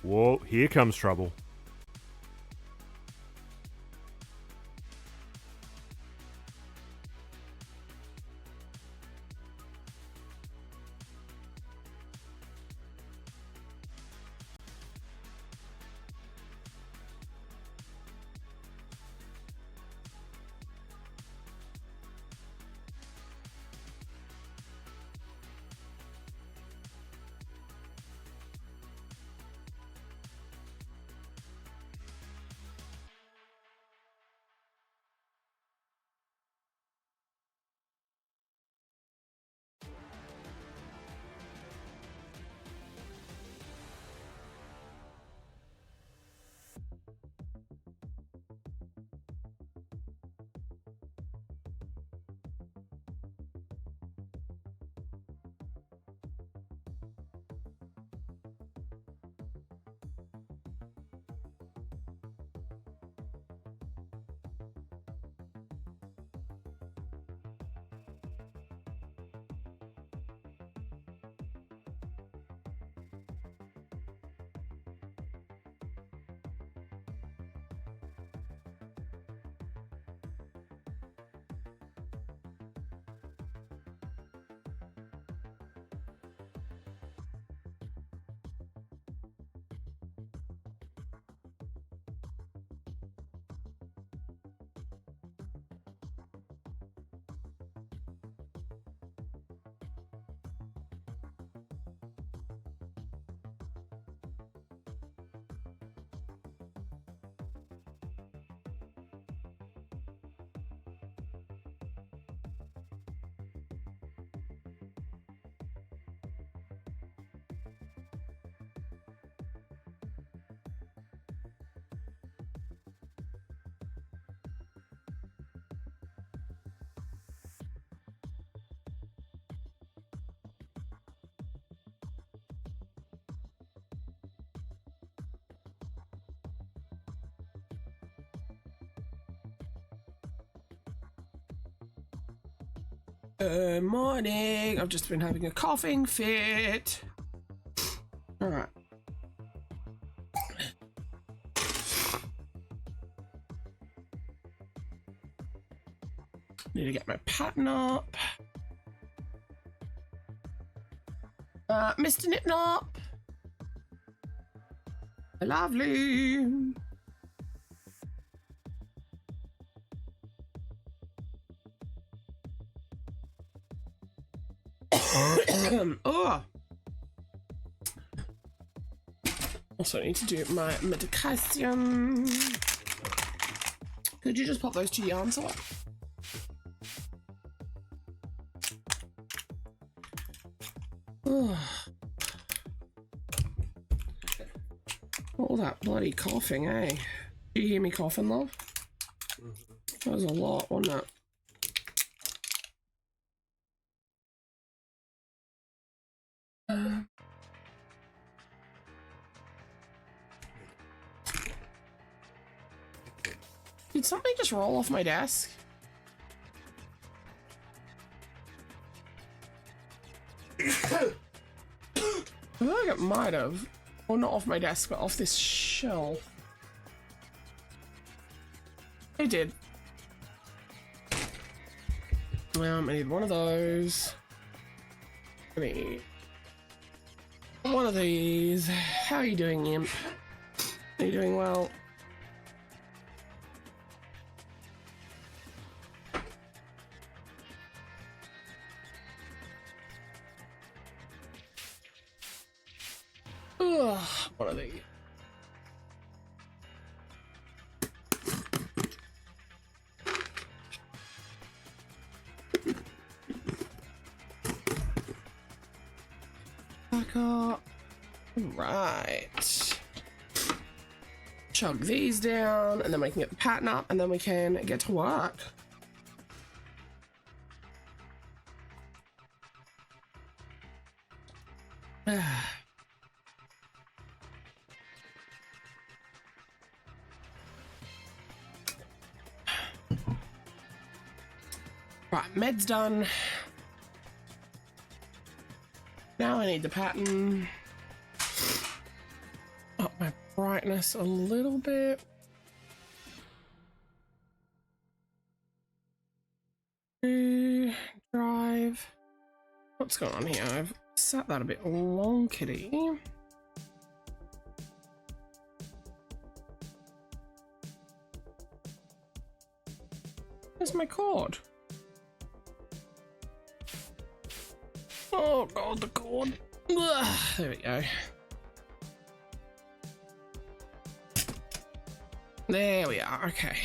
Whoa, here comes trouble. Good morning. I've just been having a coughing fit. All right. Need to get my pattern up. Mr. Nipnop. Lovely. Oh. Also, I need to do my medication. Could you just pop those two yarns up? Oh. All that bloody coughing, eh? Do you hear me coughing, love? That was a lot, wasn't it? Did something just roll off my desk? I feel like it might have. Or not off my desk, but off this shelf. It did. I need one of those. I need one of these. How are you doing, Imp? Are you doing well? Ugh, one of these. Back up. Right. Chug these down, and then we can get the pattern up, and then we can get to work. Right, med's done. Now I need the pattern. Oh, brightness a little bit. Drive. What's going on here? I've set that a bit wonkety. Where's my cord? Oh god, the cord. Ugh, there we go. There we are, okay.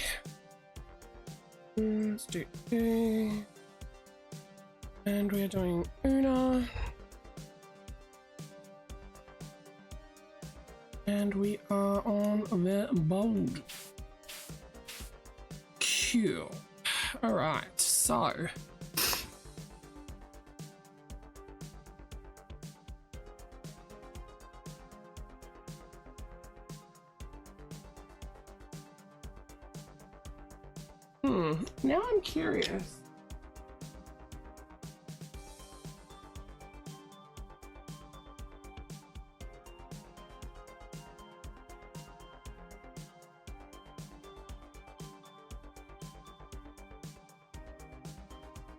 Let's do A. And we're doing Una. And we are on the board. Cool. Alright, so. Now I'm curious.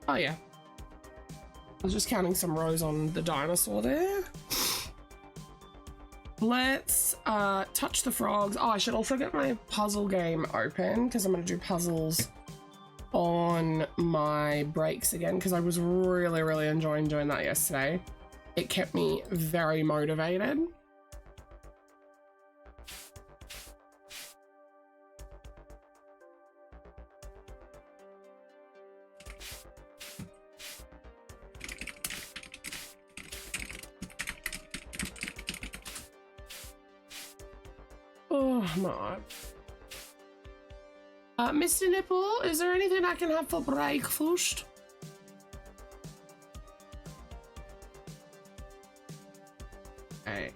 Oh yeah. I was just counting some rows on the dinosaur there. Let's touch the frogs. Oh, I should also get my puzzle game open because I'm going to do puzzles on my breaks again because I was really enjoying doing that yesterday. It kept me very motivated. Oh my. Mr. Nipple, is there anything I can have for breakfast? Okay.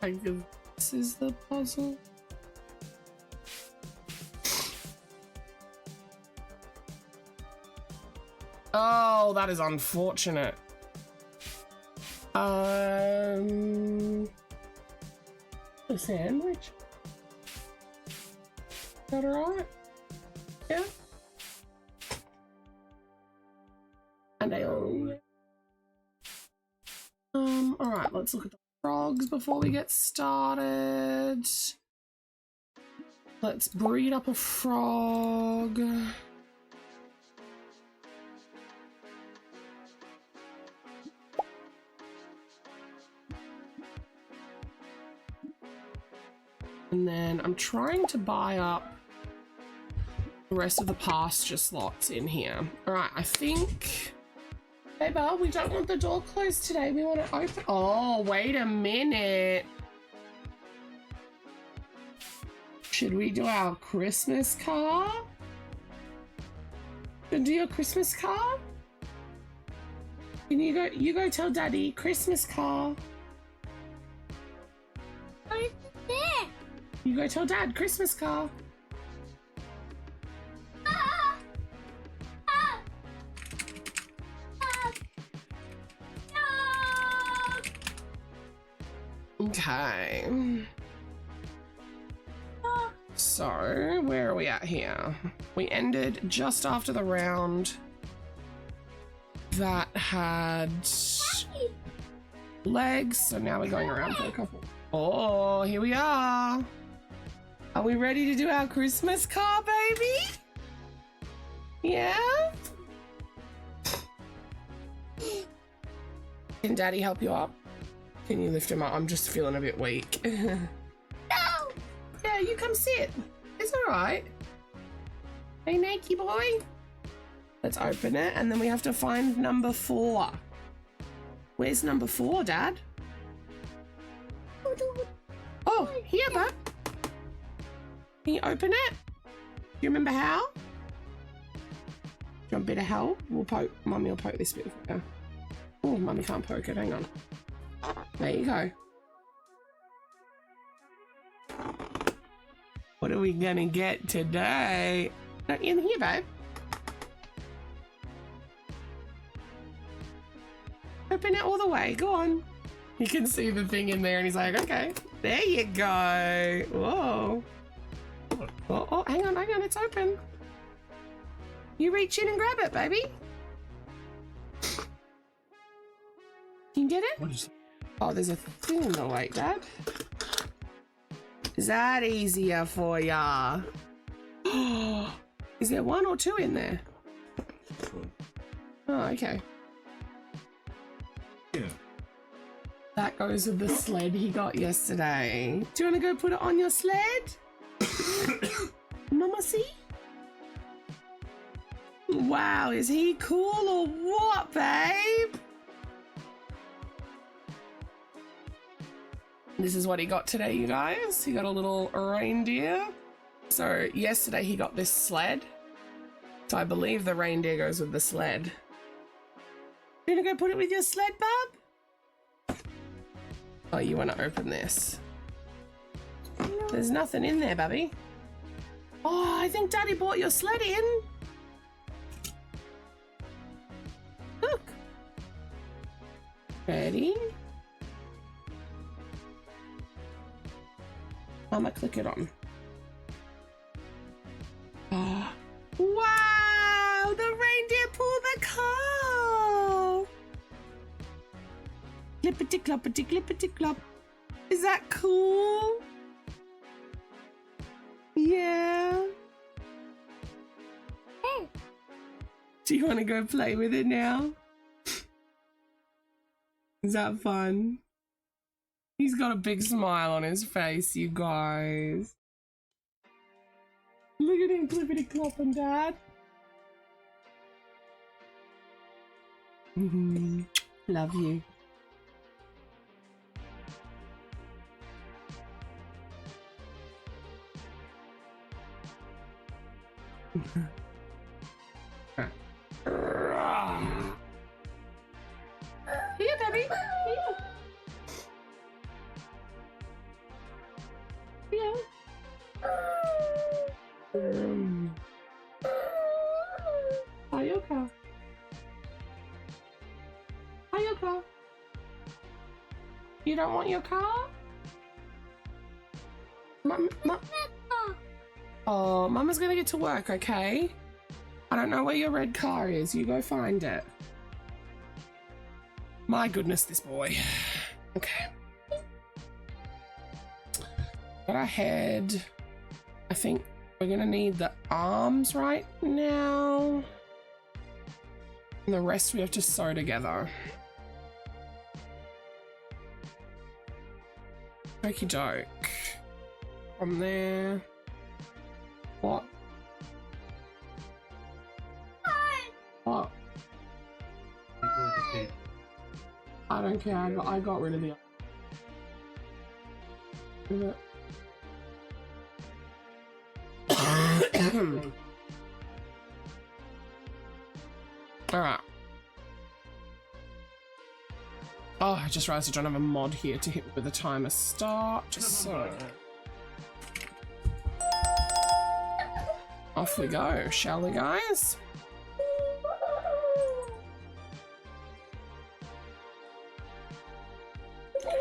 I guess this is the puzzle. Oh, that is unfortunate. A sandwich? Is that alright? Yeah? And I own. Alright, let's look at the frogs before we get started. Let's breed up a frog. And then I'm trying to buy up the rest of the pasture slots in here. All right, I think... Hey, Bob, we don't want the door closed today. We want it open. Oh, wait a minute. Should we do our Christmas car? Should we do your Christmas car? Can you go tell Daddy, Christmas car. Where's there? You go tell Dad, Christmas car. Okay. So, where are we at here? We ended just after the round that had legs, so now we're going around for a couple. Oh, here we are. Are we ready to do our Christmas car, baby? Yeah? Can Daddy help you up? Can you lift him up? I'm just feeling a bit weak. No! Yeah, you come sit. It's all right. Hey, Nakey boy. Let's open it, and then we have to find number 4. Where's number 4, Dad? Oh, here, bud. Can you open it? Do you remember how? Do you want a bit of help? We'll poke. Mummy will poke this bit for you. Oh, Mummy can't poke it. Hang on. There you go. What are we gonna get today? No, in here, babe. Open it all the way. Go on. He can see the thing in there and he's like, okay, there you go. Whoa. Oh, hang on, it's open. You reach in and grab it, baby. Can you get it? What is Oh, there's a thing in the way, Dad. Is that easier for ya? Is there 1 or 2 in there? Oh, okay. Yeah. That goes with the sled he got yesterday. Do you want to go put it on your sled? Mama, see? Wow, is he cool or what, babe? This is what he got today, you guys. He got a little reindeer. So yesterday he got this sled. So I believe the reindeer goes with the sled. You gonna go put it with your sled, bub? Oh, you want to open this? There's nothing in there, Bubby. Oh, I think Daddy brought your sled in. Look. Ready? Mama, click it on. Oh. Wow! The reindeer pulled the car! Clippity cloppity clippity clop. Is that cool? Yeah. Hey. Do you want to go play with it now? Is that fun? He's got a big smile on his face, you guys. Look at him clippity clopping, Dad. Love you. Here, baby. Here. Yeah. Ayuka. Ayuka. You don't want your car? Oh, Mama's gonna get to work, okay? I don't know where your red car is. You go find it. My goodness, this boy. Okay. Gotta head. I think we're gonna need the arms right now. And the rest we have to sew together. Okie doke. From there. What? What? I don't care. I got rid of the. Alright. Oh, I just realized I don't have a mod here to hit with the timer start. Just so. Off we go, shall we, guys?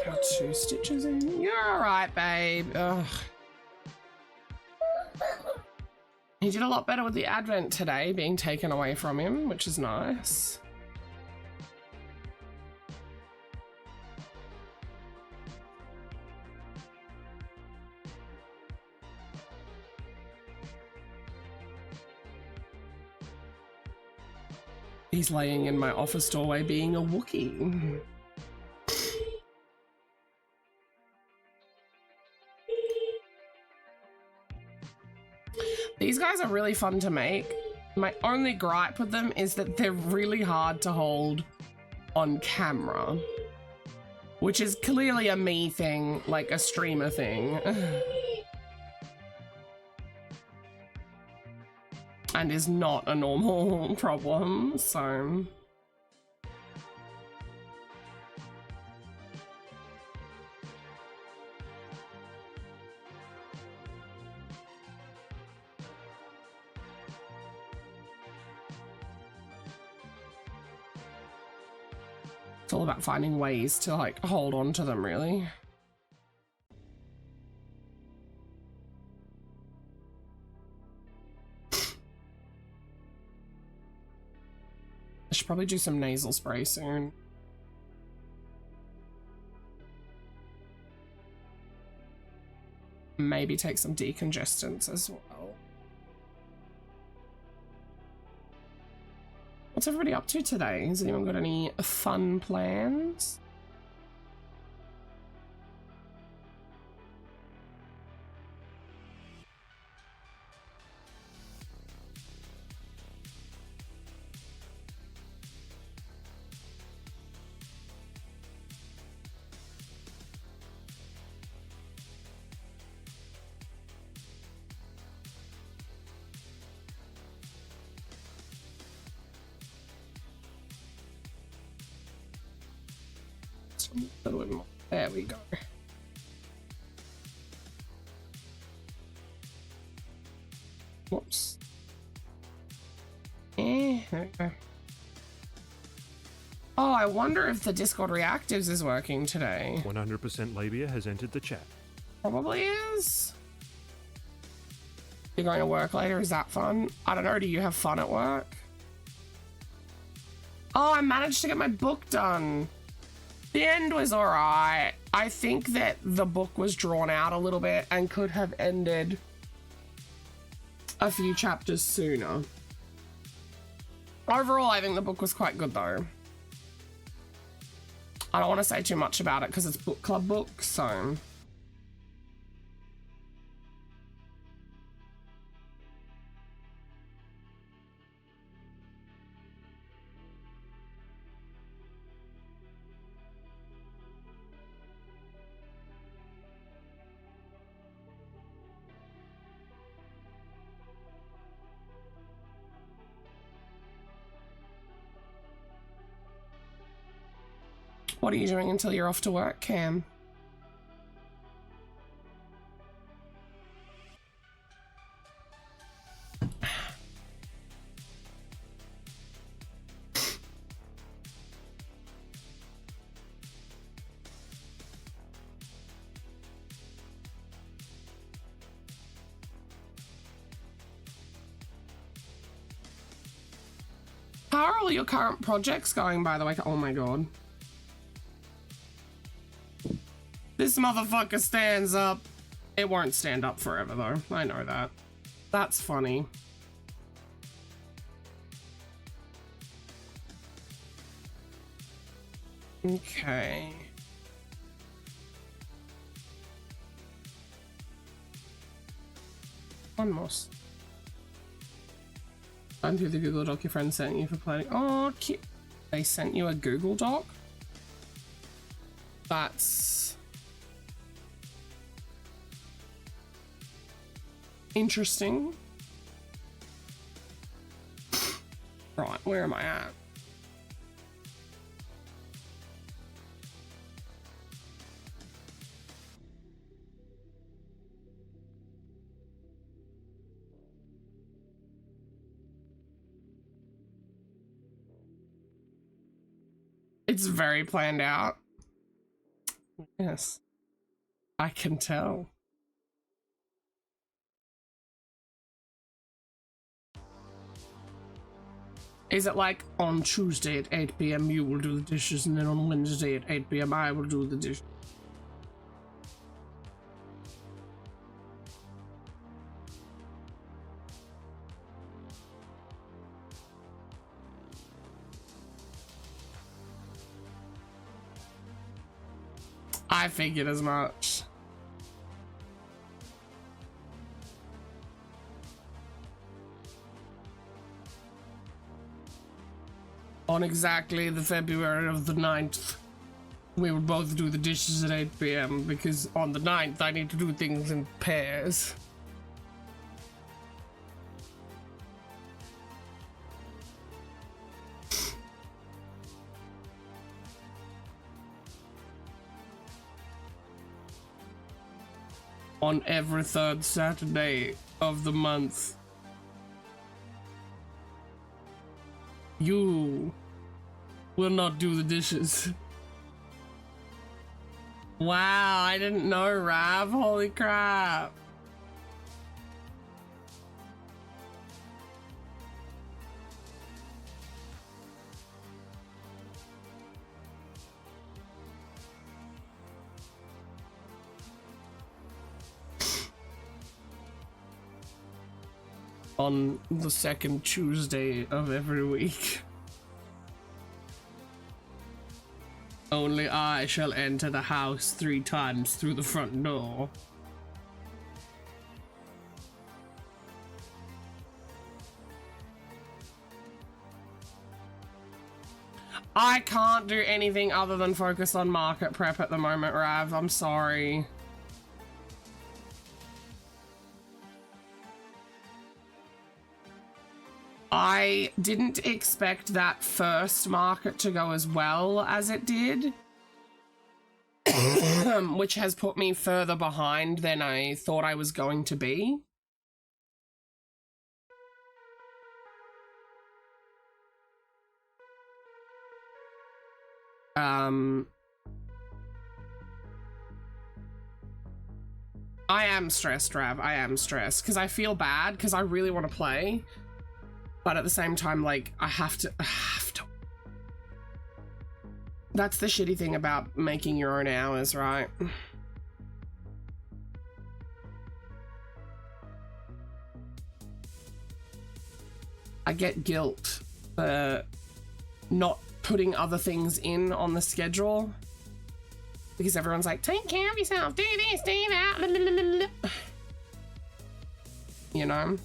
Got 2 stitches in. You're alright, babe. Ugh. He did a lot better with the Advent today being taken away from him, which is nice. He's laying in my office doorway being a Wookiee. These guys are really fun to make. My only gripe with them is that they're really hard to hold on camera, which is clearly a me thing, like a streamer thing. And is not a normal problem, so. It's all about finding ways to like hold on to them, really. I should probably do some nasal spray soon. Maybe take some decongestants as well. What's everybody up to today? Has anyone got any fun plans? A little bit more. There we go. Whoops. There we go. Oh, I wonder if the Discord Reactives is working today. 100% Labia has entered the chat. Probably is. You're going to work later? Is that fun? I don't know. Do you have fun at work? Oh, I managed to get my book done. The end was alright. I think that the book was drawn out a little bit and could have ended a few chapters sooner. Overall, I think the book was quite good though. I don't want to say too much about it because it's book club book, so... What are you doing until you're off to work, Cam? How are all your current projects going, by the way? Oh my god. This motherfucker stands up. It won't stand up forever though. I know that. That's funny. Okay. One more. Going through the Google Doc your friend sent you for planning. Oh, cute. They sent you a Google Doc? That's... interesting. Right, where am I at? It's very planned out. Yes, I can tell. Is it like on Tuesday at 8 p.m. you will do the dishes and then on Wednesday at 8 p.m. I will do the dishes? I figured as much. On exactly the February of the 9th, we would both do the dishes at 8 p.m. because on the 9th I need to do things in pairs. On every third Saturday of the month. will not do the dishes. Wow, I didn't know, Rav. Holy crap. On the second Tuesday of every week. Only I shall enter the house 3 times through the front door. I can't do anything other than focus on market prep at the moment, Rav. I'm sorry. I didn't expect that first market to go as well as it did, which has put me further behind than I thought I was going to be. I am stressed, Rav. I am stressed because I feel bad because I really want to play. But at the same time, like, I have to. That's the shitty thing about making your own hours, right? I get guilt for not putting other things in on the schedule. Because everyone's like, take care of yourself, do this, do that. You know?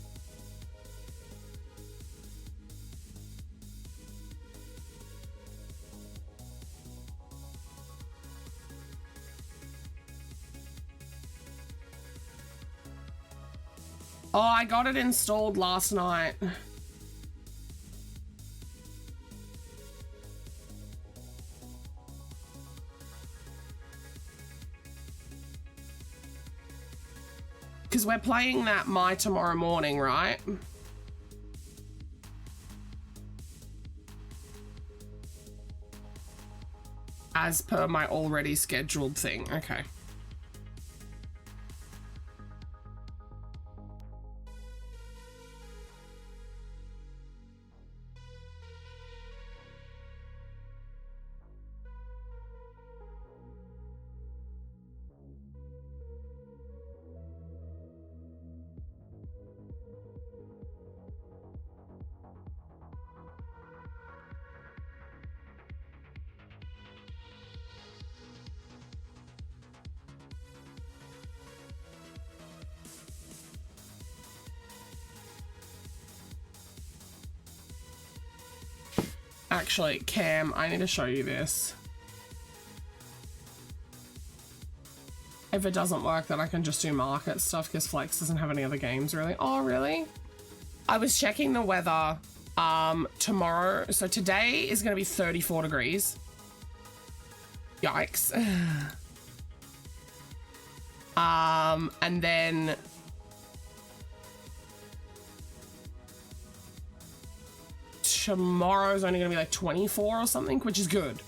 Oh, I got it installed last night. Because we're playing that My Tomorrow Morning, right? As per my already scheduled thing. Okay. Actually, Cam, I need to show you this. If it doesn't work, then I can just do market stuff because Flex doesn't have any other games, really. Oh, really? I was checking the weather tomorrow. So today is going to be 34 degrees. Yikes. And then tomorrow's only gonna be like 24 or something, which is good.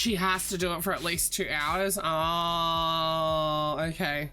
She has to do it for at least 2 hours. Oh, okay.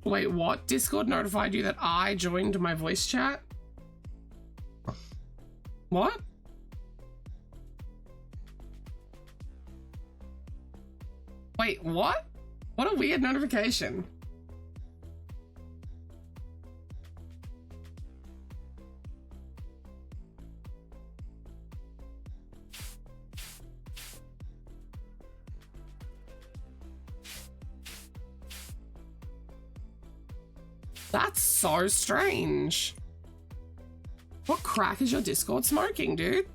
Wait, what? Discord notified you that I joined my voice chat? What? Wait, what? What a weird notification. That's so strange. What crack is your Discord smoking, dude?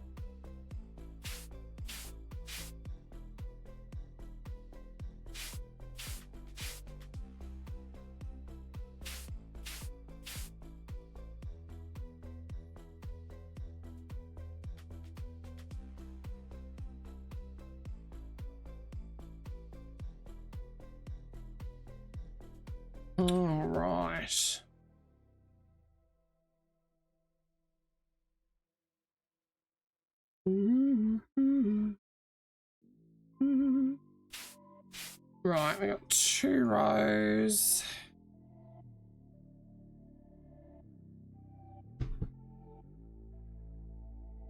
All right. Right, we got 2 rows.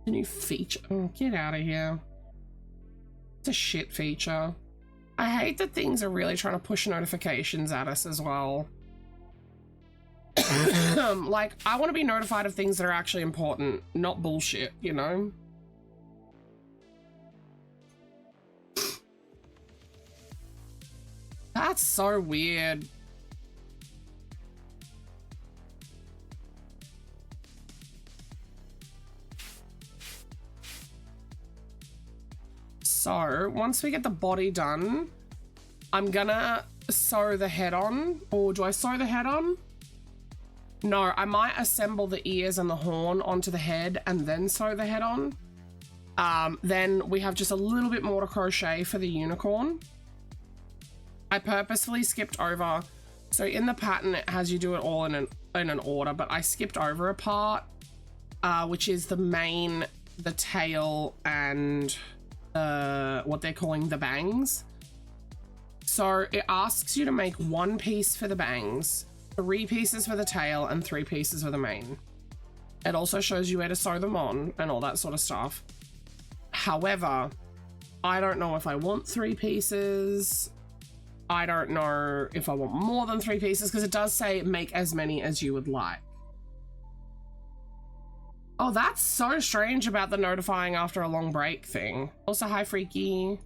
A new feature. Oh, get out of here. It's a shit feature. I hate that things are really trying to push notifications at us as well. Like, I want to be notified of things that are actually important, not bullshit, you know? That's so weird. So, once we get the body done, I'm gonna sew the head on. Or do I sew the head on? No, I might assemble the ears and the horn onto the head and then sew the head on. Then we have just a little bit more to crochet for the unicorn. I purposefully skipped over. So in the pattern, it has you do it all in an order, but I skipped over a part, which is the mane, the tail, and what they're calling the bangs. So it asks you to make 1 piece for the bangs, 3 pieces for the tail, and 3 pieces for the mane. It also shows you where to sew them on and all that sort of stuff. However, I don't know if I want 3 pieces. I don't know if I want more than 3 pieces, because it does say make as many as you would like. Oh, that's so strange about the notifying after a long break thing. Also, hi, Freaky.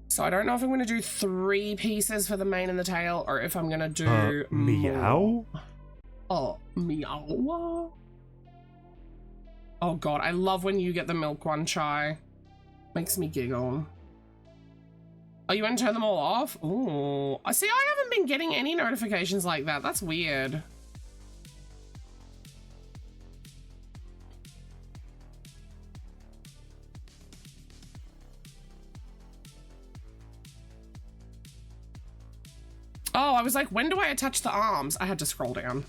So I don't know if I'm going to do 3 pieces for the mane and the tail, or if I'm going to do meow? Oh, meow. Oh god, I love when you get the milk one, Chai. Makes me giggle. Oh, you want to turn them all off? Oh, I see. I haven't been getting any notifications like that. That's weird. Oh, I was like, when do I attach the arms? I had to scroll down.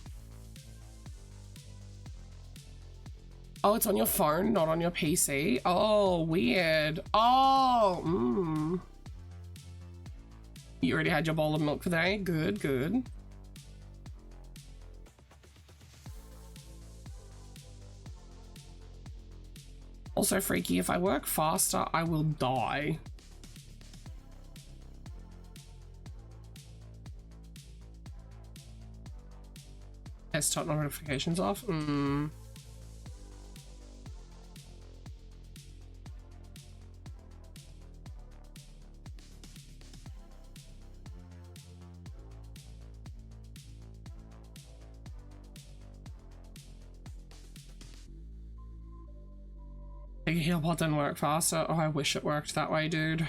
Oh, it's on your phone, not on your PC. Oh, weird. Oh, You already had your bowl of milk for the day? Good, good. Also, Freaky, if I work faster, I will die. Desktop notifications off. Big heal pod didn't work faster. Oh, I wish it worked that way, dude.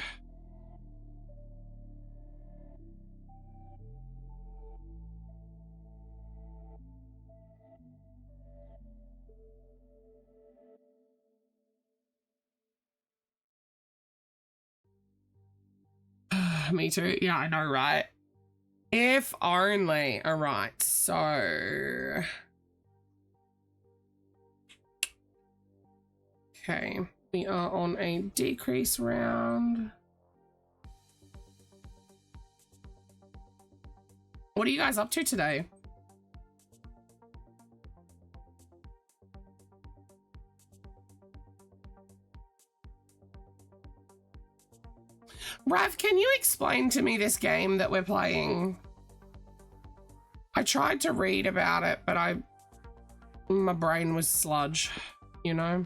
Me too. Yeah, I know, right? If only. All right, so... Okay, we are on a decrease round. What are you guys up to today? Rav, can you explain to me this game that we're playing? I tried to read about it, but my brain was sludge, you know?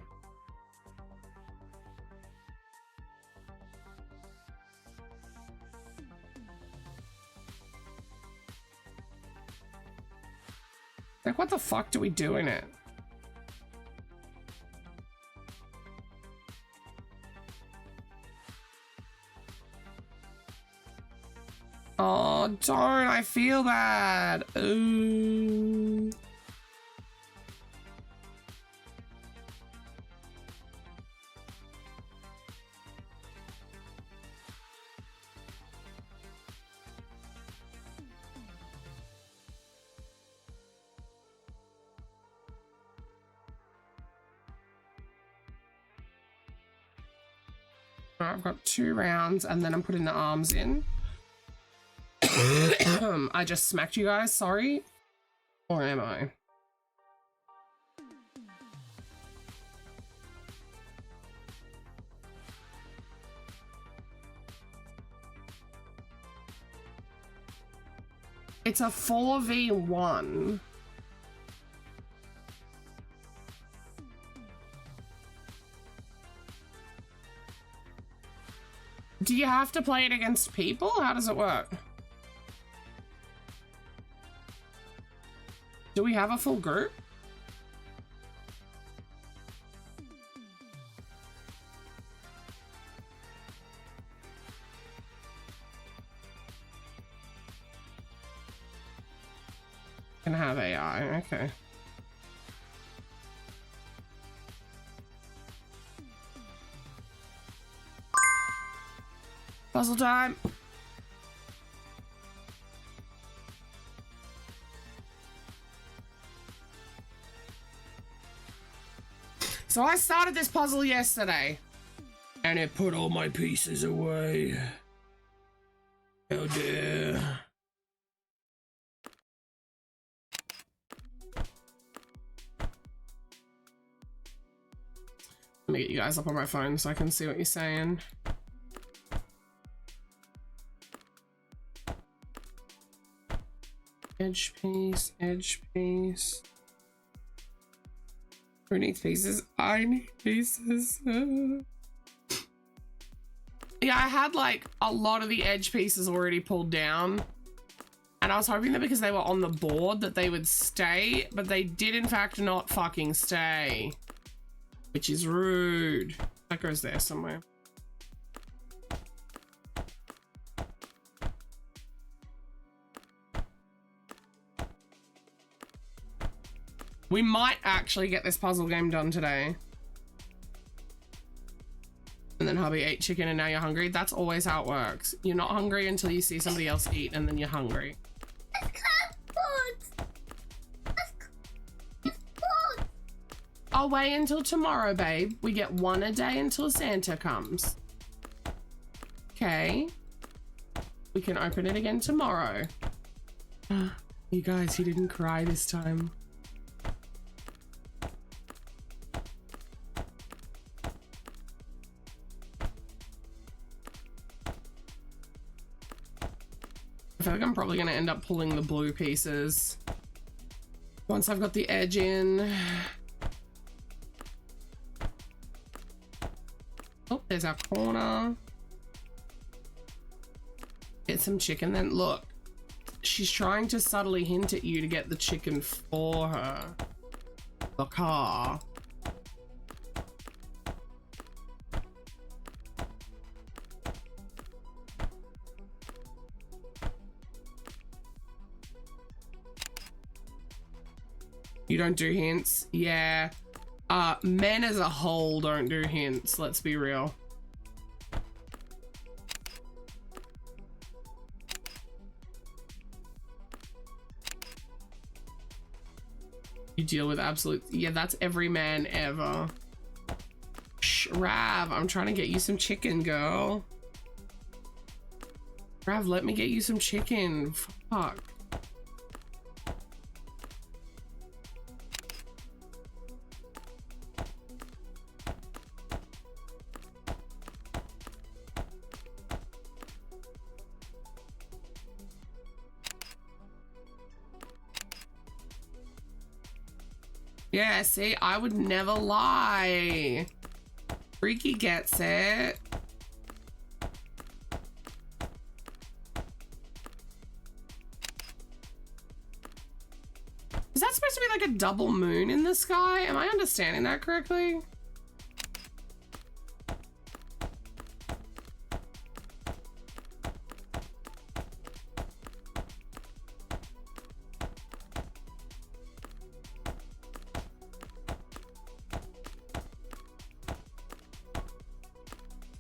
Like, what the fuck do we do in it? Oh, darn, I feel bad. Ooh. Right, I've got 2 rounds and then I'm putting the arms in. I just smacked you guys, sorry. Or am I? It's a 4v1. Do you have to play it against people? How does it work? Do we have a full group? Can have AI, okay. Puzzle time. So I started this puzzle yesterday and it put all my pieces away. Oh dear. Let me get you guys up on my phone so I can see what you're saying. Edge piece, edge piece. Who needs pieces? I need pieces. Yeah, I had like a lot of the edge pieces already pulled down. And I was hoping that because they were on the board that they would stay, but they did in fact not fucking stay. Which is rude. That goes there somewhere. We might actually get this puzzle game done today. And then hubby ate chicken and now you're hungry. That's always how it works. You're not hungry until you see somebody else eat and then you're hungry. I'll wait until tomorrow, babe. We get 1 a day until Santa comes. Okay. We can open it again tomorrow. You guys, he didn't cry this time. I feel like I'm probably going to end up pulling the blue pieces once I've got the edge in. Oh, there's our corner. Get some chicken then. Look, she's trying to subtly hint at you to get the chicken for her. The car. You don't do hints? Yeah. Men as a whole don't do hints, let's be real. You deal with absolute, yeah, that's every man ever. Shh, Rav, I'm trying to get you some chicken, girl. Rav, let me get you some chicken. Fuck. Yeah, see, I would never lie. Freaky gets it. Is that supposed to be like a double moon in the sky? Am I understanding that correctly?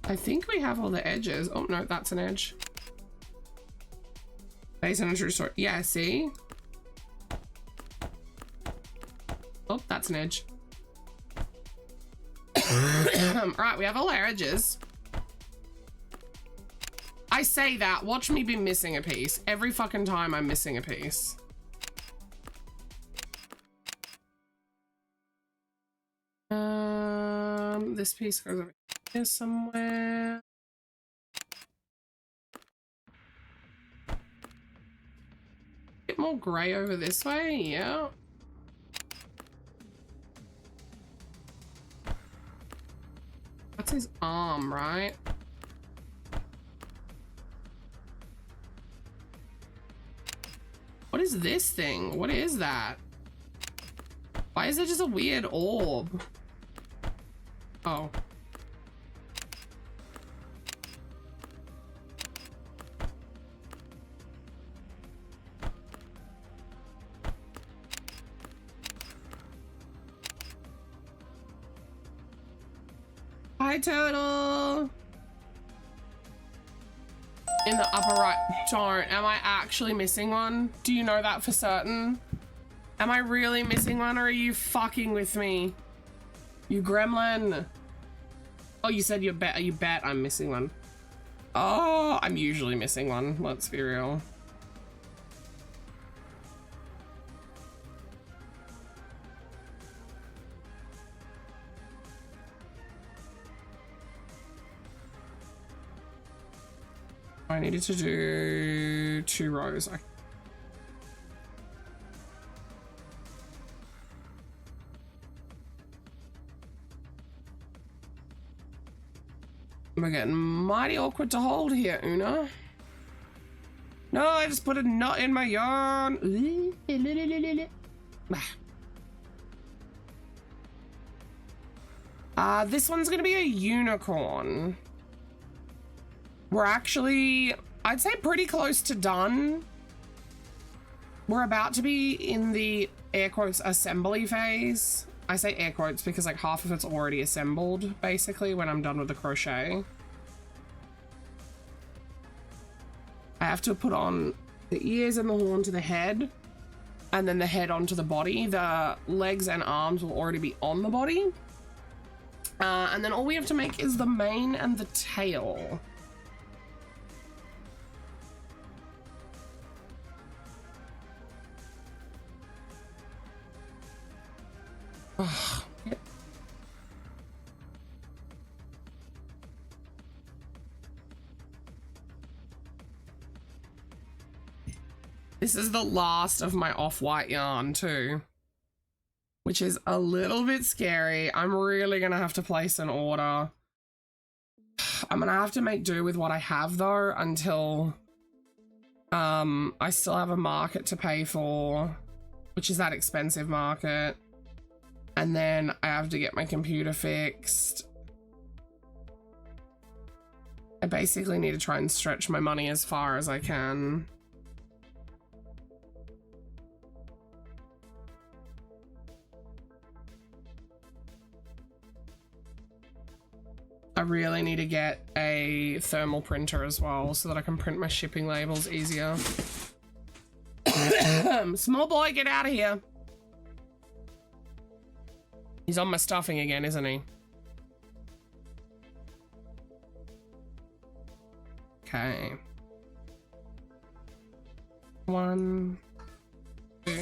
I think we have all the edges. Oh no, that's an edge. Based on a true story. Yeah, see? Oh, that's an edge. Right, we have all our edges. I say that, watch me be missing a piece. Every fucking time I'm missing a piece. This piece goes over here somewhere. Bit more gray over this way, yeah. That's his arm, right? What is this thing? What is that? Why is it just a weird orb? Oh. Hi, Turtle. In the upper right. Don't. Am I actually missing one? Do you know that for certain? Am I really missing one, or are you fucking with me? You gremlin. Oh, you said you bet I'm missing one. Oh, I'm usually missing one. Let's be real. I needed to do 2 rows. We're getting mighty awkward to hold here, Una. No, I just put a nut in my yarn. This one's gonna be a unicorn. We're actually, I'd say, pretty close to done. We're about to be in the air quotes assembly phase. I say air quotes because like half of it's already assembled basically when I'm done with the crochet. I have to put on the ears and the horn to the head and then the head onto the body. The legs and arms will already be on the body. And then all we have to make is the mane and the tail. Ugh. This is the last of my off-white yarn too, which is a little bit scary. I'm really gonna have to place an order. I'm gonna have to make do with what I have though until I still have a market to pay for, which is that expensive market. And then I have to get my computer fixed. I basically need to try and stretch my money as far as I can. really need to get a thermal printer as well so that I can print my shipping labels easier. Small boy, get out of here. He's on my stuffing again, isn't he? Okay. 1, 2,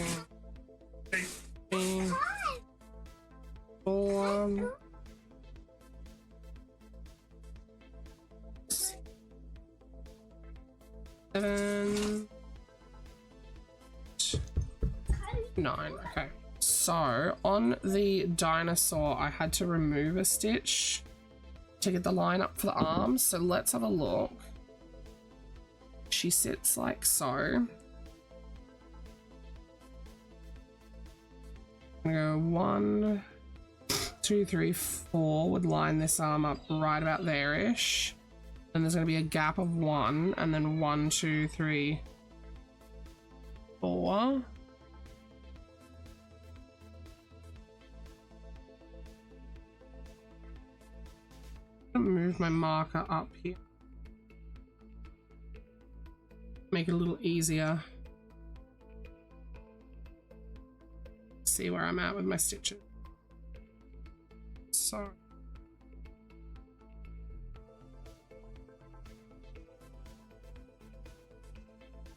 3, 4, 7, 9. Okay. So on the dinosaur, I had to remove a stitch to get the line up for the arms. So let's have a look. She sits like so. I'm gonna go 1, 2, 3, 4 would line this arm up right about there-ish. And there's gonna be a gap of 1, and then 1, 2, 3, 4. Move my marker up here. Make it a little easier. See where I'm at with my stitches. So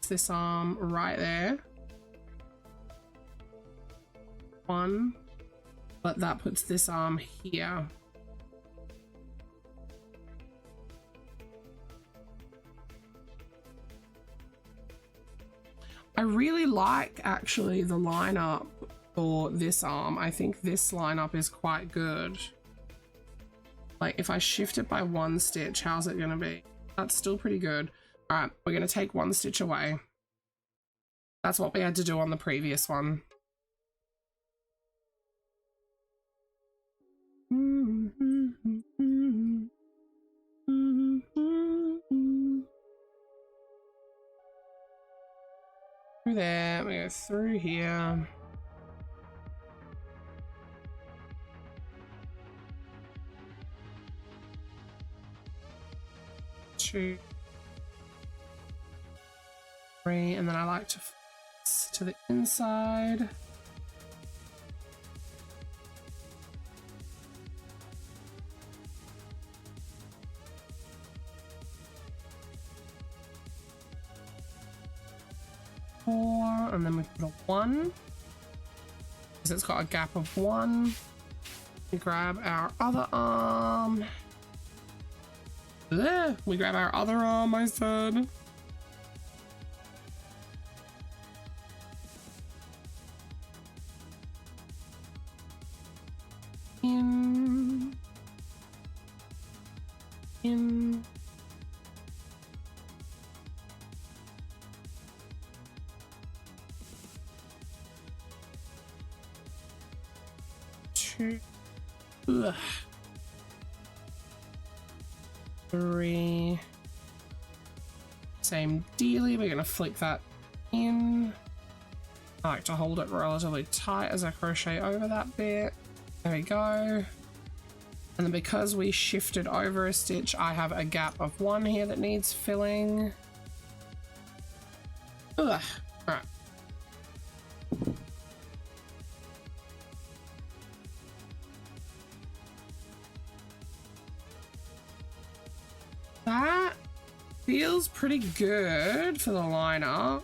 this arm right there. 1, but that puts this arm here. I really like actually the lineup for this arm. I think this lineup is quite good. Like if I shift it by 1 stitch, how's it gonna be? That's still pretty good. All right, we're gonna take 1 stitch away. That's what we had to do on the previous one. Through there, we go through here. Two, 3, and then I like to fix to the inside. And then we put a 1 because it's got a gap of 1. We grab our other arm. There, we grab our other arm, I said. In. Ugh. 3. Same dealie, we're gonna flick that in. I like to hold it relatively tight as I crochet over that bit. There we go. And then because we shifted over a stitch, I have a gap of 1 here that needs filling. Ugh. All right. That feels pretty good for the lineup.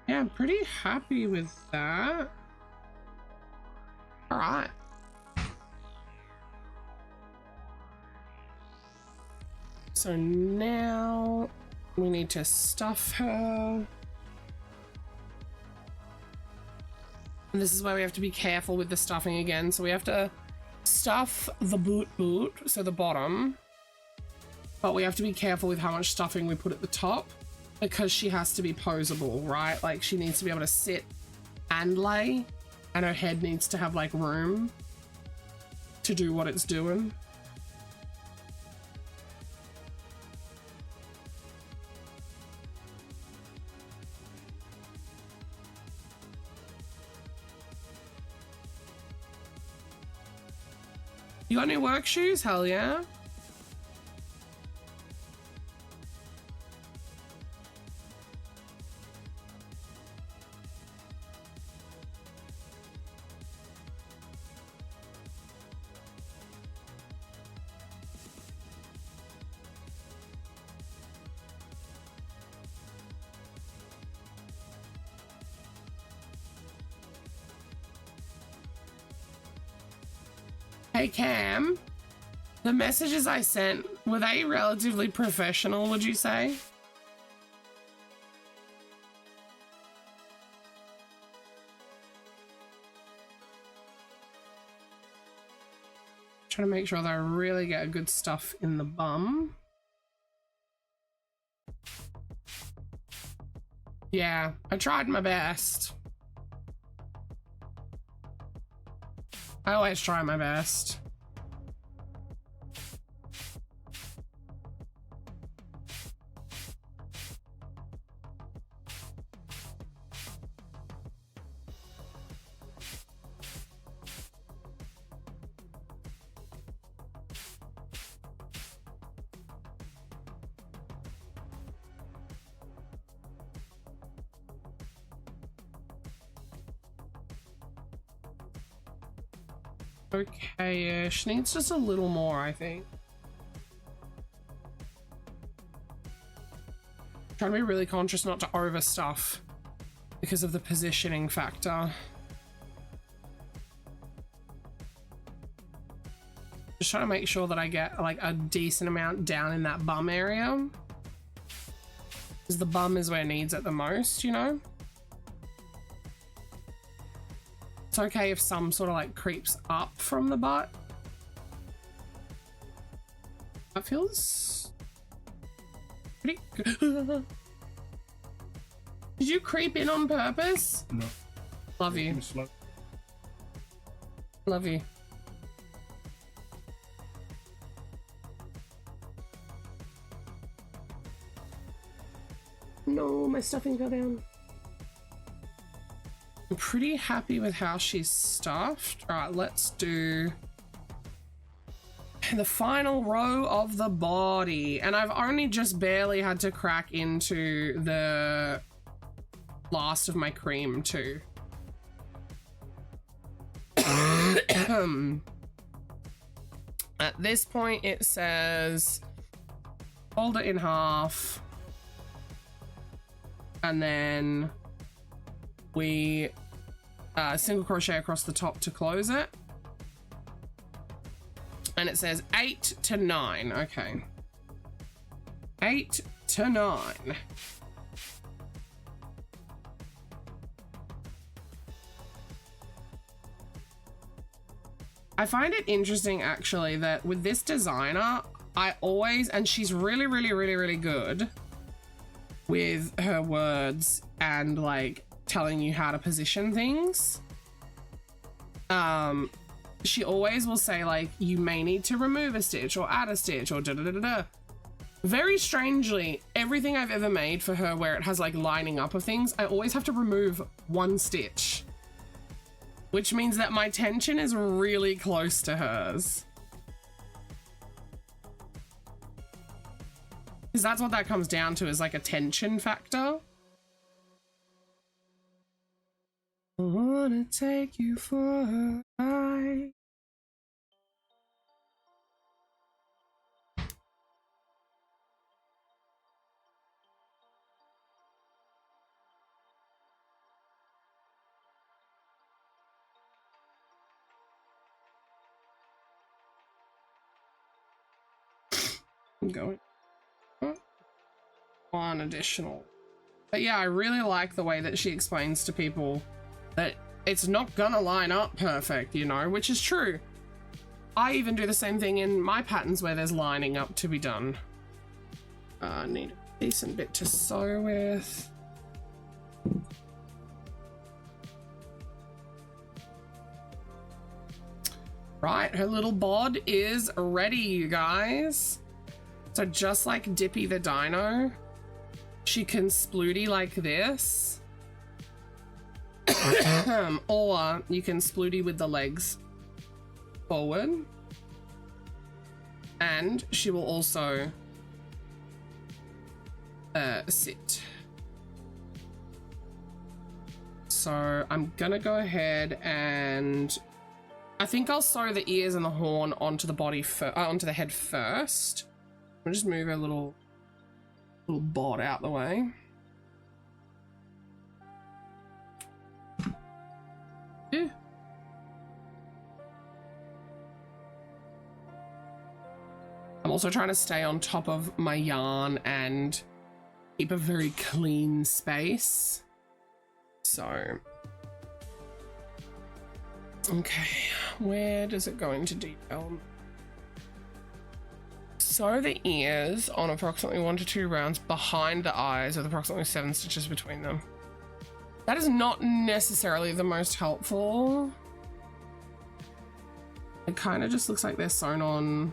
Yeah, I'm pretty happy with that. All right. So now we need to stuff her. And this is why we have to be careful with the stuffing again. So we have to stuff the boot, so the bottom, but we have to be careful with how much stuffing we put at the top because she has to be posable, right? Like she needs to be able to sit and lay, and her head needs to have like room to do what it's doing. You got new work shoes? Hell yeah. Hey Cam, the messages I sent, were they relatively professional, would you say? Trying to make sure that I really get good stuff in the bum. Yeah, I tried my best. I always try my best. Okay-ish. Needs just a little more, I think. Trying to be really conscious not to overstuff because of the positioning factor. Just trying to make sure that I get like a decent amount down in that bum area. Because the bum is where it needs it the most, you know? It's okay if some sort of like creeps up from the butt. That feels pretty good. Did you creep in on purpose? No. Love you. Love you. No, my stuffing fell down. I'm pretty happy with how she's stuffed. All right, let's do the final row of the body. And I've only just barely had to crack into the last of my cream too. At this point it says fold it in half and then we single crochet across the top to close it. And it says 8 to 9. Okay. 8 to 9. I find it interesting actually that with this designer, I always, and she's really good with her words and like telling you how to position things. She always will say like, you may need to remove a stitch or add a stitch or da-da-da-da-da. Very strangely, everything I've ever made for her where it has like lining up of things, I always have to remove one stitch, which means that my tension is really close to hers. Because that's what that comes down to, is like a tension factor. I wanna take you for a ride. I'm going one additional. But yeah, I really like the way that she explains to people that it's not gonna line up perfect, you know, which is true. I even do the same thing in my patterns where there's lining up to be done. I need a decent bit to sew with. Right, her little bod is ready, you guys. So just like Dippy the Dino, she can splooty like this. Or you can splooty with the legs forward. And she will also sit. So I'm gonna go ahead and I think I'll sew the ears and the horn onto the body onto the head first. I'll just move her little bod out the way. Yeah. I'm also trying to stay on top of my yarn and keep a very clean space. So, okay, where does it go into detail? Sew the ears on approximately 1 to 2 rounds behind the eyes with approximately 7 stitches between them. That is not necessarily the most helpful. It kind of just looks like they're sewn on.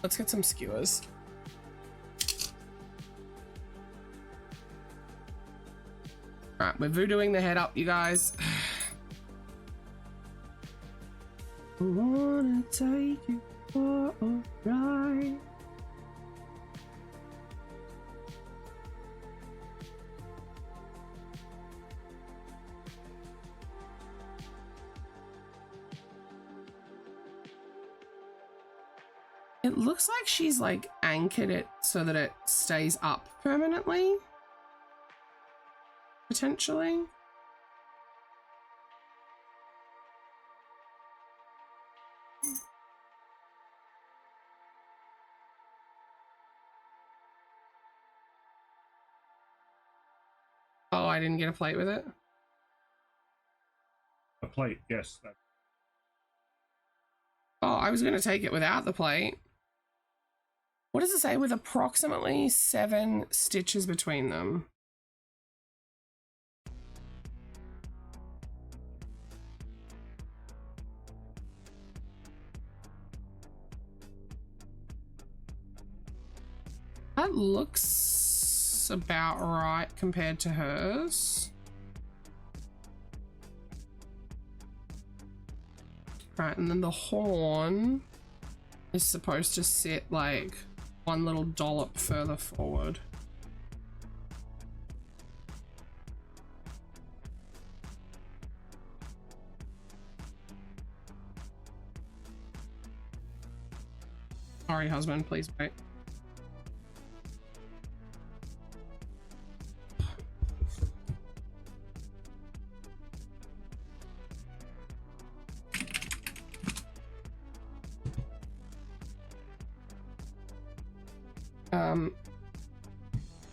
Let's get some skewers. Alright, we're voodooing the head up, you guys. I wanna take you for a ride. It looks like she's like anchored it so that it stays up permanently. Potentially. Oh, I didn't get a plate with it. A plate, yes. Oh, I was going to take it without the plate. What does it say? With approximately 7 stitches between them. That looks about right compared to hers. Right, and then the horn is supposed to sit like 1 little dollop further forward. Sorry, husband, please wait.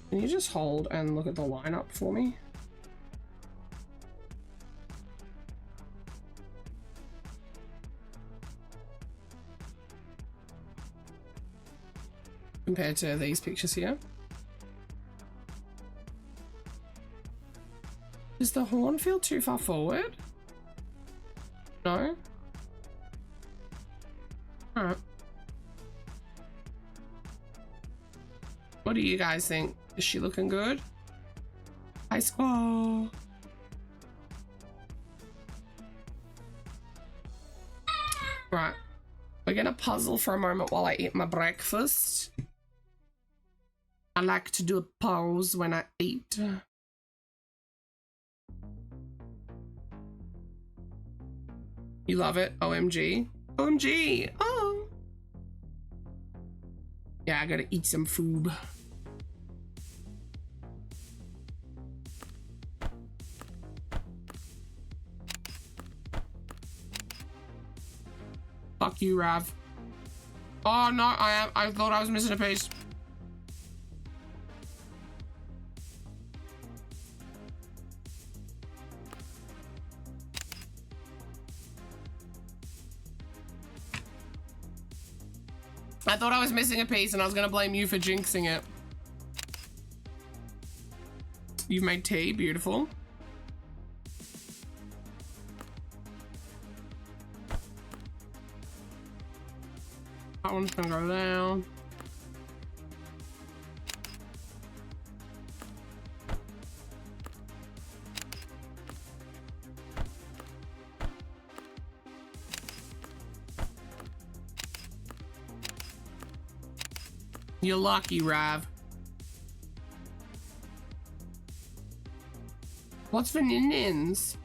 Can you just hold and look at the lineup for me? Compared to these pictures here. Does the horn feel too far forward? No? Alright. What do you guys think? Is she looking good? Hi, squaw. Right. We're gonna puzzle for a moment while I eat my breakfast. I like to do a pause when I eat. You love it? OMG. OMG. Oh. Yeah, I gotta eat some food. Fuck you, Rav. Oh no, I thought I was missing a piece. I thought I was missing a piece and I was gonna blame you for jinxing it. You've made tea, beautiful. That one's gonna go down. You're lucky, Rav. What's for Nins?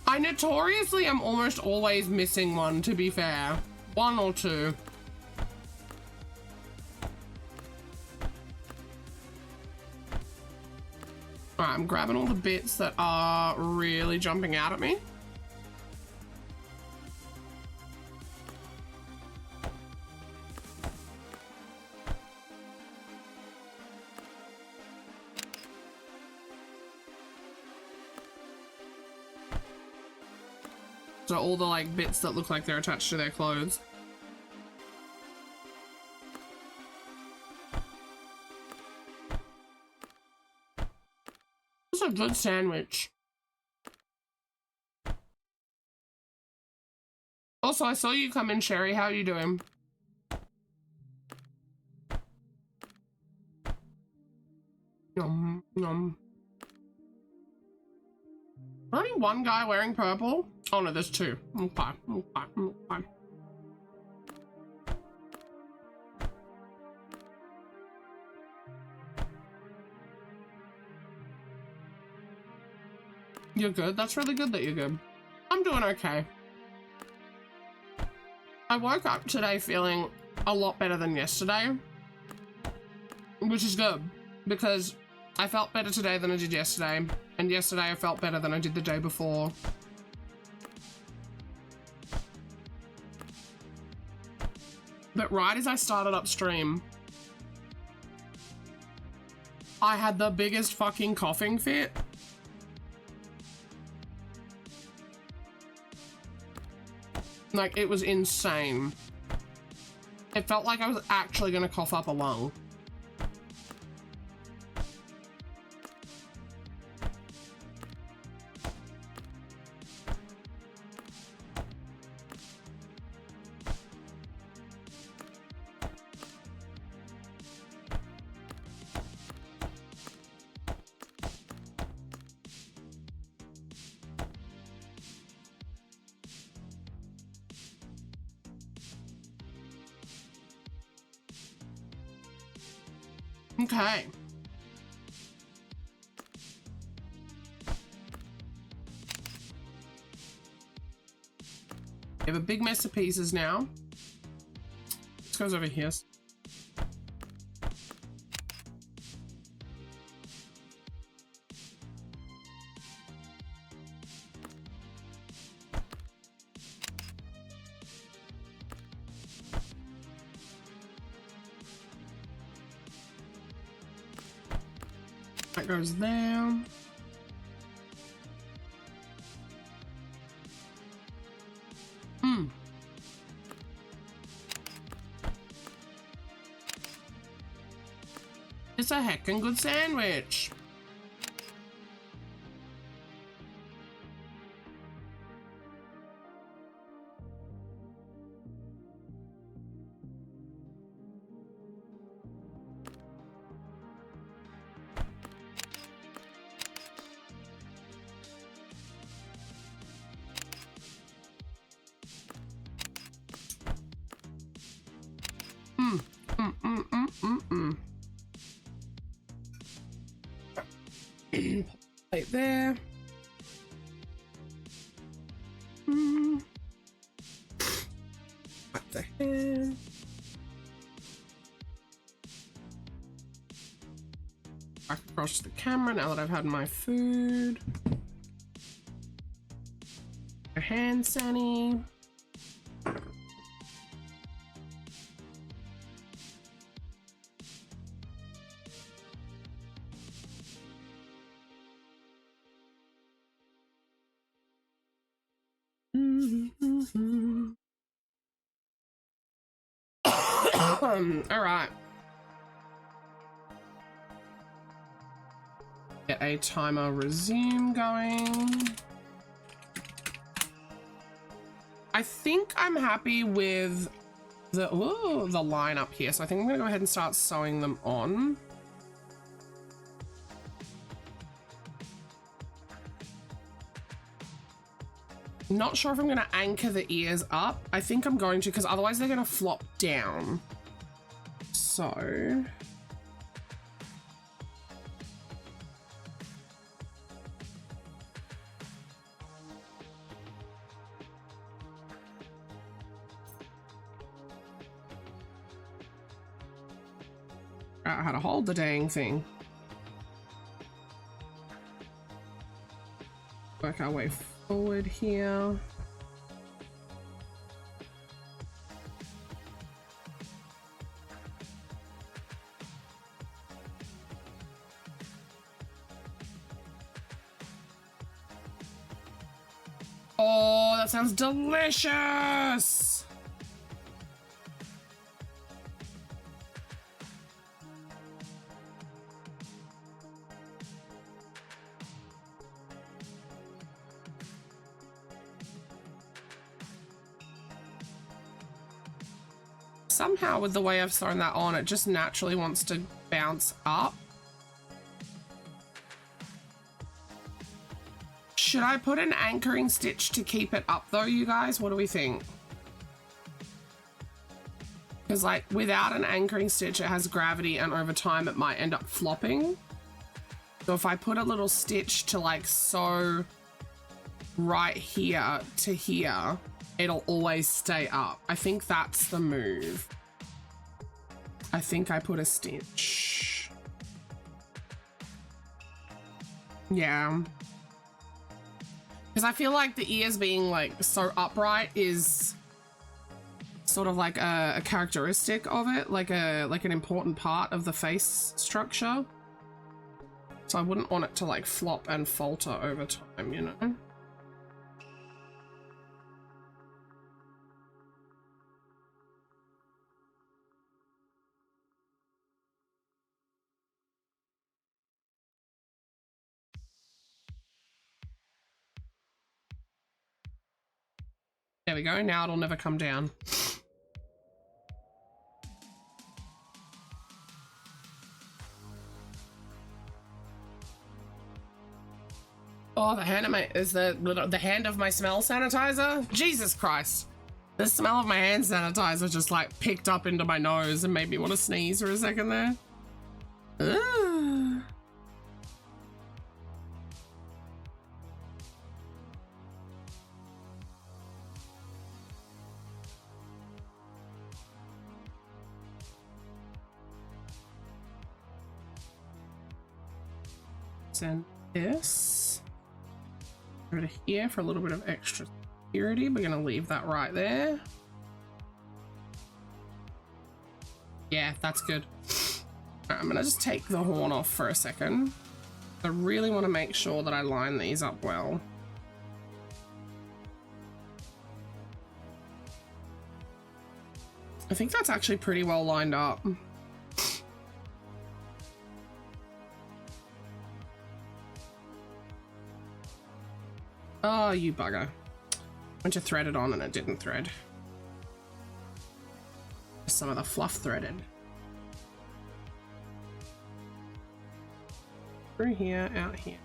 I notoriously am almost always missing one, to be fair. One or two. Alright, I'm grabbing all the bits that are really jumping out at me. So all the like bits that look like they're attached to their clothes. It's a good sandwich. Also, I saw you come in, Sherry. How are you doing? Yum, yum. Only one guy wearing purple? Oh no, there's two. Okay, okay, okay. You're good? That's really good that you're good. I'm doing okay. I woke up today feeling a lot better than yesterday, which is good because I felt better today than I did yesterday, and yesterday I felt better than I did the day before. But right as I started upstream, I had the biggest fucking coughing fit. Like, it was insane. It felt like I was actually gonna cough up a lung. Okay. We have a big mess of pieces now. This goes over here. That goes there. It's a heckin' good sandwich. Right there. What the hell? Back across the camera now that I've had my food. Your hand, Sunny. All right. Get a timer resume going. I think I'm happy with the line up here. So I think I'm gonna go ahead and start sewing them on. Not sure if I'm gonna anchor the ears up. I think I'm going to, because otherwise they're gonna flop down. So out how to hold the dang thing. Work our way forward here. Oh, that sounds delicious. Somehow with the way I've sewn that on, it just naturally wants to bounce up. Should I put an anchoring stitch to keep it up though, you guys? What do we think? Because like without an anchoring stitch, it has gravity and over time it might end up flopping. So if I put a little stitch to like sew right here to here, it'll always stay up. I think that's the move. I think I put a stitch. Yeah. Because I feel like the ears being like so upright is sort of like a characteristic of it, like an important part of the face structure. So I wouldn't want it to like flop and falter over time, you know? There we go. Now it'll never come down. Oh, the hand of my the hand of my smell sanitizer. Jesus Christ! The smell of my hand sanitizer just like picked up into my nose and made me want to sneeze for a second there. Ugh. Send this over to here for a little bit of extra security. We're gonna leave that right there. Yeah, that's good. All right, I'm gonna just take the horn off for a second. I really want to make sure that I line these up well. I think that's actually pretty well lined up. Oh, you bugger. Went to thread it on and it didn't thread. Some of the fluff threaded. Through here, out here.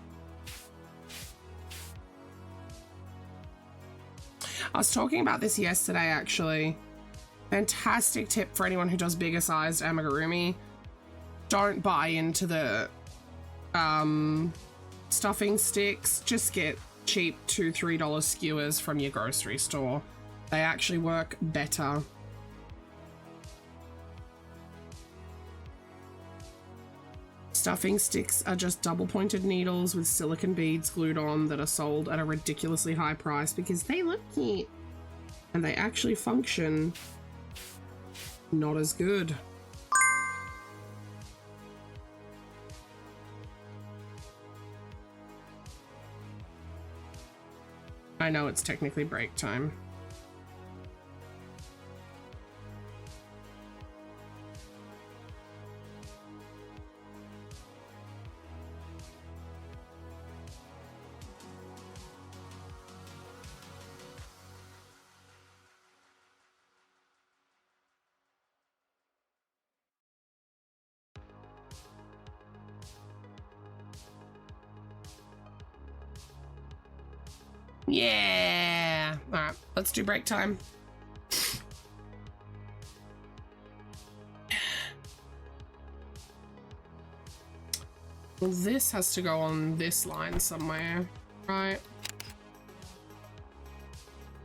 I was talking about this yesterday, actually. Fantastic tip for anyone who does bigger sized amigurumi. Don't buy into the stuffing sticks. Just get cheap $2-3 skewers from your grocery store. They actually work better. Stuffing sticks are just double pointed needles with silicone beads glued on that are sold at a ridiculously high price because they look cute and they actually function not as good. I know it's technically break time. Yeah. All right, let's do break time. Well, this has to go on this line somewhere, right?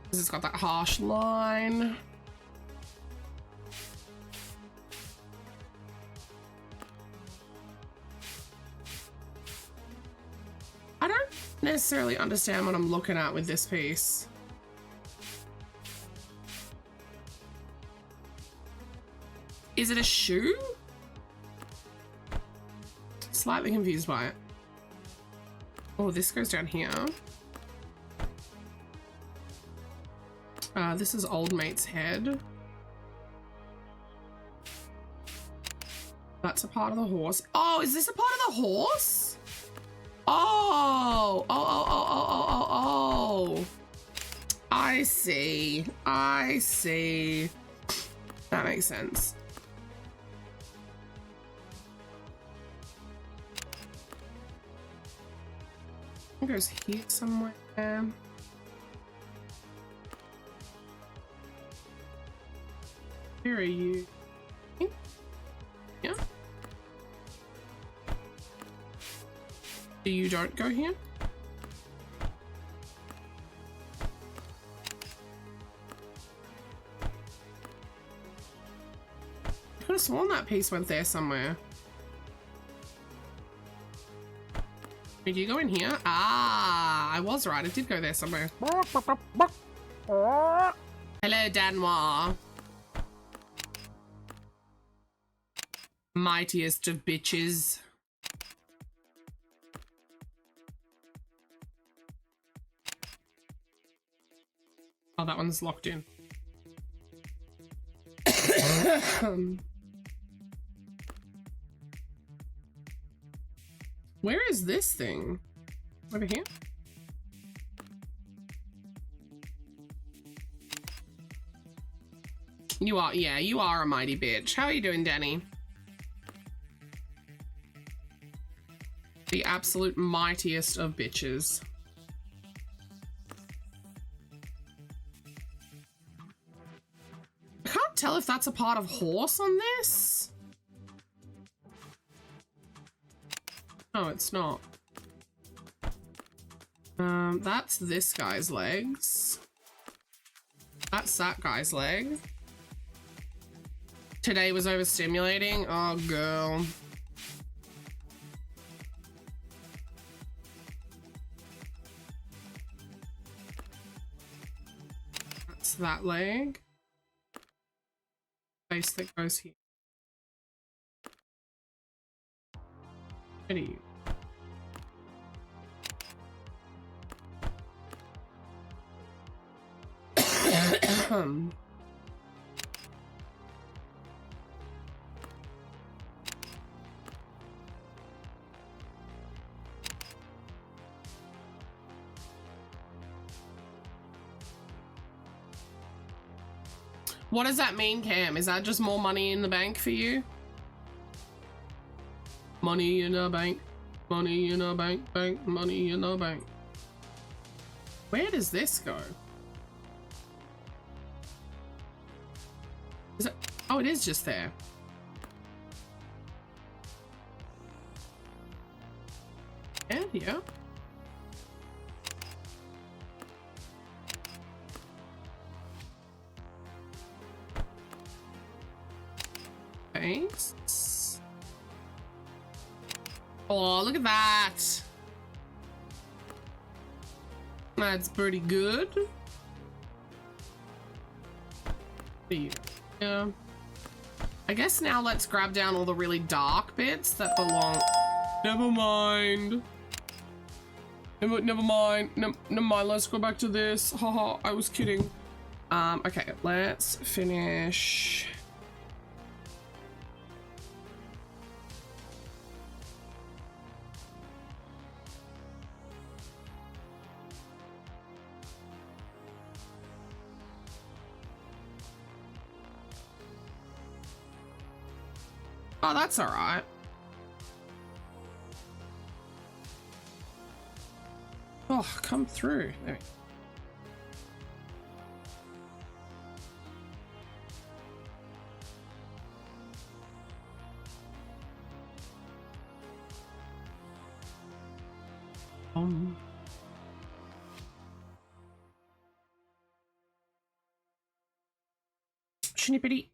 Because it's got that harsh line. I don't necessarily understand what I'm looking at with this piece. Is it a shoe? Slightly confused by it. Oh, this goes down here. This is old mate's head. That's a part of the horse. Oh, is this a part of the horse? Oh, oh. I see. I see. That makes sense. It goes here somewhere. Where are you? Yeah. You don't go here? I could have sworn that piece went there somewhere. Did you go in here? Ah, I was right. It did go there somewhere. Hello, Danois. Mightiest of bitches. Oh, that one's locked in. Where is this thing? Over here? You are, yeah, you are a mighty bitch. How are you doing, Danny? The absolute mightiest of bitches. I can't tell if that's a part of horse on this. No, it's not. That's this guy's legs. That's that guy's leg. Today was overstimulating. Oh, girl. That's that leg. Face that goes here. Where are you? What does that mean, Cam? Is that just more money in the bank for you? Money in a bank, money in a bank, money in a bank. Where does this go? Is it? Oh, it is just there. Yeah. Thanks. Oh, look at that. That's pretty good. Yeah. I guess now let's grab down all the really dark bits that belong. Never mind. Never mind. Never mind. Let's go back to this. Haha, I was kidding. Okay, let's finish. Oh, that's all right. Oh, come through. There we go. Schnippity.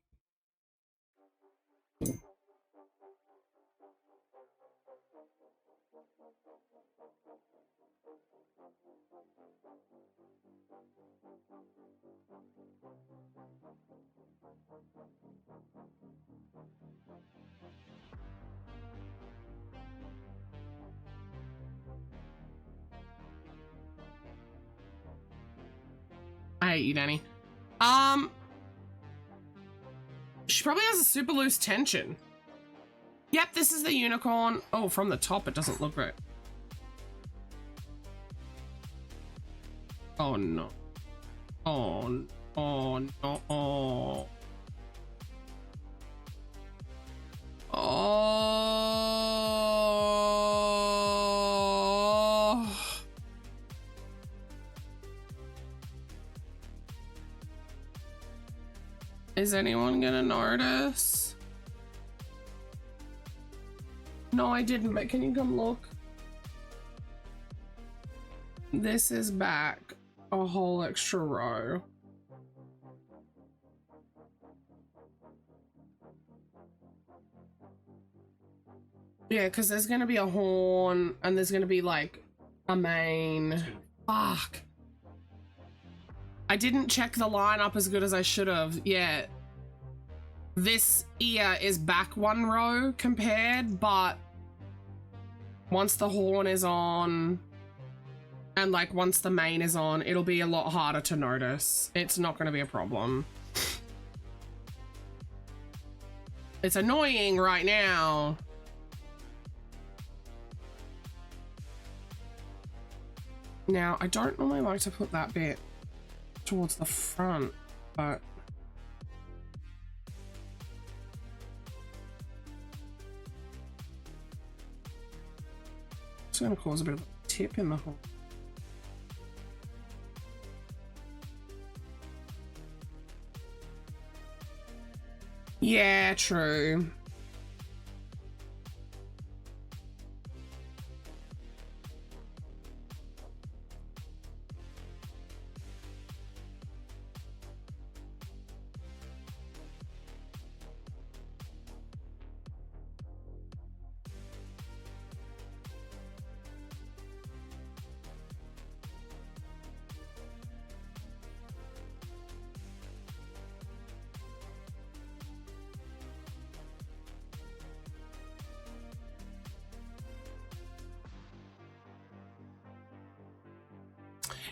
I hate you, Danny. She probably has a super loose tension. Yep, this is the unicorn. Oh, from the top, it doesn't look right. Oh, no. Oh, oh, no. Oh. Oh. Is anyone gonna notice? No, I didn't, but can you come look? This is back a whole extra row. Yeah, because there's gonna be a horn and there's gonna be like a mane. Fuck. I didn't check the lineup as good as I should have. Yeah. This ear is back one row compared, but once the horn is on and like once the mane is on, it'll be a lot harder to notice. It's not going to be a problem. It's annoying right now. Now, I don't normally like to put that bit towards the front, but it's going to cause a bit of a tip in the hole. Yeah, true.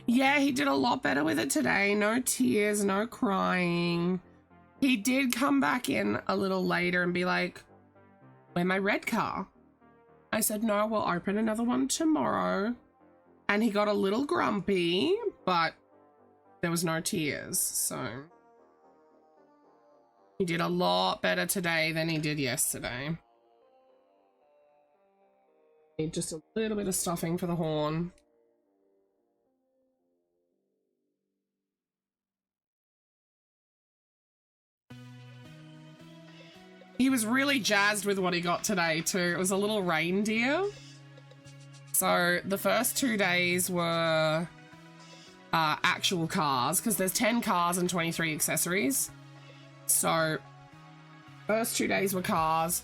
Yeah, he did a lot better with it today. No tears, no crying. He did come back in a little later and be like, "Where's my red car?" I said, "No, we'll open another one tomorrow." And he got a little grumpy, but there was no tears, so he did a lot better today than he did yesterday. Need just a little bit of stuffing for the horn. He was really jazzed with what he got today too. It was a little reindeer. So the first 2 days were actual cars, because there's 10 cars and 23 accessories. So first 2 days were cars.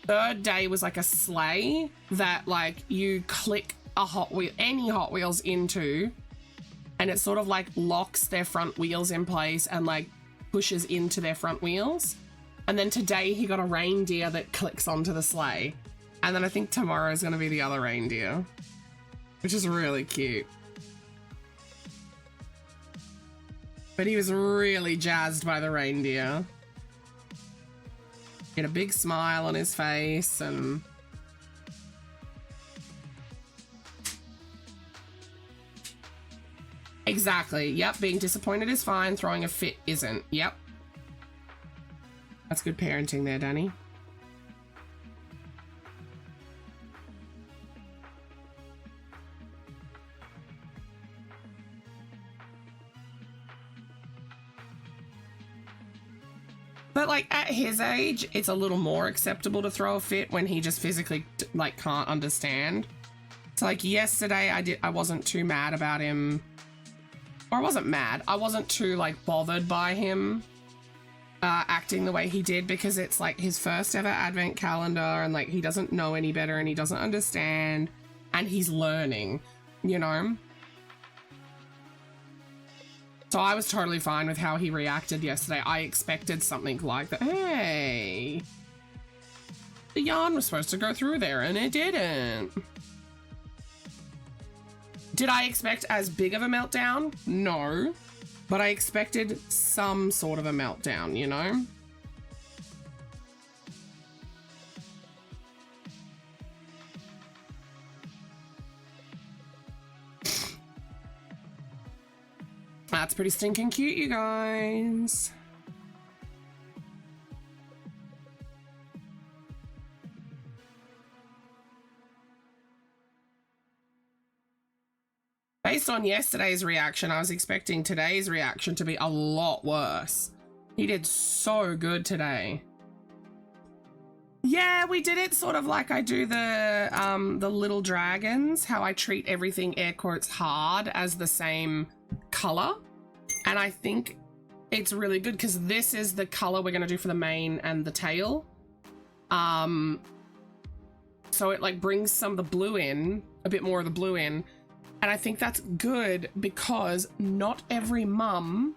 Third day was like a sleigh that like you click a Hot Wheel, any Hot Wheels into, and it sort of like locks their front wheels in place and like pushes into their front wheels. And then today he got a reindeer that clicks onto the sleigh. And then I think tomorrow is going to be the other reindeer, which is really cute. But he was really jazzed by the reindeer. He had a big smile on his face and... Exactly. Yep, being disappointed is fine. Throwing a fit isn't. Yep. That's good parenting there, Danny. But like at his age, it's a little more acceptable to throw a fit when he just physically like can't understand. So like yesterday I wasn't too mad about him. Or I wasn't mad. I wasn't too like bothered by him acting the way he did, because it's like his first ever advent calendar and like he doesn't know any better and he doesn't understand and he's learning, you know? So I was totally fine with how he reacted yesterday. I expected something like that. Hey, the yarn was supposed to go through there and it didn't. Did I expect as big of a meltdown? No, but I expected some sort of a meltdown, you know? That's pretty stinking cute, you guys. Based on yesterday's reaction, I was expecting today's reaction to be a lot worse. He did so good today. Yeah, we did it sort of like I do the little dragons, how I treat everything air quotes hard as the same color. And I think it's really good because this is the color we're going to do for the mane and the tail. So it like brings some of the blue in, a bit more of the blue in. And I think that's good because not every mum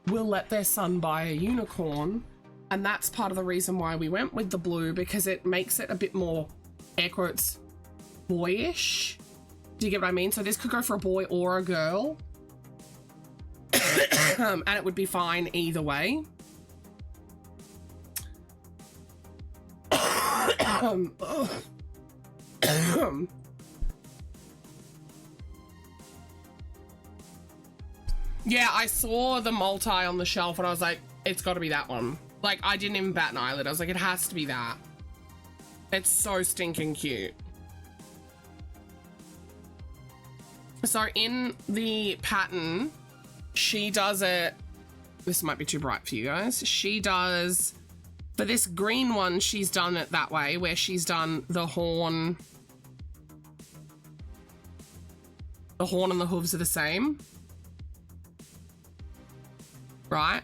will let their son buy a unicorn. And that's part of the reason why we went with the blue, because it makes it a bit more, air quotes, boyish. Do you get what I mean? So this could go for a boy or a girl. And it would be fine either way. Yeah, I saw the multi on the shelf and I was like, it's got to be that one. Like, I didn't even bat an eyelid. I was like, it has to be that. It's so stinking cute. So in the pattern, she does it. This might be too bright for you guys. She does, for this green one, she's done it that way, where she's done the horn. The horn and the hooves are the same. Right?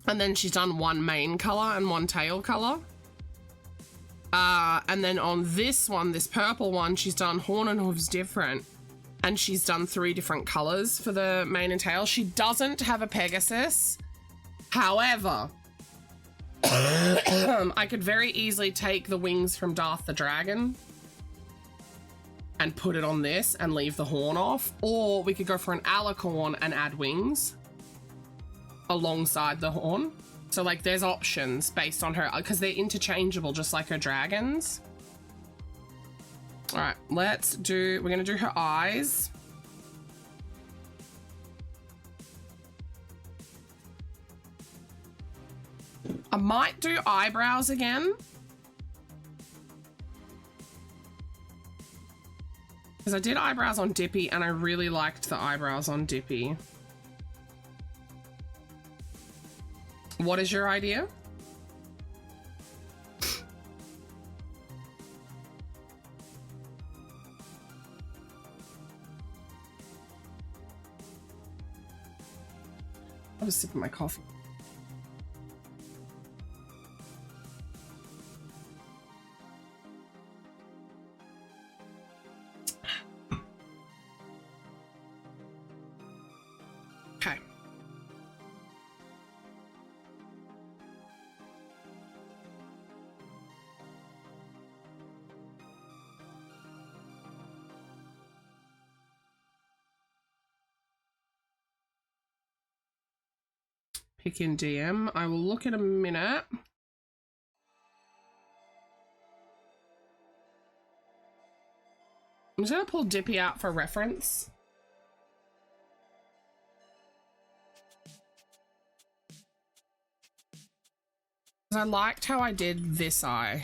And then she's done one mane color and one tail color. And then on this one, this purple one, she's done horn and hooves different. And she's done 3 different colors for the mane and tail. She doesn't have a Pegasus. However, I could very easily take the wings from Darth the Dragon and put it on this and leave the horn off. Or we could go for an alicorn and add wings alongside the horn. So like there's options based on her, because they're interchangeable just like her dragons. All right, we're gonna do her eyes. I might do eyebrows again, because I did eyebrows on Dippy and I really liked the eyebrows on Dippy. What is your idea? I was sipping my coffee. Okay. Pick in DM. I will look in a minute. I'm just gonna pull Dippy out for reference. I liked how I did this eye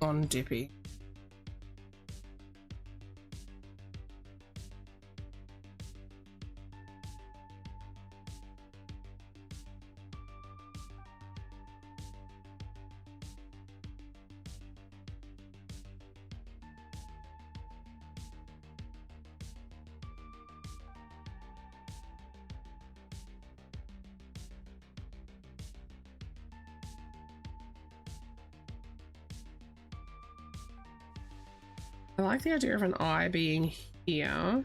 on Dippy. I like the idea of an eye being here.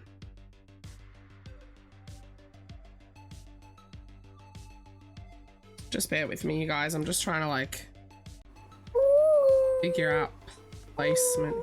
Just bear with me, you guys. I'm just trying to like figure out placement.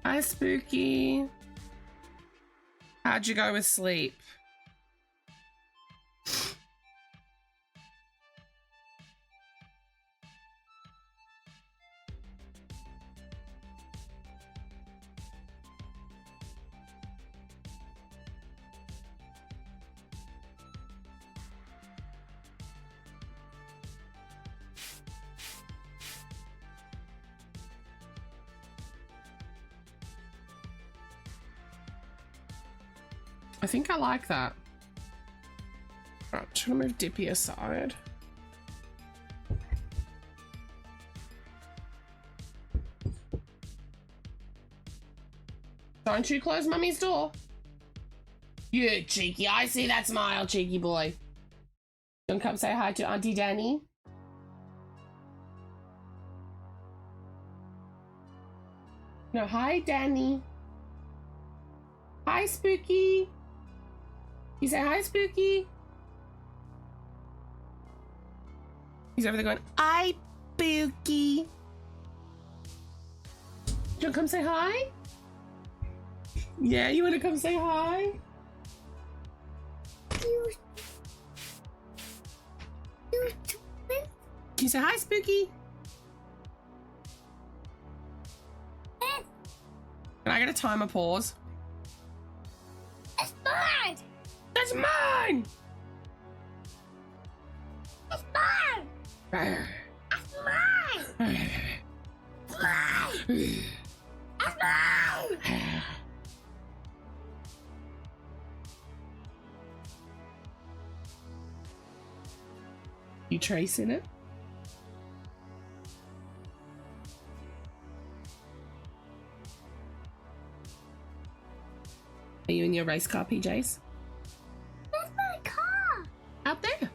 Hi, Spooky. How'd you go with sleep? I think I like that. Right, I'm trying to move Dippy aside. Don't you close Mummy's door. You cheeky, I see that smile, cheeky boy. Don't come say hi to Auntie Danny. No, hi Danny. Hi Spooky. You say hi, Spooky. He's over there going, hi, Spooky. Do you want to come say hi? Yeah, you want to come say hi? Can you say hi, Spooky? Can I get a timer pause? It's mine! That's mine! It's mine! That's It's mine! It's mine! It's mine! You tracing it? Are you in your race car, PJs? Where's my car? Out there.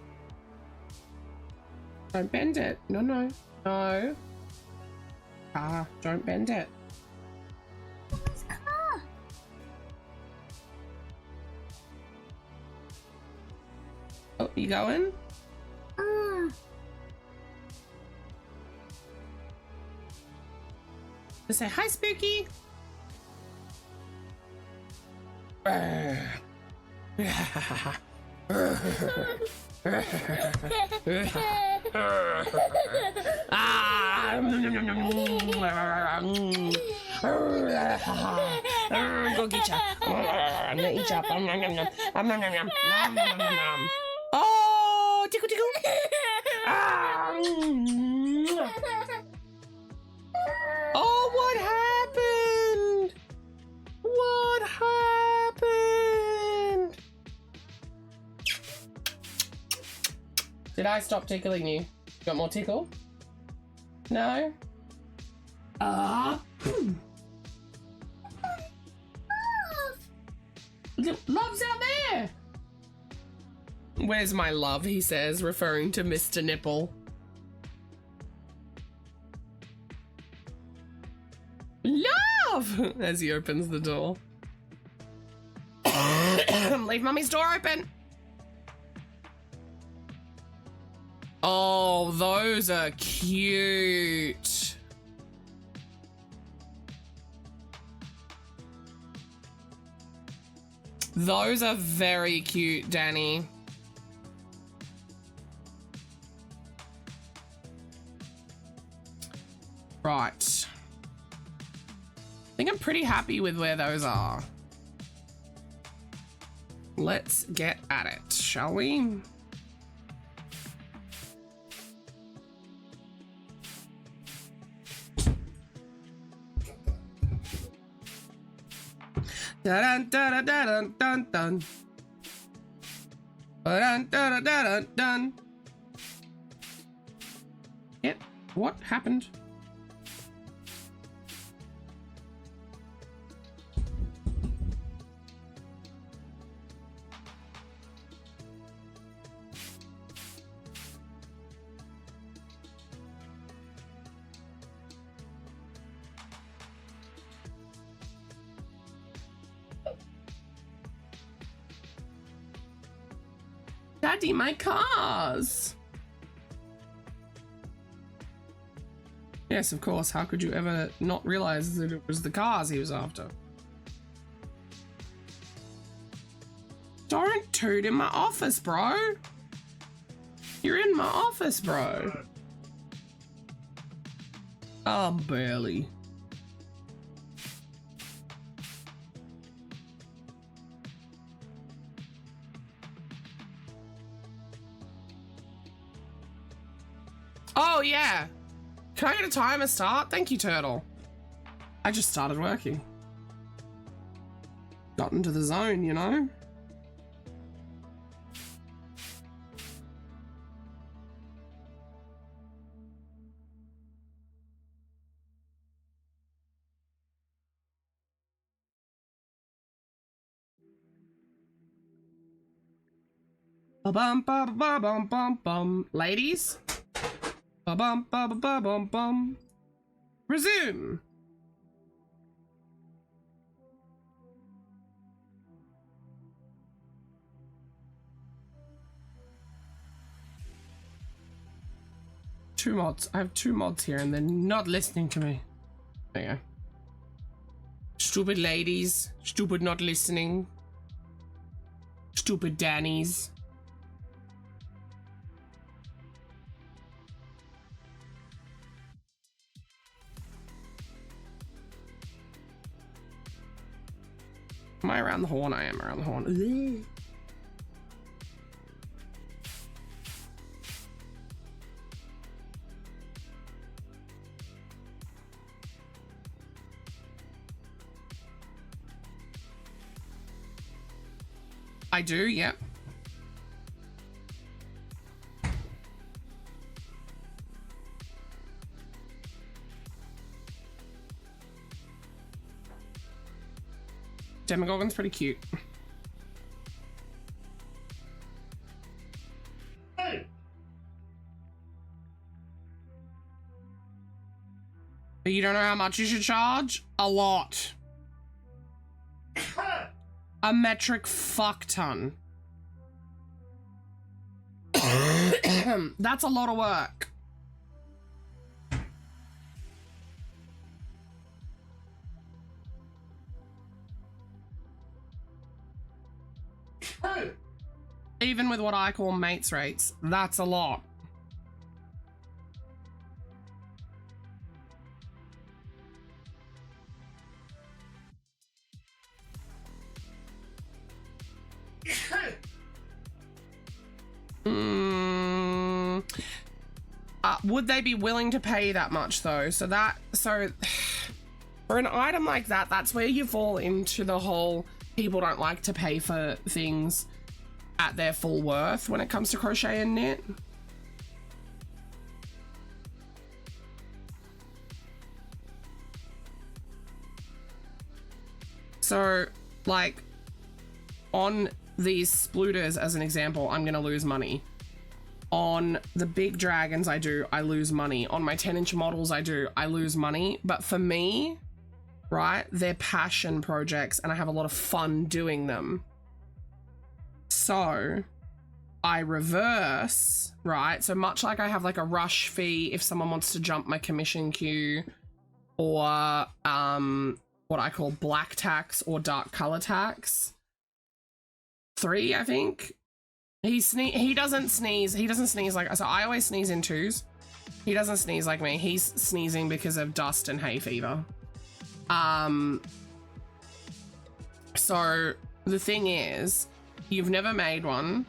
Don't bend it. No, no. No. Ah, don't bend it. Where's my car? Oh, you going? Just say hi, Spooky. Go get ya. I'm gonna eat ya. Oh, tickle, tickle. Oh, what happened? What happened? Did I stop tickling you? You got more tickle? No? Love's out there! Where's my love, he says, referring to Mr. Nipple. Love! As he opens the door. Leave Mummy's door open. Oh, those are cute. Those are very cute, Danny. Right. I think I'm pretty happy with where those are. Let's get at it, shall we? Dun dun dun dun dun. Dun dun dun dun. Yep. What happened? Daddy, my cars! Yes, of course. How could you ever not realize that it was the cars he was after? Don't toot in my office, bro. You're in my office, bro. Barely. Oh, yeah. Can I get a timer start? Thank you, Turtle. I just started working. Got into the zone, you know? Ba-bum, ba-ba-bum, bum, bum. Ladies? Ba-bum, ba-ba-bum, bum. Resume. Two mods. I have two mods here and they're not listening to me. There you go. Stupid ladies. Stupid not listening. Stupid Dannies. Am I around the horn? I am around the horn. I do, yep. Demogorgon's pretty cute. Hey. But you don't know how much you should charge? A lot. A metric fuck ton. That's a lot of work. Even with what I call mates rates, that's a lot. Would they be willing to pay that much though? So for an item like that, that's where you fall into the whole people don't like to pay for things at their full worth when it comes to crochet and knit. So like on these spluters as an example, I'm gonna lose money. On the big dragons I lose money. On my 10-inch models I lose money. But for me, right, they're passion projects and I have a lot of fun doing them. So I reverse, right? So much like I have like a rush fee if someone wants to jump my commission queue, or what I call black tax or dark color tax. 3, I think. He doesn't sneeze like, so I always sneeze in 2s. He doesn't sneeze like me. He's sneezing because of dust and hay fever. So the thing is, you've never made one,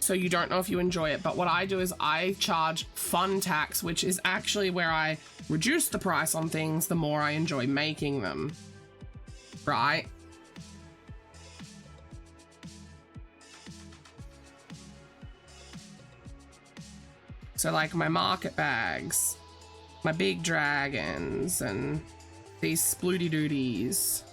so you don't know if you enjoy it. But what I do is I charge fun tax, which is actually where I reduce the price on things the more I enjoy making them. Right? So like my market bags, my big dragons, and these splooty dooties.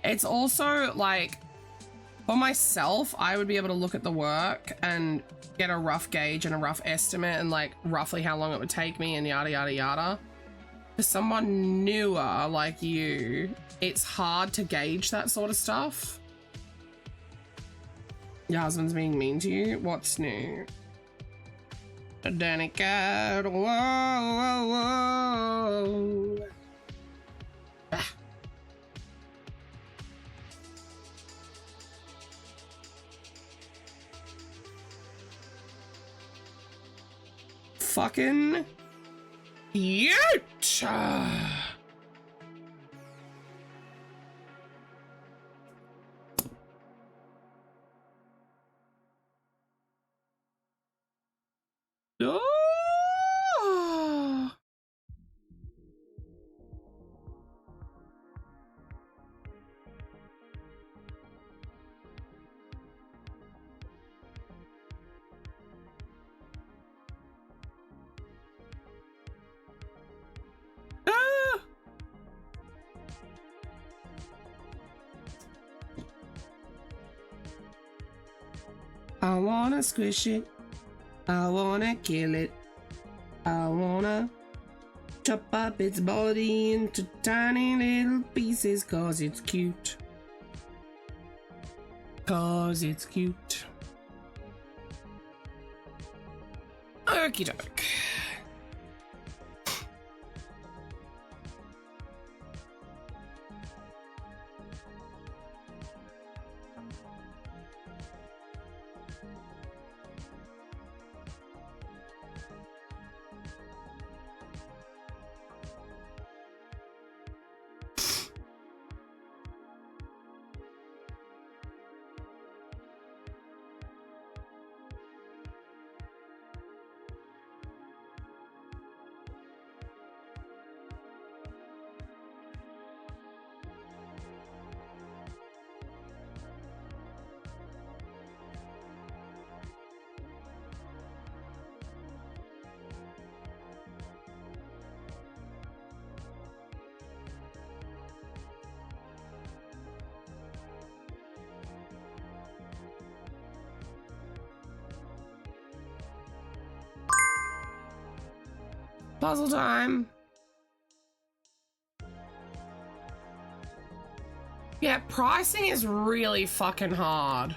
It's also like for myself, I would be able to look at the work and get a rough gauge and a rough estimate and like roughly how long it would take me and yada yada yada. For someone newer like you, it's hard to gauge that sort of stuff. Your husband's being mean to you? What's new? Danica, whoa, whoa, whoa. Ah. Fucking Ute! Oh. Ah. I wanna squish it. I wanna kill it. I wanna chop up its body into tiny little pieces cause it's cute. Cause it's cute. Okie doke. Puzzle time. Yeah, pricing is really fucking hard.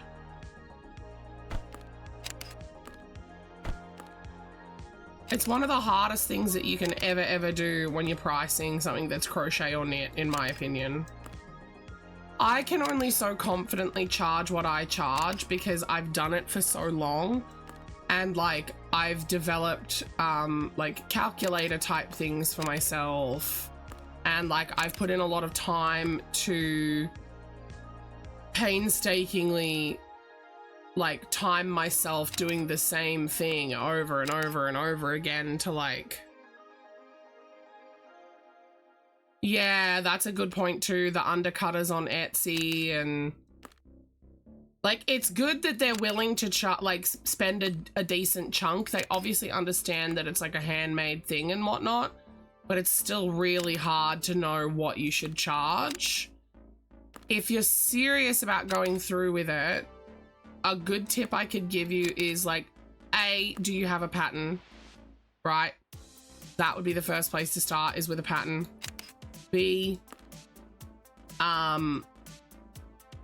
It's one of the hardest things that you can ever do when you're pricing something that's crochet or knit, in my opinion. I can only so confidently charge what I charge because I've done it for so long. And like I've developed like calculator type things for myself, and like I've put in a lot of time to painstakingly like time myself doing the same thing over and over and over again to like, yeah, that's a good point too. The undercutters on Etsy, and like, it's good that they're willing to like spend a decent chunk. They obviously understand that it's like a handmade thing and whatnot, but it's still really hard to know what you should charge. If you're serious about going through with it, a good tip I could give you is like, A, do you have a pattern? Right? That would be the first place to start, is with a pattern. B,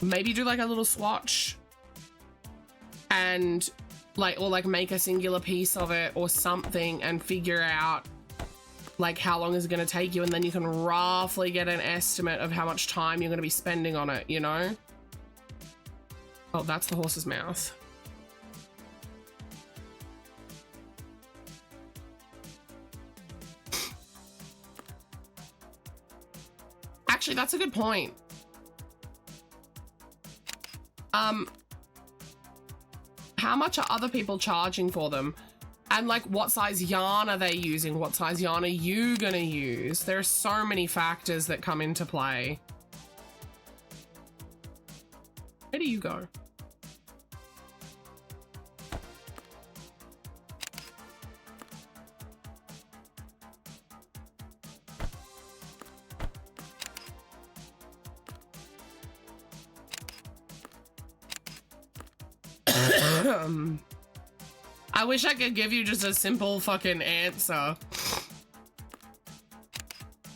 maybe do like a little swatch and like, or like make a singular piece of it or something and figure out like how long is it going to take you, and then you can roughly get an estimate of how much time you're going to be spending on it, you know? Oh, that's the horse's mouth. Actually, that's a good point. How much are other people charging for them? And like, what size yarn are they using? What size yarn are you gonna use? There are so many factors that come into play. Where do you go? I wish I could give you just a simple fucking answer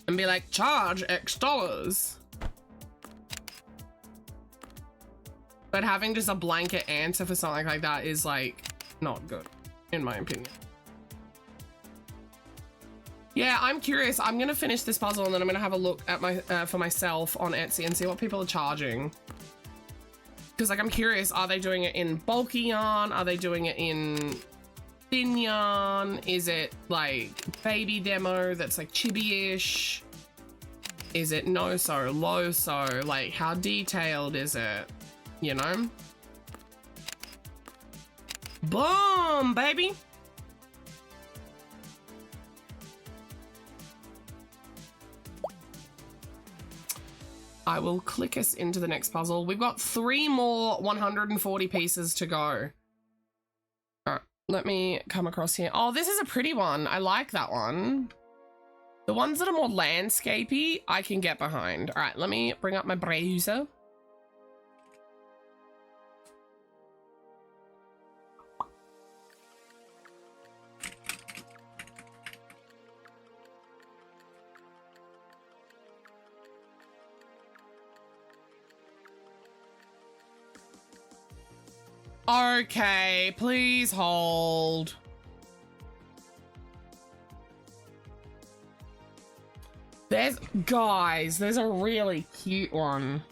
and be like, charge X dollars. But having just a blanket answer for something like that is like not good, in my opinion. Yeah, I'm curious. I'm gonna finish this puzzle and then I'm gonna have a look at my for myself on Etsy and see what people are charging. Because like, I'm curious, are they doing it in bulky yarn? Are they doing it in thin yarn? Is it like baby demo that's like chibi-ish? Is it no so, low so? Like, how detailed is it? You know? Boom, baby! I will click us into the next puzzle. We've got 3 more 140 pieces to go. All right, let me come across here. Oh, this is a pretty one. I like that one. The ones that are more landscapey, I can get behind. All right, let me bring up my browser. Okay, please hold. There's a really cute one.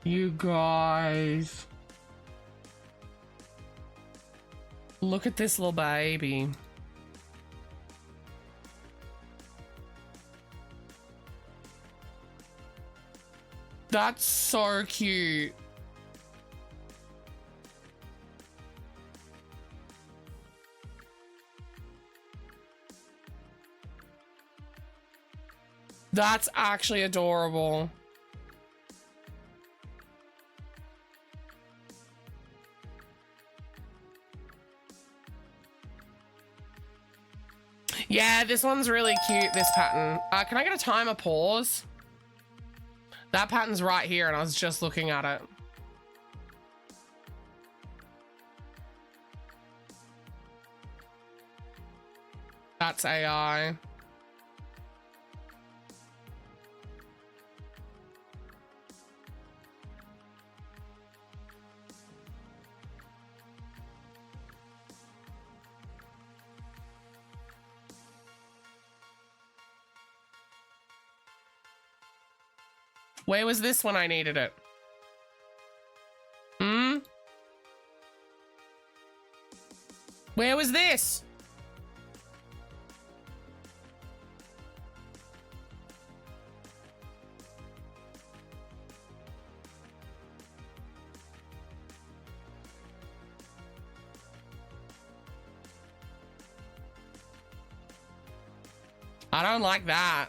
You guys. Look at this little baby. That's so cute. That's actually adorable. Yeah, this one's really cute, this pattern. Can I get a timer pause? That pattern's right here and I was just looking at it. That's AI. Where was this when I needed it? Hmm? Where was this? I don't like that.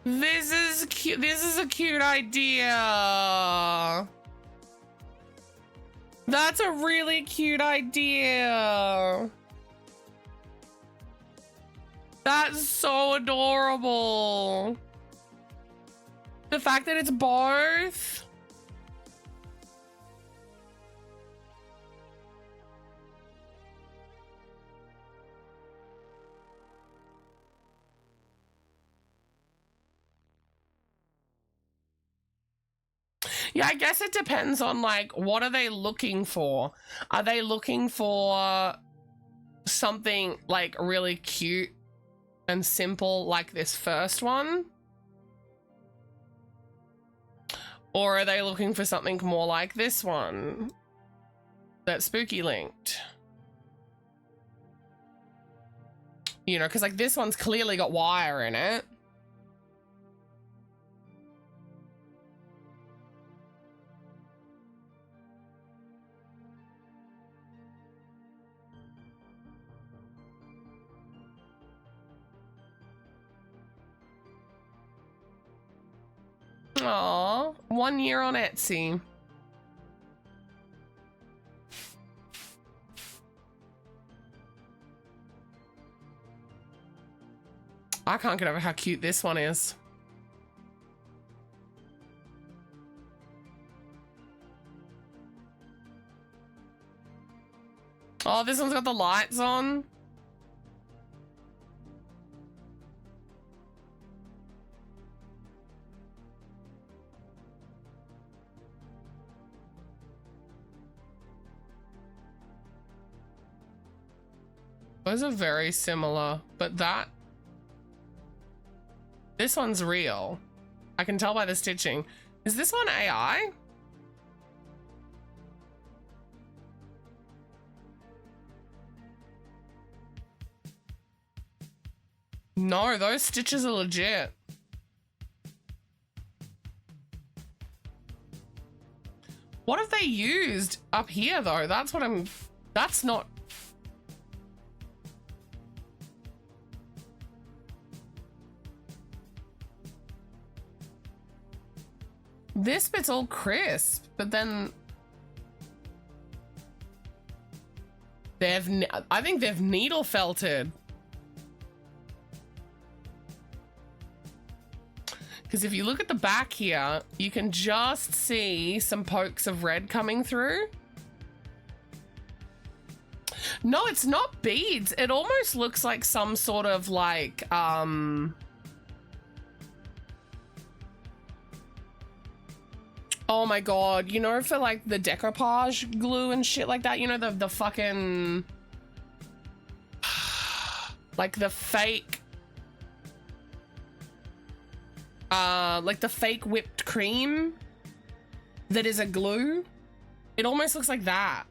This is cute. This is a cute idea. That's a really cute idea. That's so adorable. The fact that it's both. Yeah, I guess it depends on, like, what are they looking for? Are they looking for something, like, really cute and simple like this first one? Or are they looking for something more like this one that's spooky linked? You know, because, like, this one's clearly got wire in it. Aw, 1 year on Etsy. I can't get over how cute this one is. Oh, this one's got the lights on. Those are very similar, but this one's real. I can tell by the stitching. Is this one AI? No, those stitches are legit. What have they used up here though? That's not. This bit's all crisp, but then I think they've needle felted. Because if you look at the back here, you can just see some pokes of red coming through. No, it's not beads. It almost looks like some sort of like, oh my god, you know, for like the decoupage glue and shit like that, you know, the fucking, like the fake, like the fake whipped cream that is a glue. It almost looks like that.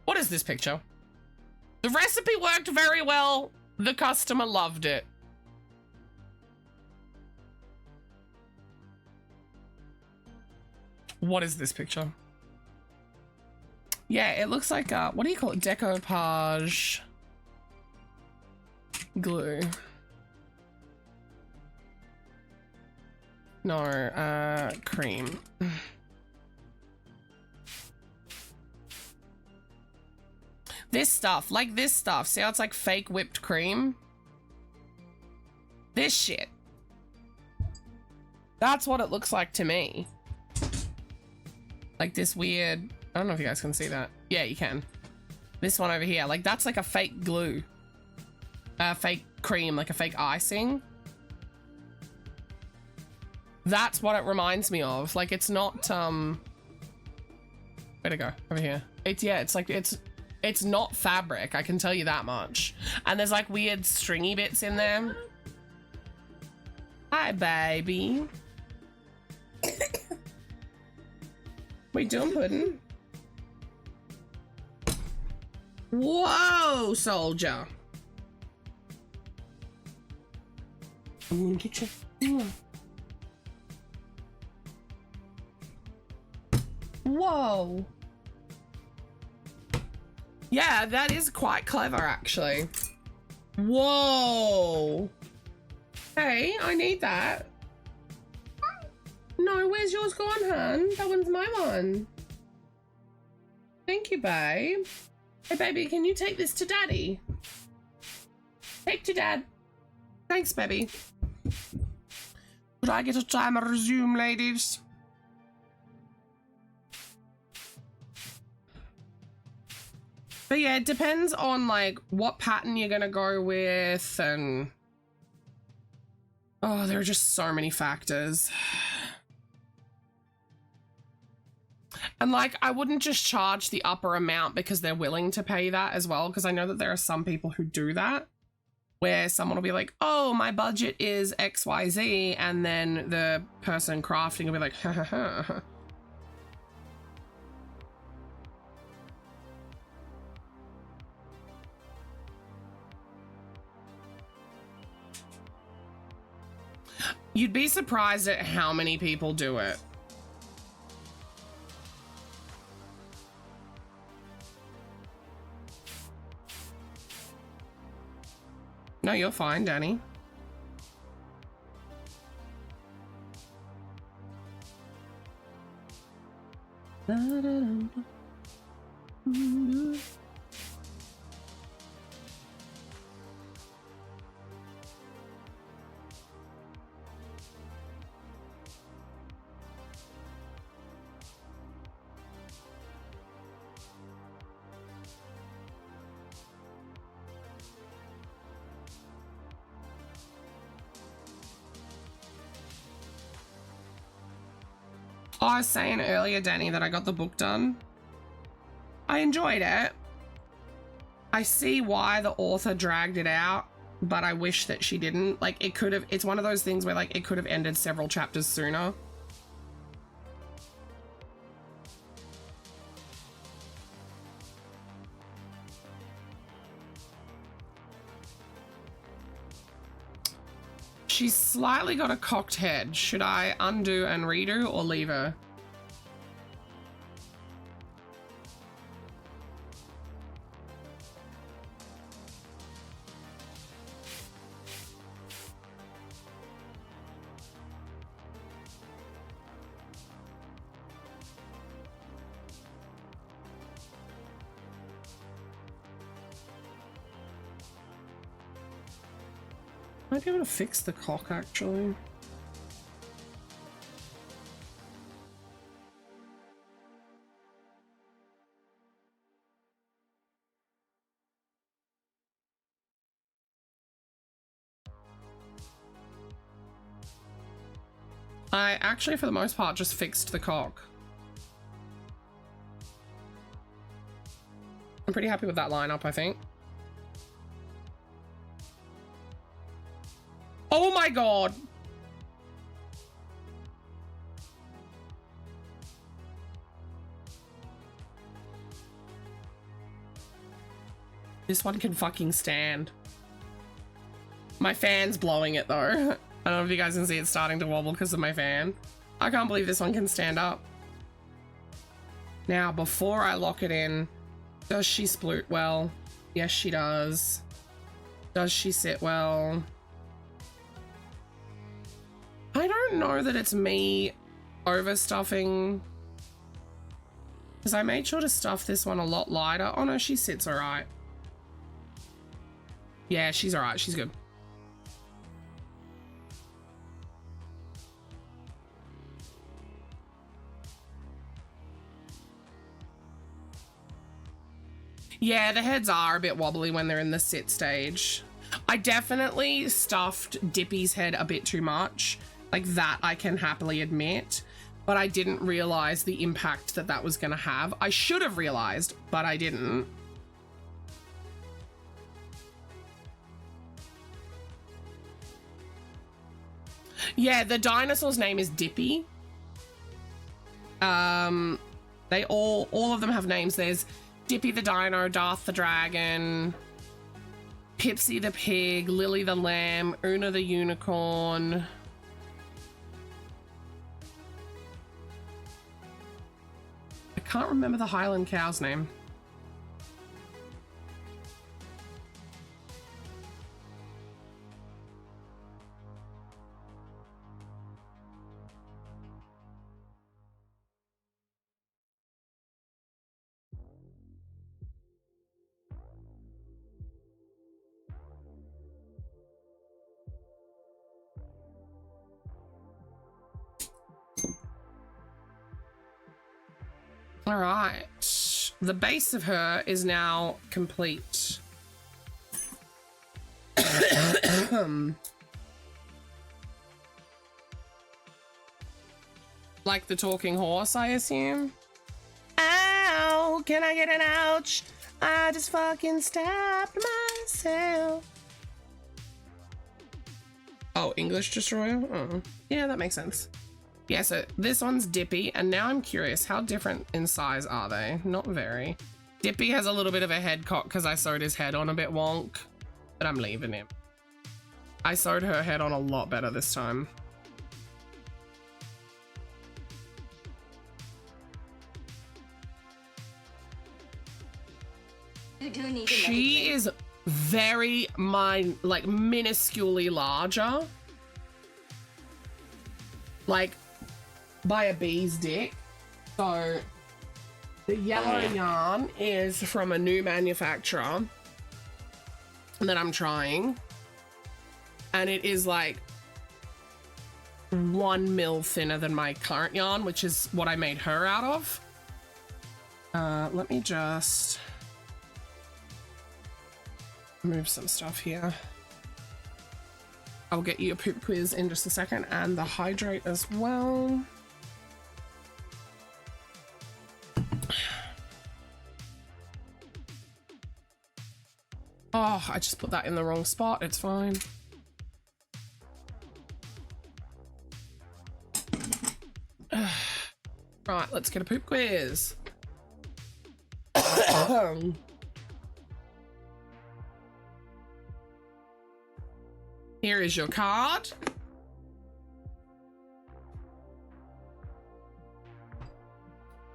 What is this picture? The recipe worked very well. The customer loved it. What is this picture? Yeah, it looks like, what do you call it? Decoupage glue. No, cream. This stuff, like this stuff. See how it's like fake whipped cream? This shit. That's what it looks like to me. Like this weird, I don't know if you guys can see that. Yeah, you can. This one over here, like that's like a fake glue. Fake cream, like a fake icing. That's what it reminds me of. Like it's not, where'd it go? Over here. It's like, it's not fabric, I can tell you that much. And there's like weird stringy bits in there. Hi, baby. What you doing, Puddin'? Whoa, soldier. I'm gonna get you. Whoa. Yeah, that is quite clever, actually. Whoa. Hey, I need that. No, where's yours gone, hun? That one's my one. Thank you, babe. Hey, baby, can you take this to daddy? Take to dad. Thanks, baby. Could I get a timer resume, ladies? But yeah, it depends on like what pattern you're gonna go with, and oh, there are just so many factors. And like, I wouldn't just charge the upper amount because they're willing to pay that as well, because I know that there are some people who do that, where someone will be like, oh, my budget is XYZ, and then the person crafting will be like, ha ha ha. You'd be surprised at how many people do it. No, you're fine, Danny. Oh, I was saying earlier, Danny, that I got the book done. I enjoyed it. I see why the author dragged it out, but I wish that she didn't. Like, it could have, it's one of those things where like it could have ended several chapters sooner. She's slightly got a cocked head. Should I undo and redo or leave her? Might be able to fix the cock, actually. I actually, for the most part, just fixed the cock. I'm pretty happy with that lineup, I think. Oh my god! This one can fucking stand. My fan's blowing it though. I don't know if you guys can see it starting to wobble because of my fan. I can't believe this one can stand up. Now, before I lock it in, does she sploot well? Yes, she does. Does she sit well? I don't know that it's me overstuffing, because I made sure to stuff this one a lot lighter. Oh no, she sits all right. Yeah, she's all right. She's good. Yeah, the heads are a bit wobbly when they're in the sit stage. I definitely stuffed Dippy's head a bit too much. Like that I can happily admit, but I didn't realize the impact that that was going to have. I should have realized, but I didn't. Yeah, the dinosaur's name is Dippy. They all of them have names. There's Dippy the Dino, Darth the Dragon, Pipsy the Pig, Lily the Lamb, Una the Unicorn. I can't remember the Highland cow's name. All right. The base of her is now complete. Like the talking horse, I assume. Ow! Can I get an ouch? I just fucking stabbed myself. Oh, English Destroyer? Oh, yeah, that makes sense. Yeah, so this one's Dippy, and now I'm curious, how different in size are they? Not very. Dippy has a little bit of a head cock because I sewed his head on a bit wonk, but I'm leaving him. I sewed her head on a lot better this time. You do need She is very like minusculely larger, like by a bee's dick. So the yellow yarn is from a new manufacturer that I'm trying, and it is like 1 mil thinner than my current yarn, which is what I made her out of. Let me just move some stuff here. I'll get you a poop quiz in just a second, and the hydrate as well. Oh, I just put that in the wrong spot. It's fine. Right, let's get a poop quiz. Here is your card.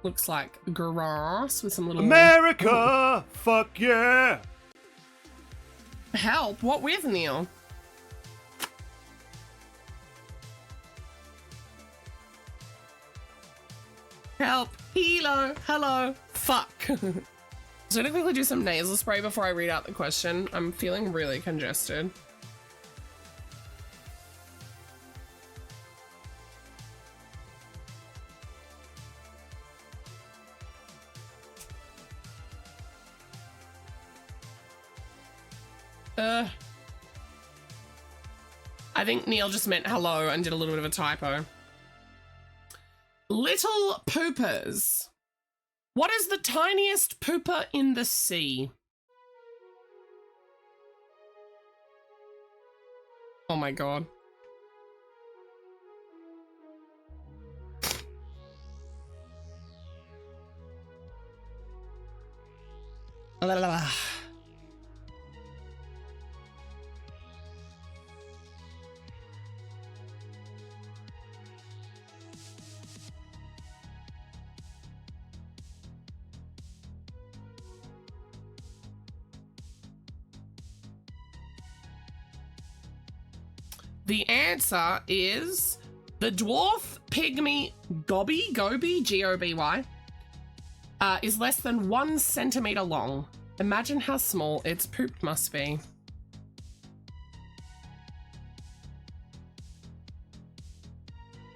Looks like grass with some little... America! Fuck yeah! Help? What with, Neil? Help. Hello. Hello. Fuck. So I'm gonna quickly do some nasal spray before I read out the question. I'm feeling really congested. I think Neil just meant hello and did a little bit of a typo. Little poopers. What is the tiniest pooper in the sea? Oh my god. La, la, la. The answer is the dwarf pygmy goby, G-O-B-Y, is less than 1 centimeter long. Imagine how small its poop must be.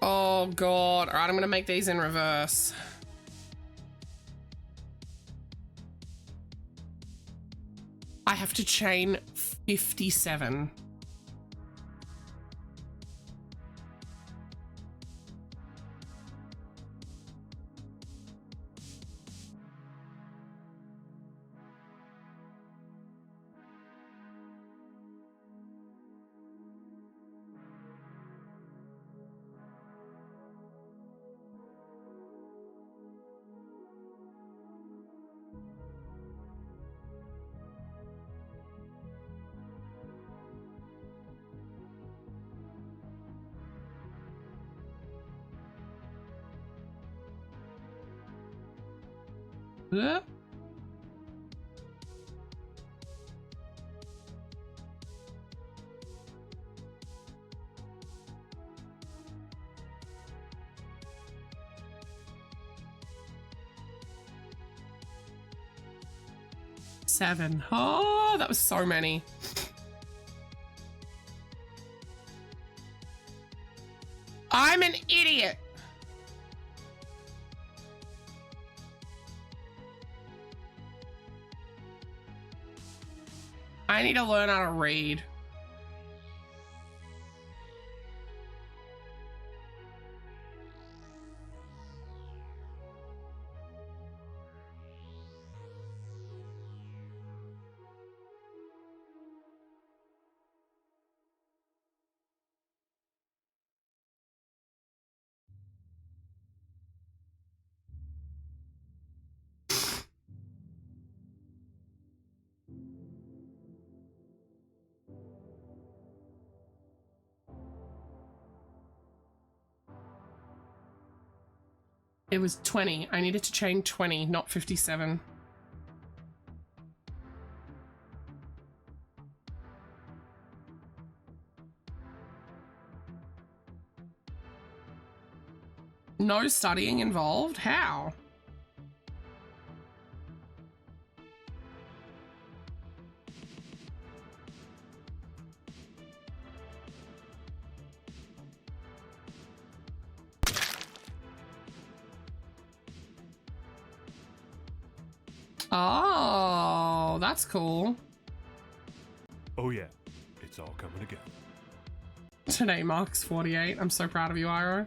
Oh god. All right, I'm gonna make these in reverse. I have to chain 57. Huh? Seven. Oh, that was so many. I'm an idiot. I need to learn how to read. It was 20. I needed to chain 20, not 57. No studying involved? How? Oh, that's cool. Oh yeah, it's all coming together. Today marks 48. I'm so proud of you, Iro.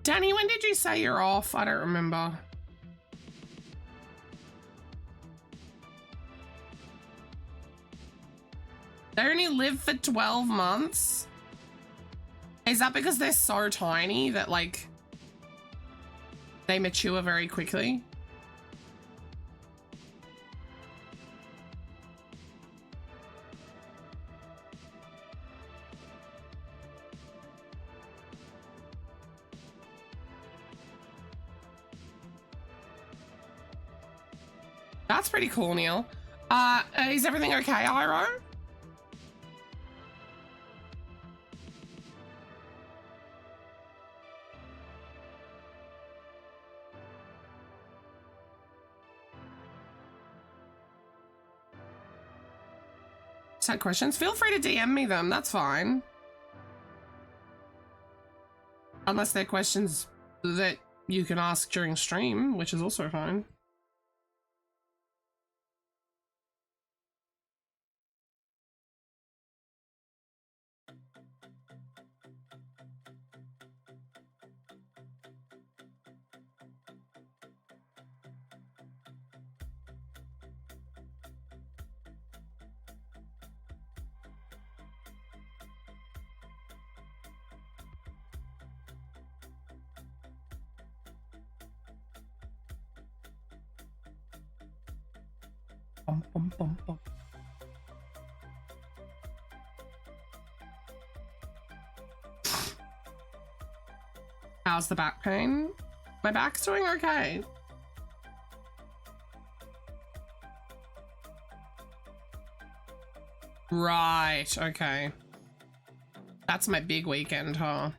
Danny, when did you say you're off? I don't remember. They only live for 12 months? Is that because they're so tiny that, like, they mature very quickly? That's pretty cool, Neil. Is everything okay, Iro? Set questions? Feel free to DM me them, that's fine. Unless they're questions that you can ask during stream, which is also fine. Bum, bum, bum, bum. How's the back pain? My back's doing okay. Right, okay. That's my big weekend, huh?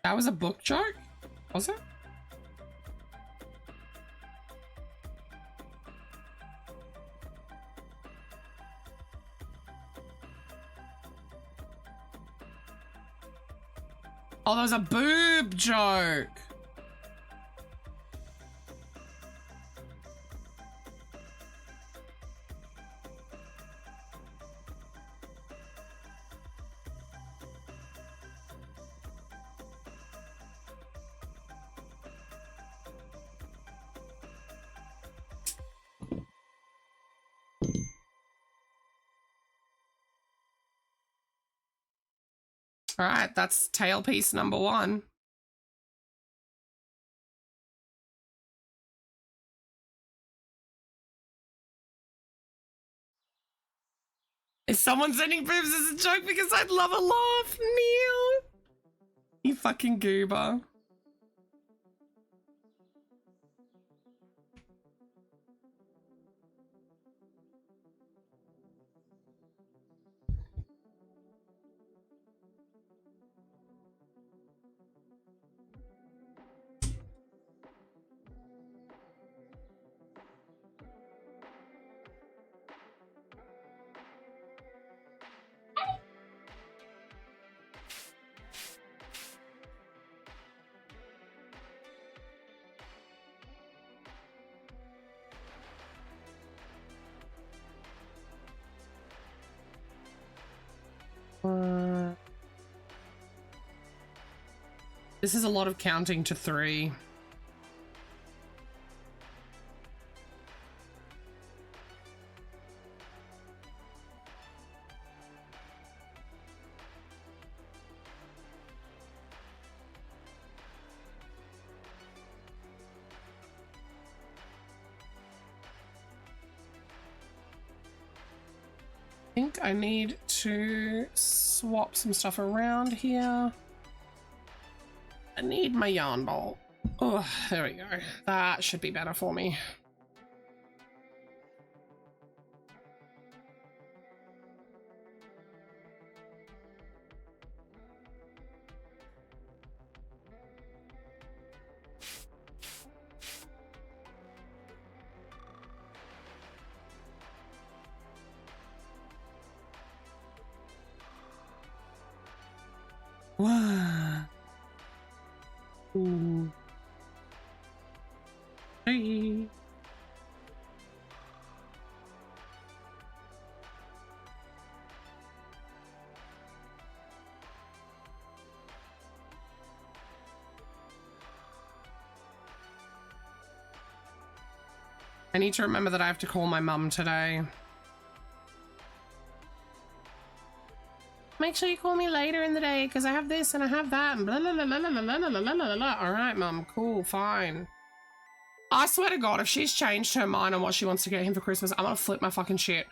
That was a book joke? Was it? Oh, that was a boob joke. All right, that's tail piece number 1. Is someone sending boobs as a joke because I'd love a laugh? Neil! You fucking goober. This is a lot of counting to 3. I think I need to swap some stuff around here. I need my yarn bolt. Oh, there we go. That should be better for me. Wow. Ooh. Hey. I need to remember that I have to call my mum today. Make sure you call me later in the day because I have this and I have that and blah blah blah blah blah blah blah blah blah blah. All right, mum, cool, fine. I swear to God, if she's changed her mind on what she wants to get him for Christmas, I'm gonna flip my fucking shit.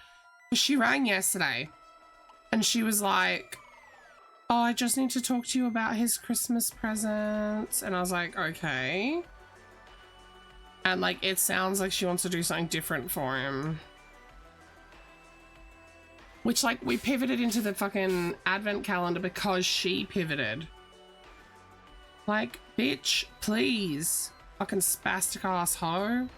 She rang yesterday and she was like, "Oh, I just need to talk to you about his Christmas presents," and I was like, "Okay." And like, it sounds like she wants to do something different for him. Which, like, we pivoted into the fucking advent calendar because she pivoted. Like, bitch, please. Fucking spastic ass hoe.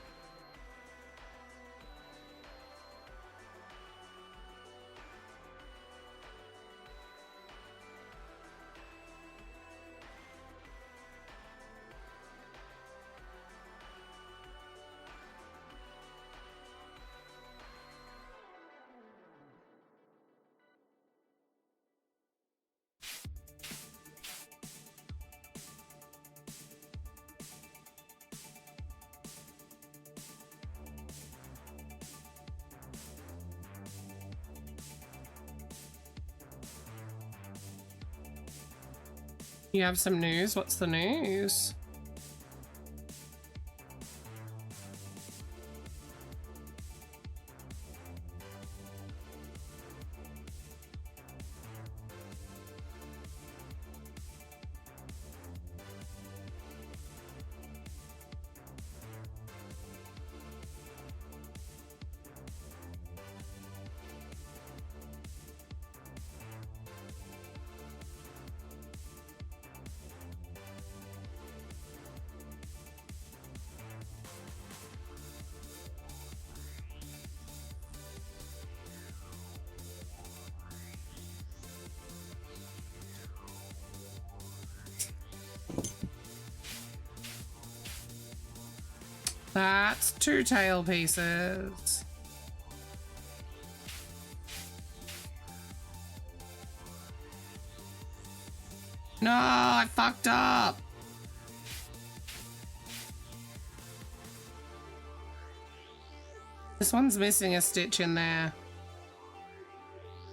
You have some news? What's the news? That's 2 tail pieces. No, I fucked up. This one's missing a stitch in there.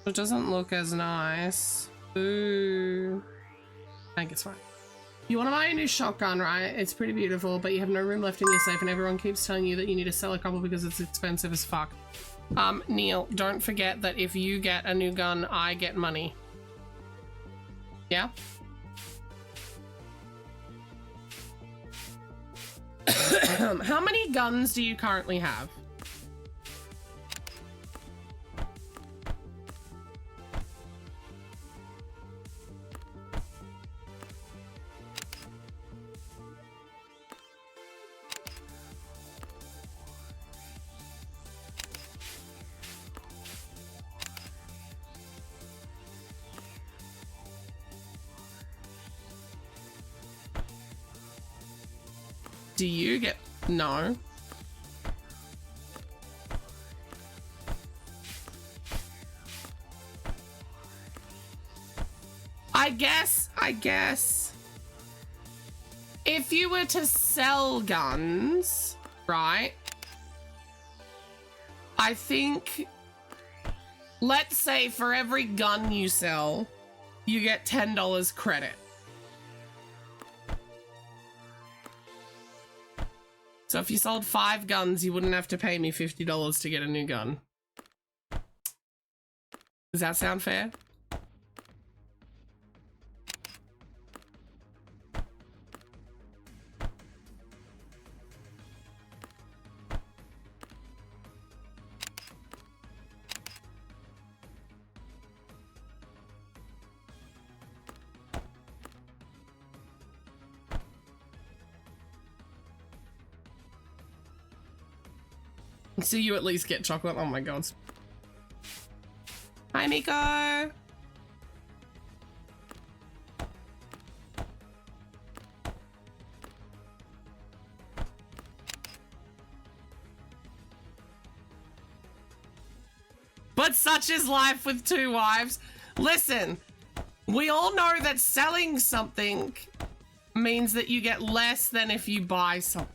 It doesn't look as nice. Ooh. I think it's fine. You want to buy a new shotgun, right? It's pretty beautiful, but you have no room left in your safe and everyone keeps telling you that you need to sell a couple because it's expensive as fuck. Neil, don't forget that if you get a new gun, I get money. Yeah? How many guns do you currently have? Do you get... No. I guess. If you were to sell guns, right? I think, let's say for every gun you sell, you get $10 credit. So if you sold 5 guns, you wouldn't have to pay me $50 to get a new gun. Does that sound fair? So you at least get chocolate. Oh my god. Hi, Miko. But such is life with 2 wives. Listen, we all know that selling something means that you get less than if you buy something.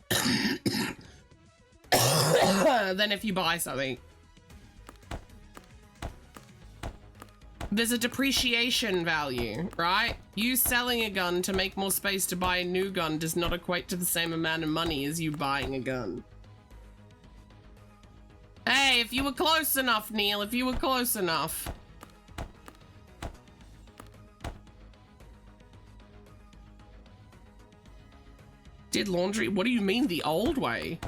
Than if you buy something. There's a depreciation value, right? You selling a gun to make more space to buy a new gun does not equate to the same amount of money as you buying a gun. Hey, if you were close enough, Neil, if you were close enough. Did laundry? What do you mean the old way?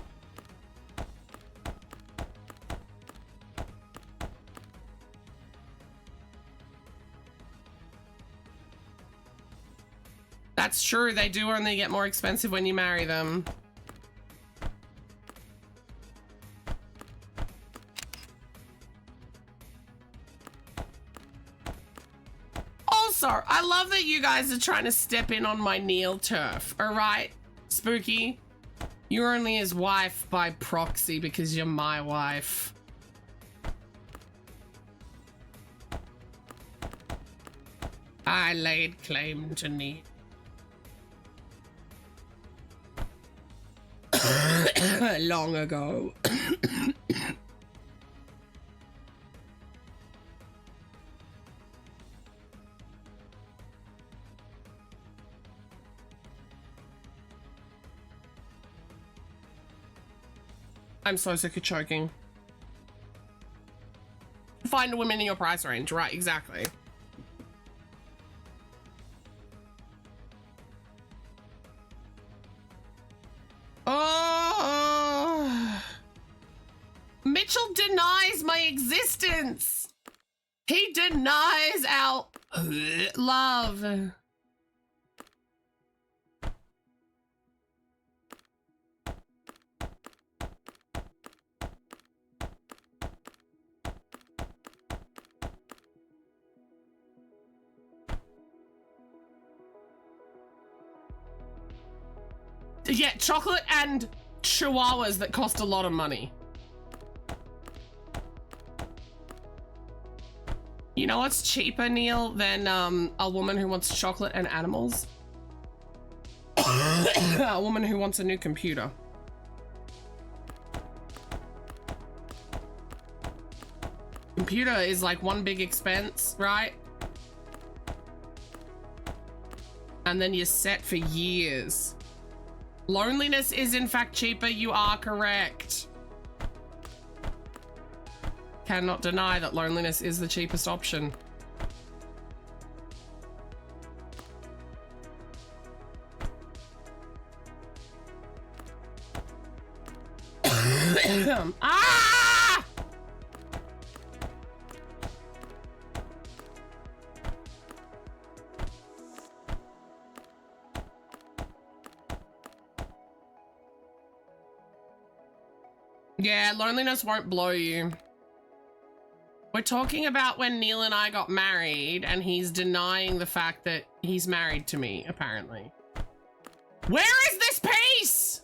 That's true, they do only get more expensive when you marry them. Also, I love that you guys are trying to step in on my Neil turf, alright? Spooky, you're only his wife by proxy because you're my wife. I laid claim to Neil. Long ago. I'm so sick of choking. Find a woman in your price range, right? Exactly. Oh, Mitchell denies my existence. He denies our love. Yeah, chocolate and chihuahuas that cost a lot of money. You know what's cheaper, Neil, than a woman who wants chocolate and animals? A woman who wants a new computer. Computer is like one big expense, right? And then you're set for years. Loneliness is in fact cheaper, you are correct. cannot deny that loneliness is the cheapest option. Ah! Yeah, loneliness won't blow you. We're talking about when Neil and I got married and he's denying the fact that he's married to me, apparently. Where is this peace?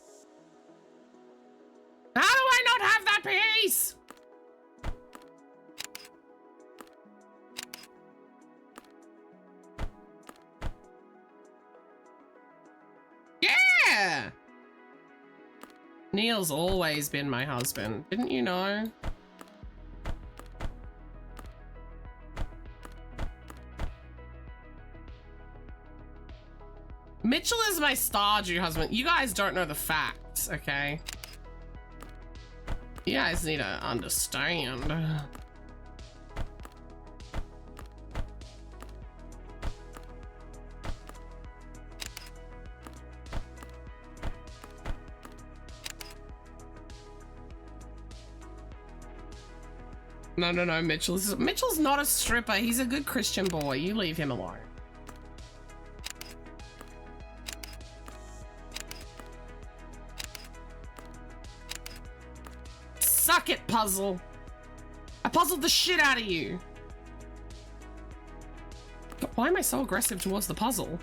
How do I not have that peace? Yeah! Neil's always been my husband, didn't you know? Mitchell is my Stardew husband. You guys don't know the facts, okay? You guys need to understand. No, Mitchell's not a stripper. He's a good Christian boy. You leave him alone. Suck it, puzzle. I puzzled the shit out of you. But why am I so aggressive towards the puzzle?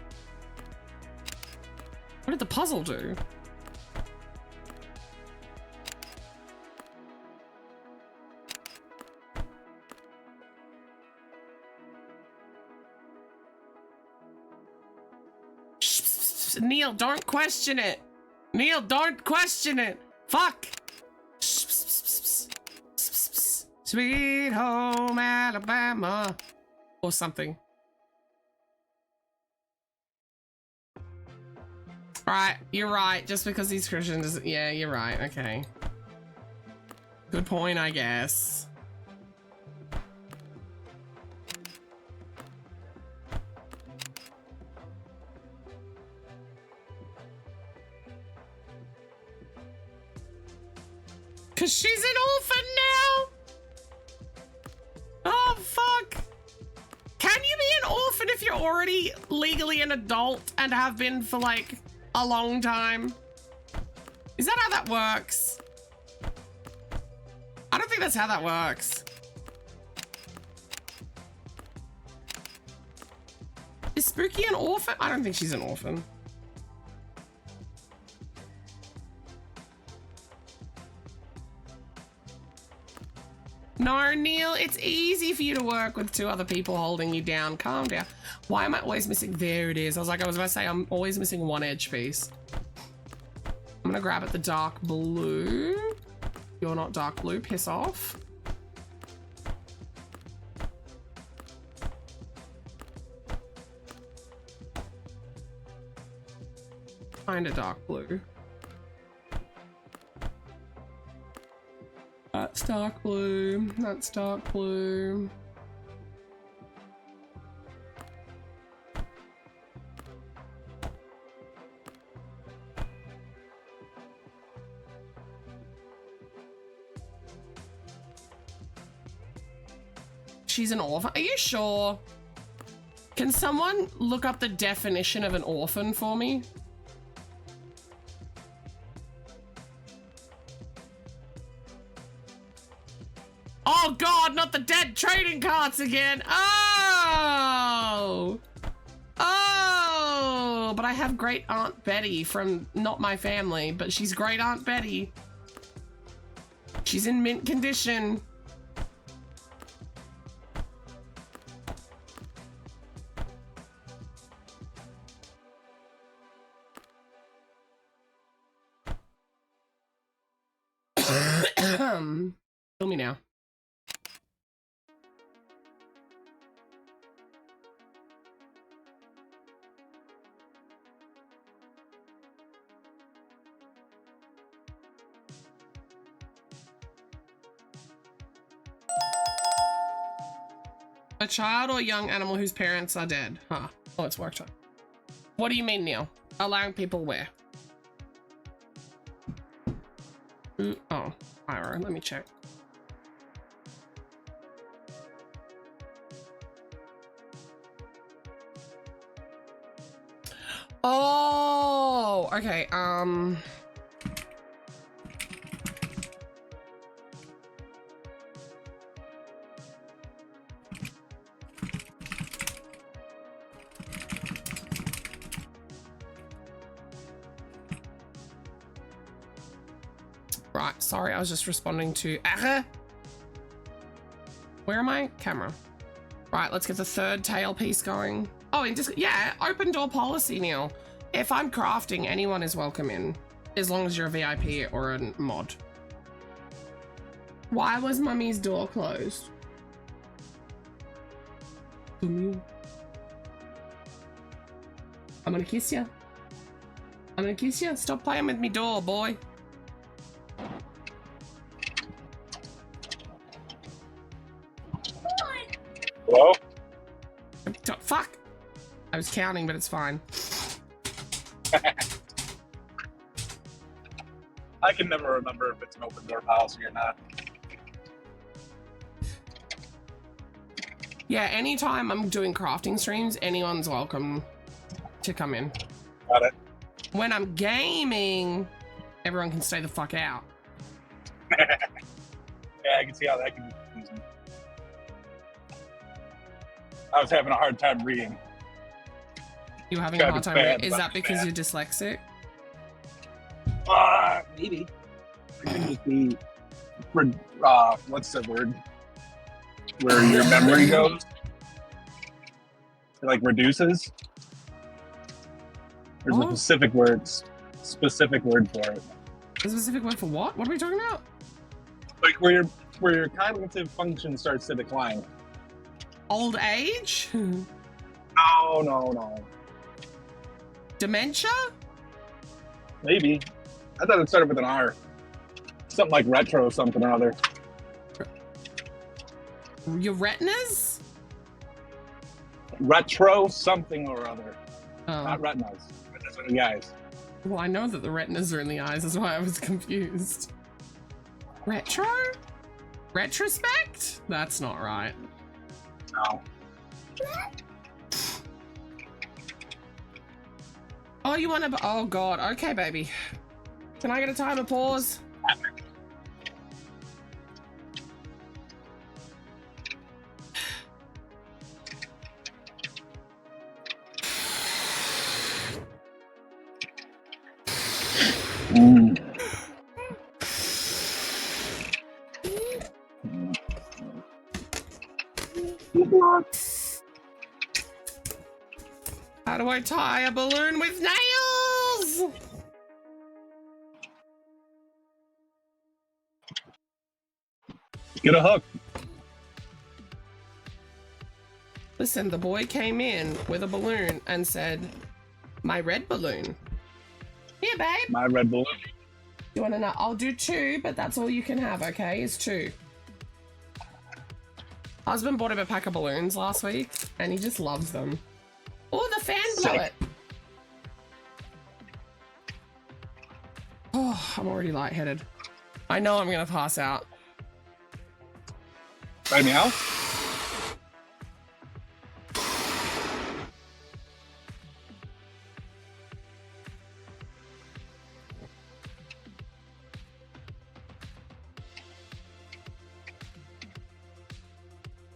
What did the puzzle do? Neil, don't question it. Neil, don't question it. Fuck. Sweet home Alabama. Or something. Right, you're right. Just because he's Christian doesn't... Yeah, you're right. Okay. Good point, I guess. Cause she's an orphan now? Oh, fuck. Can you be an orphan if you're already legally an adult and have been for like a long time? Is that how that works? I don't think that's how that works. Is Spooky an orphan? I don't think she's an orphan. No, Neil, it's easy for you to work with two other people holding you down. Calm down. Why am I always missing? There it is. I was about to say, I'm always missing one edge piece. I'm gonna grab at the dark blue. You're not dark blue, piss off. Find a dark blue. That's dark blue. That's dark blue. She's an orphan. Are you sure? Can someone look up the definition of an orphan for me? Oh God, not the dead trading cards again. Oh. Oh, but I have Great Aunt Betty from not my family, but she's Great Aunt Betty. She's in mint condition. Kill me now. A child or young animal whose parents are dead. Huh. Oh, it's work time. What do you mean, Neil? Allowing people where? Oh, Ira, let me check. Oh, okay. Right, sorry, I was just responding to where am I? Camera. Right, let's get the third tail piece going. Oh, and just, yeah, open door policy, Neil. If I'm crafting, anyone is welcome in, as long as you're a VIP or a mod. Why was Mummy's door closed? I'm gonna kiss ya. I'm gonna kiss ya. Stop playing with me door, boy. Hello? Fuck! I was counting, but it's fine. I can never remember if it's an open door policy or not. Yeah, anytime I'm doing crafting streams, anyone's welcome to come in. Got it. When I'm gaming, everyone can stay the fuck out. Yeah, I can see how that can be confusing. I was having a hard time reading. You having a hard time bad, reading? Is that because bad. you're dyslexic? Maybe. I think just be, what's the word? Where your memory goes? It, like, reduces? There's Oh. a specific word for it. A specific word for what? What are we talking about? Like, where your cognitive function starts to decline. Old age? No. Dementia? Maybe. I thought it started with an R. Something like retro something or other. Your retinas? Retro something or other. Oh. Not retinas. Retinas are the eyes. Well, I know that the retinas are in the eyes, that's why I was confused. Retro? Retrospect? That's not right. No. Oh, you want to? Oh God. Okay, baby. Can I get a timer pause? How do I tie a balloon with nails? Get a hook. Listen, the boy came in with a balloon and said, "My red balloon." Here, babe. My Red Bull. You want to know? I'll do 2, but that's all you can have, okay? Is 2. Husband bought him a pack of balloons last week, and he just loves them. Oh, the fan blew Sick. it. Oh, I'm already lightheaded. I know I'm gonna pass out. Right now?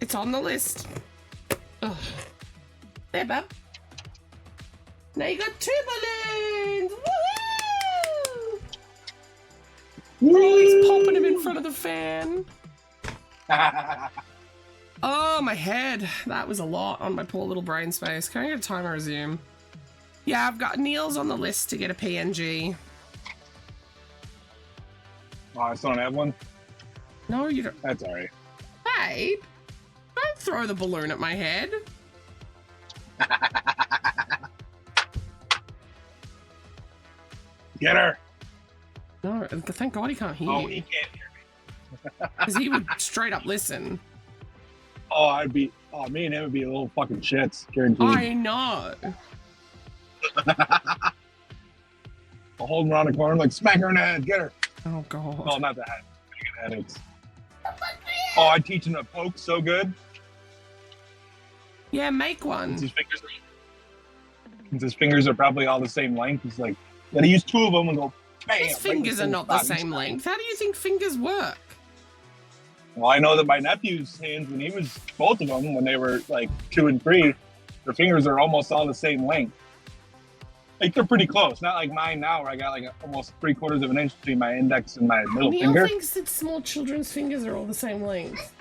It's on the list. Ugh. There, bub. Now you got 2 balloons! Woohoo! Oh, he's popping him in front of the fan. Oh, my head. That was a lot on my poor little brain space. Can I get a timer resume? Yeah, I've got Neil's on the list to get a PNG. Oh, I still don't have one? No, you don't. That's alright. Babe, don't throw the balloon at my head. Get her! No, thank God he can't hear Oh, you. he can't hear me. Because he would straight up listen. Me and him would be little fucking shits, guaranteed. I know. I'll hold him around the corner, like, smack her in the head, get her. Oh god. Oh, not the head. Get headaches. Oh, I'd teach him to poke so good. Yeah, make one. Since his fingers are probably all the same length, he's like, gotta use two of them and go, bam. His fingers are not the same length. How do you think fingers work? Well, I know that my nephew's hands, when he was, both of them, when they were like 2 and 3, their fingers are almost all the same length. Like, they're pretty close. Not like mine now, where I got like almost 3/4 of an inch between my index and my middle Neil finger. thinks that small children's fingers are all the same length.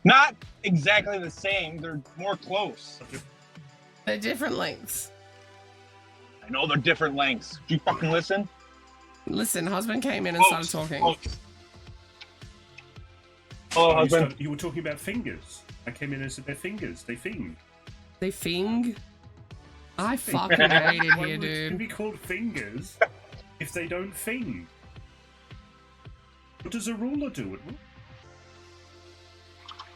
Not exactly the same. They're more close. They're different lengths. I know they're different lengths. Do you fucking listen? Listen, husband came in and started talking. Hello, husband. You were talking about fingers. I came in and said they're fingers. They fing. They fing? I fucking hate it Why here, would it dude. be called fingers if they don't fing? What does a ruler do?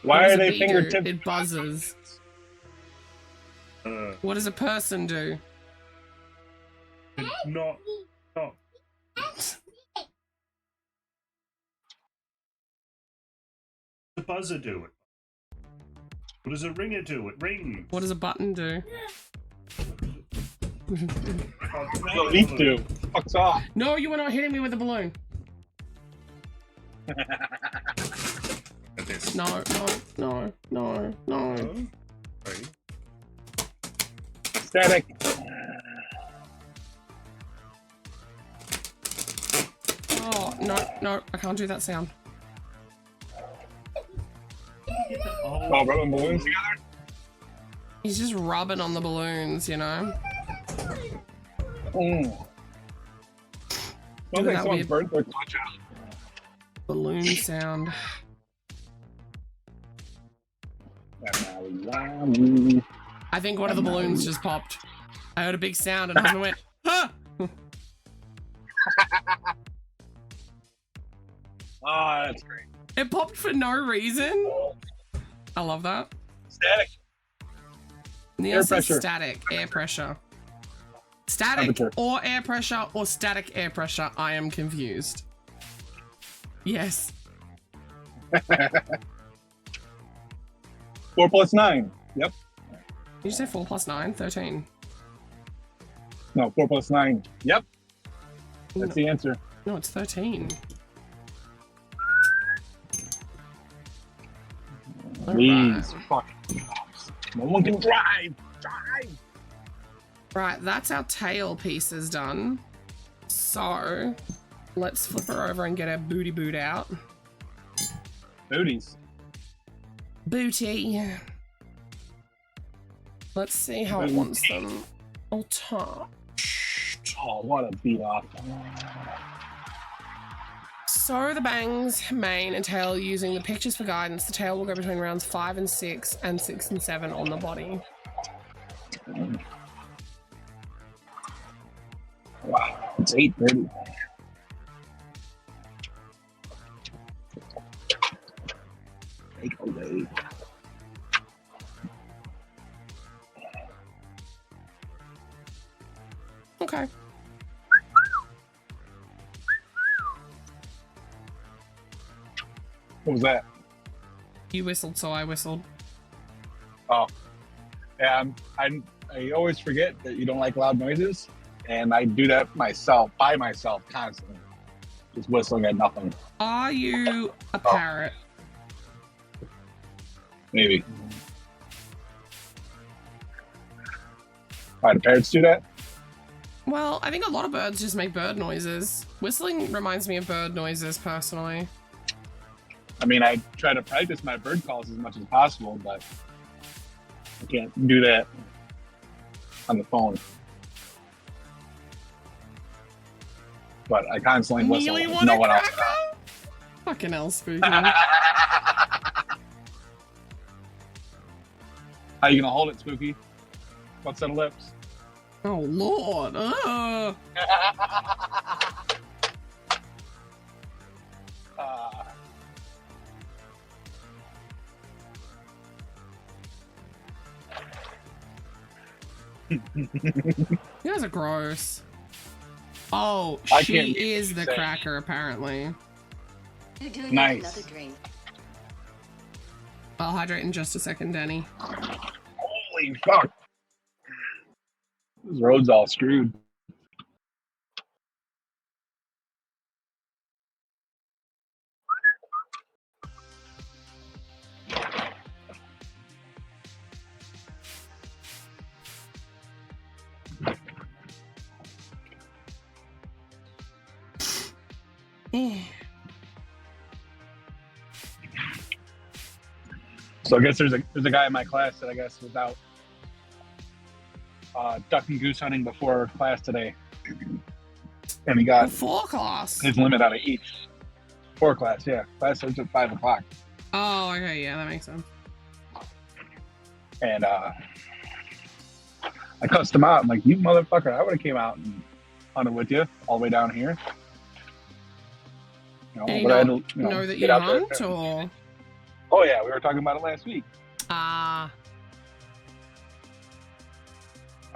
Why What does are a they bee do? fingertips? It buzzes. Uh, What does a person do? not. The buzzer do it. What does a ringer do? It rings. What does a button do? What does a leaf do? Fucks off. No, you were not hitting me with a balloon. At this. No. Oh, sorry. Static. Oh, no, I can't do that sound. Oh, rubbing balloons together? He's just rubbing on the balloons, you know? Mm. Look Sounds at like that someone weird burnt their clutch out. balloon sound. I think one of the balloons just popped. I heard a big sound and husband went, huh! Ah, that's great. It popped for no reason. I love that. Static. Neil Air says pressure. static, air pressure. Static Temperature. or air pressure or static air pressure. I am confused. Yes. 4 plus 9. Yep. Did you say 4 plus 9? 13. No, 4 plus 9. Yep. That's the answer. No, it's 13. These fucking cops. No one can drive. Drive. Right, that's our tail pieces done. So, let's flip her over and get our booty boot out. Booties. Booty. Let's see how it wants them. Oh, top. Oh, what a beat off. So the bangs, mane, and tail using the pictures for guidance. The tail will go between rounds 5 and 6 and 6 and 7 on the body. Wow, it's 8:30. Take away. Okay. What was that? You whistled, so I whistled. Oh, yeah. I always forget that you don't like loud noises, and I do that myself, by myself, constantly, just whistling at nothing. Are you a parrot? Maybe. Why do parrots do that? Well, I think a lot of birds just make bird noises. Whistling reminds me of bird noises, personally. I mean, I try to practice my bird calls as much as possible, but I can't do that on the phone. But I constantly whistle Neely if want no a one else cracker? Fucking hell, Spooky. does. How you gonna hold it, Spooky? What set of lips? Oh, Lord. You guys are gross. Oh, I she can't is the say. cracker, apparently. You do need Nice. another drink. I'll hydrate in just a second, Danny. Holy fuck. This road's all screwed. Eh. So I guess there's a guy in my class that I guess was out duck and goose hunting before class today, and he got Before class. his limit out of each. For class, yeah. Class starts at 5 o'clock, Oh, okay, yeah, that makes sense. and I cussed him out. I'm like, "You motherfucker! I would have came out and hunted with you all the way down here." You know, Did he but I had not to, know that get you out there. hunt, or? Oh yeah, we were talking about it last week. Ah,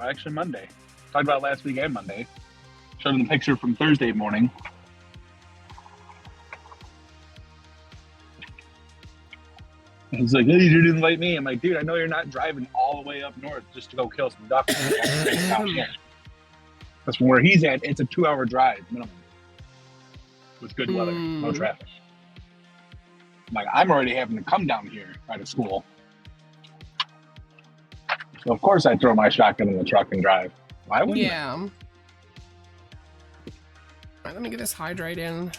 Actually, Monday. Talked about it last week and Monday. Showed him the picture from Thursday morning. And he's like, "Hey, you didn't invite me." I'm like, "Dude, I know you're not driving all the way up north just to go kill some ducks." That's from where he's at. It's a 2-hour drive minimum with good weather, no traffic. I'm like, I'm already having to come down here out of school. So of course I throw my shotgun in the truck and drive. Why wouldn't I? yeah. Alright, let me get this hydrate in.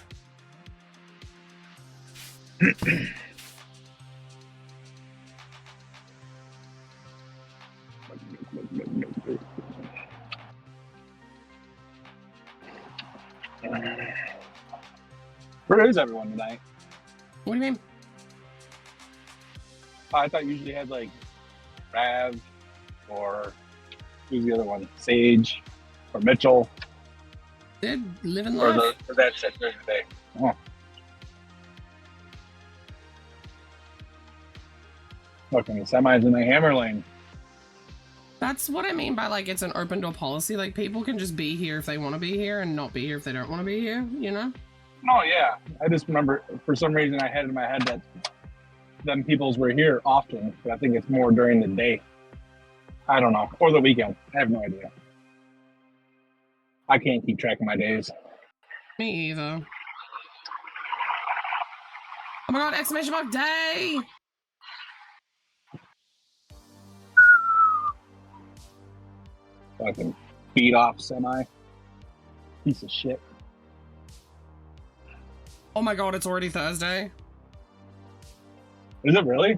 Where is everyone tonight? What do you mean? I thought you usually had like Rav or who's the other one? Sage or Mitchell They're living or life. or that set during the day. Oh. Fucking the semis in the hammer lane. That's what I mean by like it's an open door policy. Like people can just be here if they want to be here and not be here if they don't want to be here, you know? Oh yeah. I just remember for some reason I had in my head that them peoples were here often, but I think it's more during the day. I don't know. Or the weekend. I have no idea. I can't keep track of my days. Me either. Oh my god, exclamation mark day! Fucking beat off semi. Piece of shit. Oh my god, it's already Thursday. Is it really?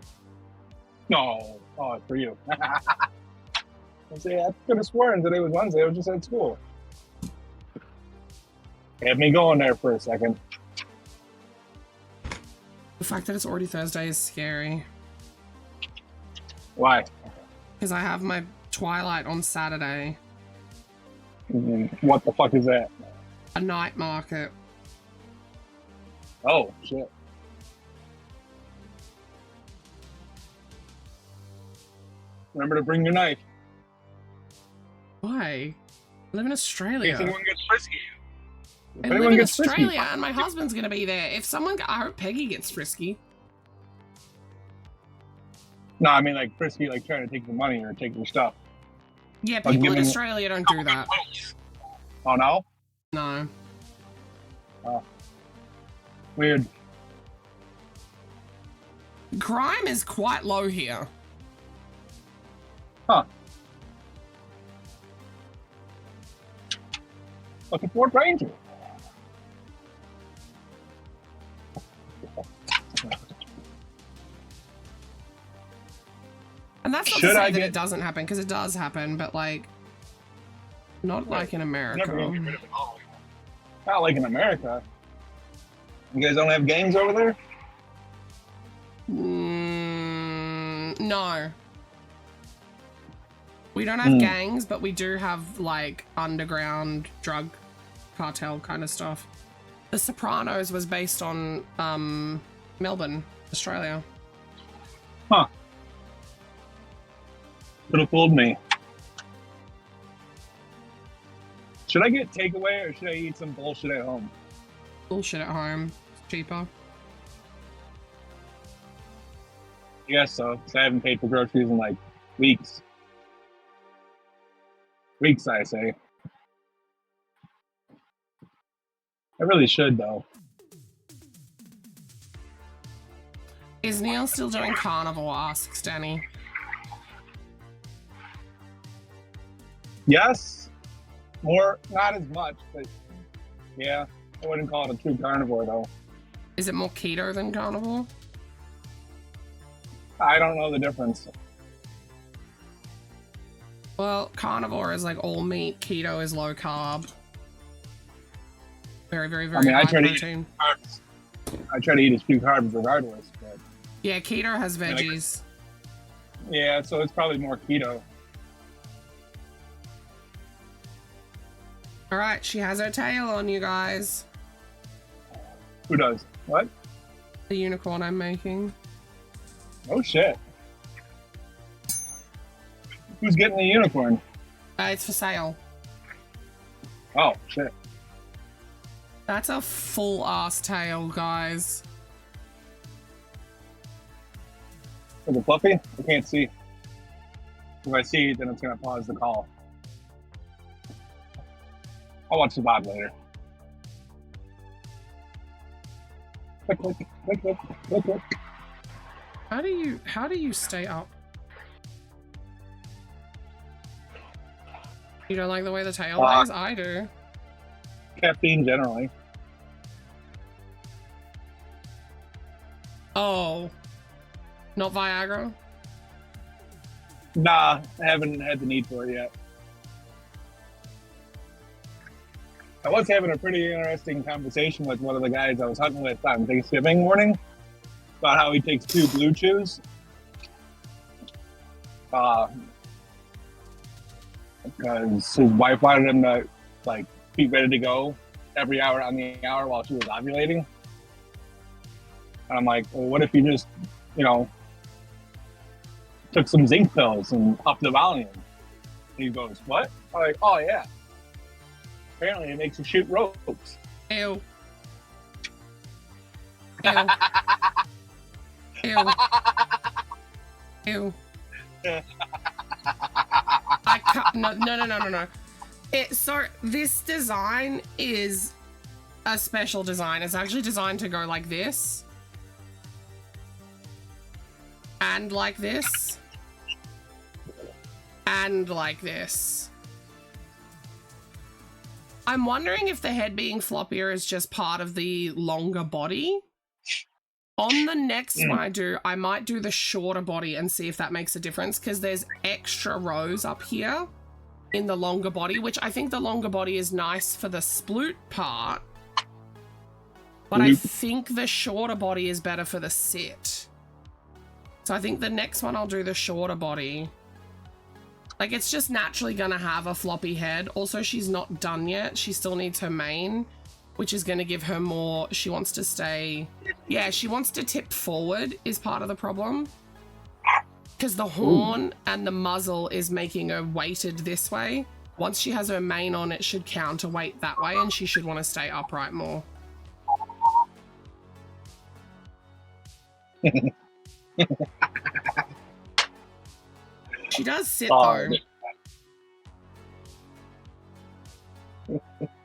No. Oh, it's for you. I say, I could have sworn today was Wednesday. I was just at school. Had me going there for a second. The fact that it's already Thursday is scary. Why? Because I have my Twilight on Saturday. What the fuck is that? A night market. Oh, shit. Remember to bring your knife. Why? I live in In Australia. case anyone gets frisky. If I live anyone in gets frisky. Australia and my husband's gonna be there. If someone, I hope Peggy gets frisky. No, I mean like frisky, like trying to take your money or take your stuff. Yeah, Like people in giving- Australia don't do that. Oh no? No. Weird. Crime is quite low here. Huh. Like a Ford Ranger. And that's not Should to say I that get- it doesn't happen, because it does happen, but like, not like in America. Never gonna get rid of it all. Not like in America. You guys don't have gangs over there? No. We don't have gangs, but we do have like underground drug cartel kind of stuff. The Sopranos was based on Melbourne, Australia. Huh. Could have fooled me. Should I get takeaway or should I eat some bullshit at home? Bullshit at home. It's cheaper. I guess so. 'Cause I haven't paid for groceries in like weeks. Weeks, I say. I really should though. Is Neil still doing carnival? Asks Danny. Yes, more, not as much, but yeah, I wouldn't call it a true carnivore though. Is it more keto than carnivore? I don't know the difference. Well, carnivore is like all meat. Keto is low carb. Very, very, very I high try to eat protein. carbs. I try to eat as few carbs regardless, but Yeah, keto has veggies. yeah, so it's probably more keto. All right, she has her tail on, you guys. Who does? What? The unicorn I'm making. Oh shit. Who's getting the unicorn? It's for sale. Oh shit. That's a full ass tail, guys. Is it fluffy? I can't see. If I see, then it's gonna pause the call. I'll watch the VOD later. Click, click, click, click, click, click. How do you stay up? You don't like the way the tail lays? I do. Caffeine generally. Oh. Not Viagra? Nah, I haven't had the need for it yet. I was having a pretty interesting conversation with one of the guys I was hunting with on Thanksgiving morning about how he takes 2 Blue Chews. Because his wife wanted him to like be ready to go every hour on the hour while she was ovulating. And I'm like, well, what if you just, took some zinc pills and upped the volume? And he goes, what? I'm like, oh yeah. Apparently it makes you shoot ropes. Ew. Ew. Ew. Ew. I can't, no. This design is a special design. It's actually designed to go like this. And like this. And like this. I'm wondering if the head being floppier is just part of the longer body. On the next one I might do the shorter body and see if that makes a difference, because there's extra rows up here in the longer body, which I think the longer body is nice for the sploot part. But I think the shorter body is better for the sit. So I think the next one I'll do the shorter body. Like, it's just naturally gonna have a floppy head. Also, she's not done yet. She still needs her mane, which is gonna give her more. She wants to stay. Yeah, she wants to tip forward is part of the problem. Because the horn and the muzzle is making her weighted this way. Once she has her mane on, it should counterweight that way, and she should want to stay upright more. She does sit though. All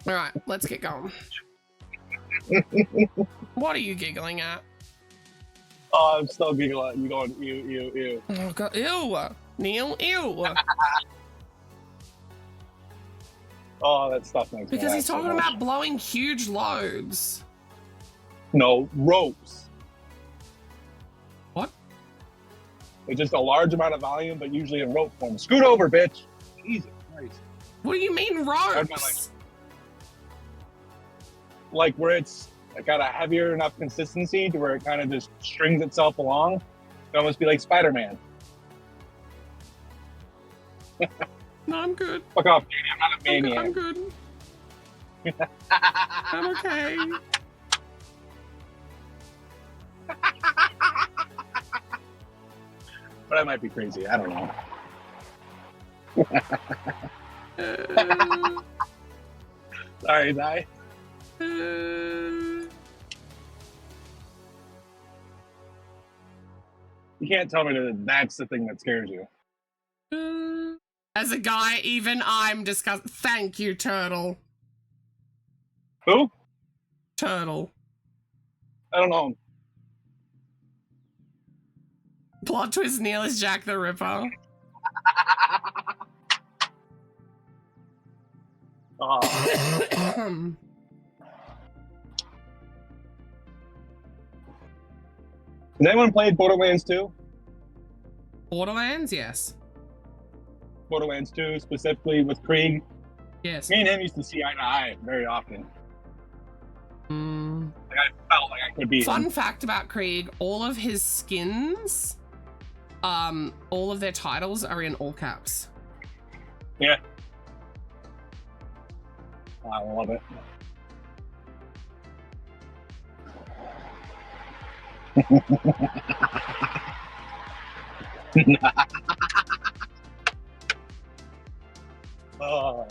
right, let's get going. What are you giggling at? Oh, I'm still giggling. You going, ew. Oh god, ew. Neil, ew. Oh, that stuff makes me Because he's laugh so talking much. about blowing huge loads. No, ropes. What? It's just a large amount of volume, but usually in rope form. Scoot over, bitch. Jesus Christ. What do you mean ropes? Like where it's got a heavier enough consistency to where it kind of just strings itself along. It almost be like Spider-Man. No, I'm good. Fuck off, Katie. I'm not a maniac. I'm good. I'm okay. But I might be crazy. I don't know. Sorry, Zai. You can't tell me that that's the thing that scares you. As a guy, even I'm disgusted. Thank you, Turtle. Who? Turtle. I don't know. Plot twist, Neil is Jack the Ripper. Oh. Has anyone played Borderlands 2? Borderlands, yes. Borderlands 2, specifically with Krieg. Yes. Me and him used to see eye to eye very often. Mm. Like, I felt like I could be Fun him. fact about Krieg, all of his skins, all of their titles are in all caps. Yeah. I love it. Oh.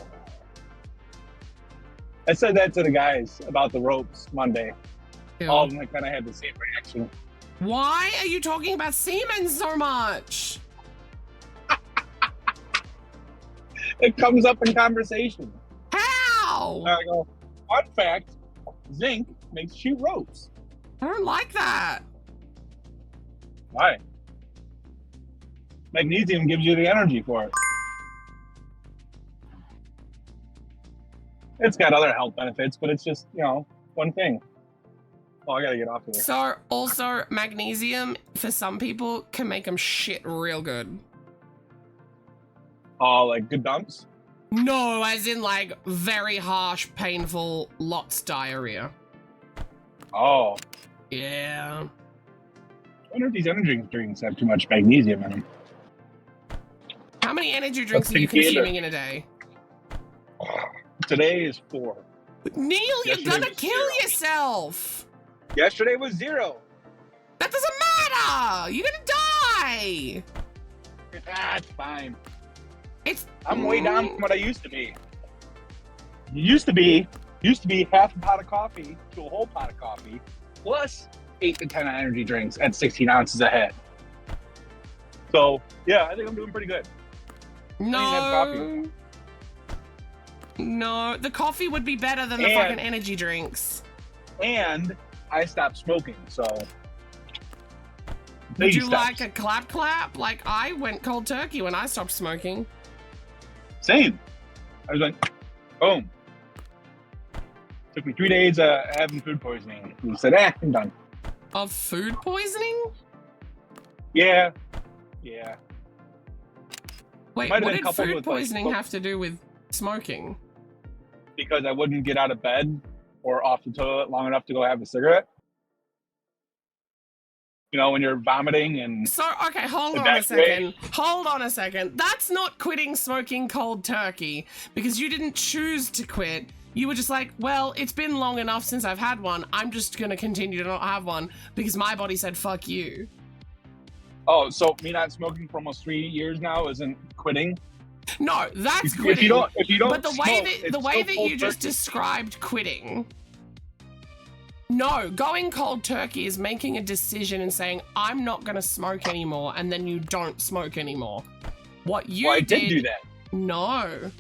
I said that to the guys about the ropes Monday. All of them kind of had the same reaction. Why are you talking about semen so much? It comes up in conversation. How? I go, fun fact, zinc makes shoot ropes. I don't like that. Why? Magnesium gives you the energy for it. It's got other health benefits, but it's just, one thing. Oh, I gotta get off here. So, also, magnesium, for some people, can make them shit real good. Oh, like good dumps? No, as in, like, very harsh, painful, lots diarrhea. Oh. Yeah. I wonder if these energy drinks have too much magnesium in them. How many energy drinks Let's are you think either. consuming in a day? Today is 4. Neil, you're Yesterday gonna was kill 0. yourself! Yesterday was 0. That doesn't matter! You're gonna die! That's fine. It's... I'm way down from what I used to be. Used to be half a pot of coffee to a whole pot of coffee, plus 8 to 10 energy drinks at 16 ounces a head. So, yeah, I think I'm doing pretty good. have No. No, the coffee would be better than the And- fucking energy drinks. And I stopped smoking, so. Would baby you steps. like a clap? Like, I went cold turkey when I stopped smoking. Same. I was like, boom. Took me 3 days having food poisoning. And said, I'm done. Of food poisoning? Yeah. Yeah. Wait, Might have what been did coupled food with, like, poisoning smoke. have to do with smoking? Because I wouldn't get out of bed or off the toilet long enough to go have a cigarette. When you're vomiting and So, okay, hold on a Evacuate. second. Hold on a second. That's not quitting smoking cold turkey because you didn't choose to quit. You were just like, well, it's been long enough since I've had one. I'm just going to continue to not have one because my body said, fuck you. oh, so me not smoking for almost 3 years now isn't quitting. No, that's If quitting. you don't, But the smoke, way that it's the way still that cold you just turkey. described quitting. No, going cold turkey is making a decision and saying, I'm not going to smoke anymore, and then you don't smoke anymore. What you Well, I did do that. No.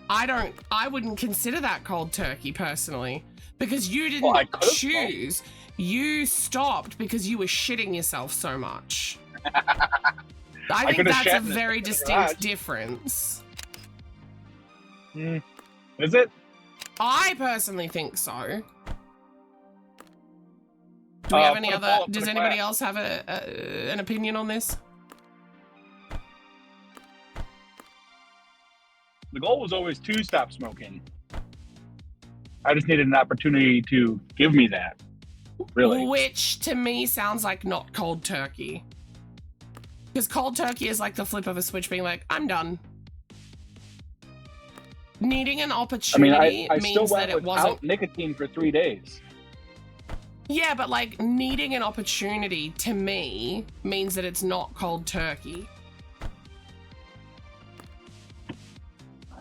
I wouldn't consider that cold turkey personally. Because you didn't Well, I could've choose. You stopped because you were shitting yourself so much. I think could've that's a shat in the very garage. distinct difference. Is it? I personally think so. Do we have any put a other? poll up for Does the anybody class. else have an opinion on this? The goal was always to stop smoking. I just needed an opportunity to give me that. Really. Which to me sounds like not cold turkey. Because cold turkey is like the flip of a switch being like, I'm done. Needing an I mean, opportunity I still means that went it without wasn't. nicotine for 3 days. Yeah, but like needing an opportunity to me means that it's not cold turkey.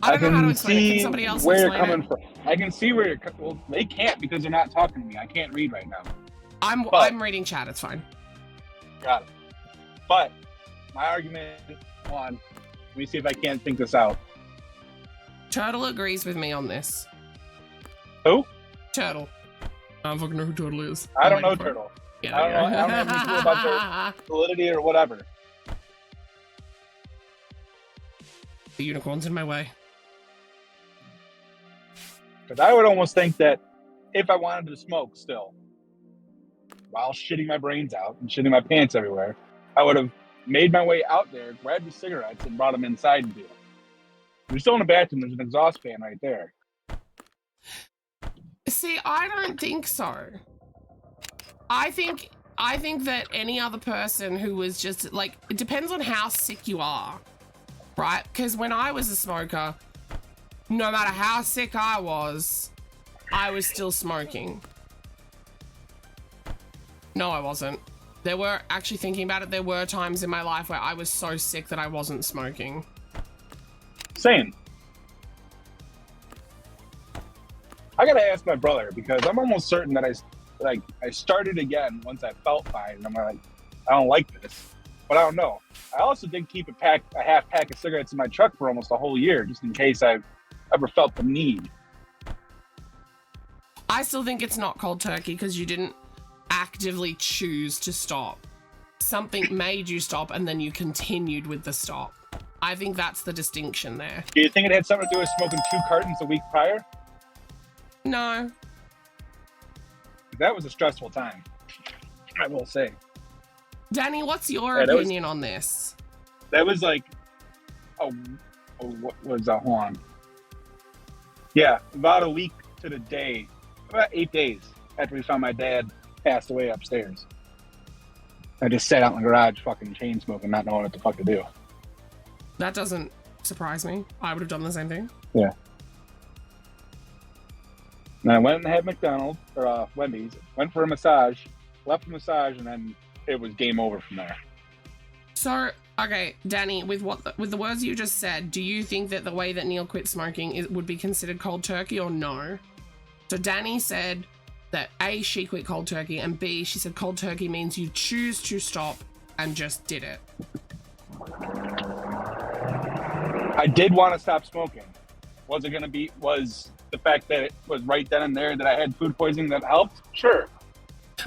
I don't know how to explain it. Can see somebody else where you're explain coming it? from. I can see where you're. Well, they can't because they're not talking to me. I can't read right now. I'm But- reading chat. It's fine. Got it. But my argument on. Let me see if I can't think this out. Turtle agrees with me on this. Who? Turtle. I don't fucking know who Turtle is. I don't know waiting for it. Turtle. Yeah, I don't know- I don't have any clue about Validity or whatever. The unicorn's in my way. Because I would almost think that if I wanted to smoke still, while shitting my brains out and shitting my pants everywhere, I would have made my way out there, grabbed the cigarettes, and brought them inside and do it. If you're still in the bathroom, there's an exhaust fan right there. See, I don't think so. I think that any other person who was just like, it depends on how sick you are, right? Because when I was a smoker, no matter how sick I was still smoking. No, I wasn't. There were, actually thinking about it, there were times in my life where I was so sick that I wasn't smoking. Same. I gotta ask my brother because I'm almost certain that I started again once I felt fine. And I'm like, I don't like this, but I don't know. I also did keep a half pack of cigarettes in my truck for almost a whole year, just in case I ever felt the need. I still think it's not cold turkey because you didn't actively choose to stop. Something made you stop and then you continued with the stop. I think that's the distinction there. Do you think it had something to do with smoking 2 cartons a week prior? No. That was a stressful time, I will say. Danny, what's your Yeah, that was- opinion on this? That was like, what was that? Hold on. Yeah, about a week to the day, about 8 days after we found my dad passed away upstairs. I just sat out in the garage fucking chain smoking, not knowing what the fuck to do. That doesn't surprise me. I would have done the same thing. Yeah. And I went and had McDonald's, or Wendy's, went for a massage, left the massage, and then it was game over from there. So, okay, Danny, with the words you just said, do you think that the way that Neil quit smoking would be considered cold turkey or no? So Danny said that A, she quit cold turkey, and B, she said cold turkey means you choose to stop and just did it. I did want to stop smoking. Was the fact that it was right then and there that I had food poisoning that helped? Sure.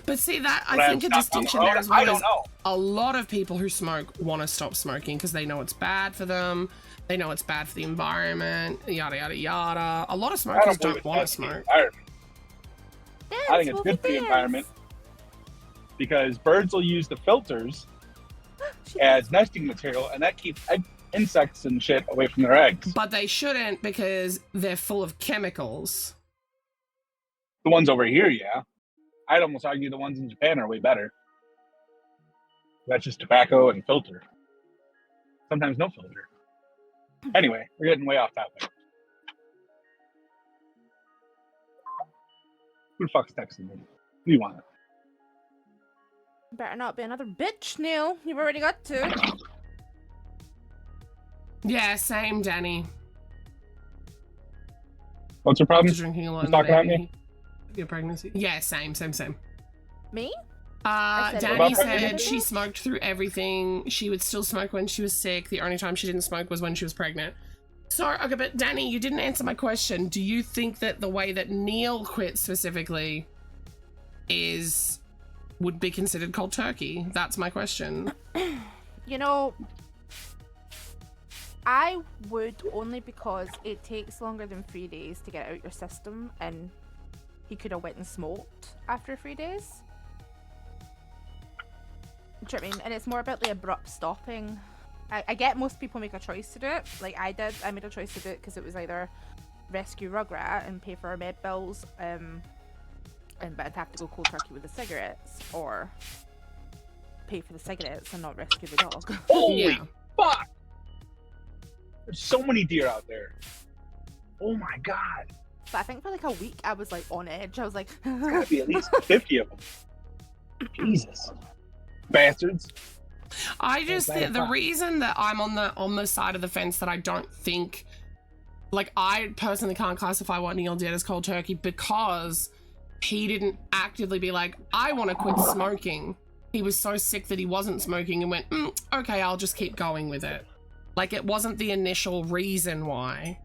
But see, that But I think a stopped on the distinction road? there as well I don't is know. a lot of people who smoke want to stop smoking because they know it's bad for them. They know it's bad for the environment, yada, yada, yada. A lot of I smokers believe don't it's want to bad for the smoke. environment. Dance, I think it's Wolfie, good for the dance. environment because birds will use the filters She as nesting material, and that keeps insects and shit away from their eggs. But they shouldn't because they're full of chemicals. The ones over here, yeah. I'd almost argue the ones in Japan are way better. That's just tobacco and filter. Sometimes no filter. Anyway, we're getting way off topic. Who the fuck's texting me? What do you want? better not be another bitch, Neil. You've already got 2. Yeah, same, Danny. What's your problem? After drinking a lot Who's in the talking about day, me? your pregnancy. Yeah, same. Me? I said Danny About said pregnant? she smoked through everything. She would still smoke when she was sick. The only time she didn't smoke was when she was pregnant. Sorry, okay, but Danny, you didn't answer my question. Do you think that the way that Neil quit specifically would be considered cold turkey? That's my question. You know, I would only because it takes longer than 3 days to get out your system, and he could have went and smoked after 3 days. Do you know what I mean? And it's more about the abrupt stopping. I get most people make a choice to do it, like I did. I made a choice to do it because it was either rescue Rugrat and pay for our med bills, but I'd have to go cold turkey with the cigarettes, or pay for the cigarettes and not rescue the dog. Holy Yeah. fuck! There's so many deer out there. Oh my god. But I think for like a week I was like on edge. I was like, There's gotta be at least 50 of them. Jesus. Bastards. I just That's think the fine. reason that I'm on the side of the fence that I don't think like, I personally can't classify what Neil did as cold turkey because he didn't actively be like, I want to quit smoking. He was so sick that he wasn't smoking and went, okay, I'll just keep going with it. Like, it wasn't the initial reason why.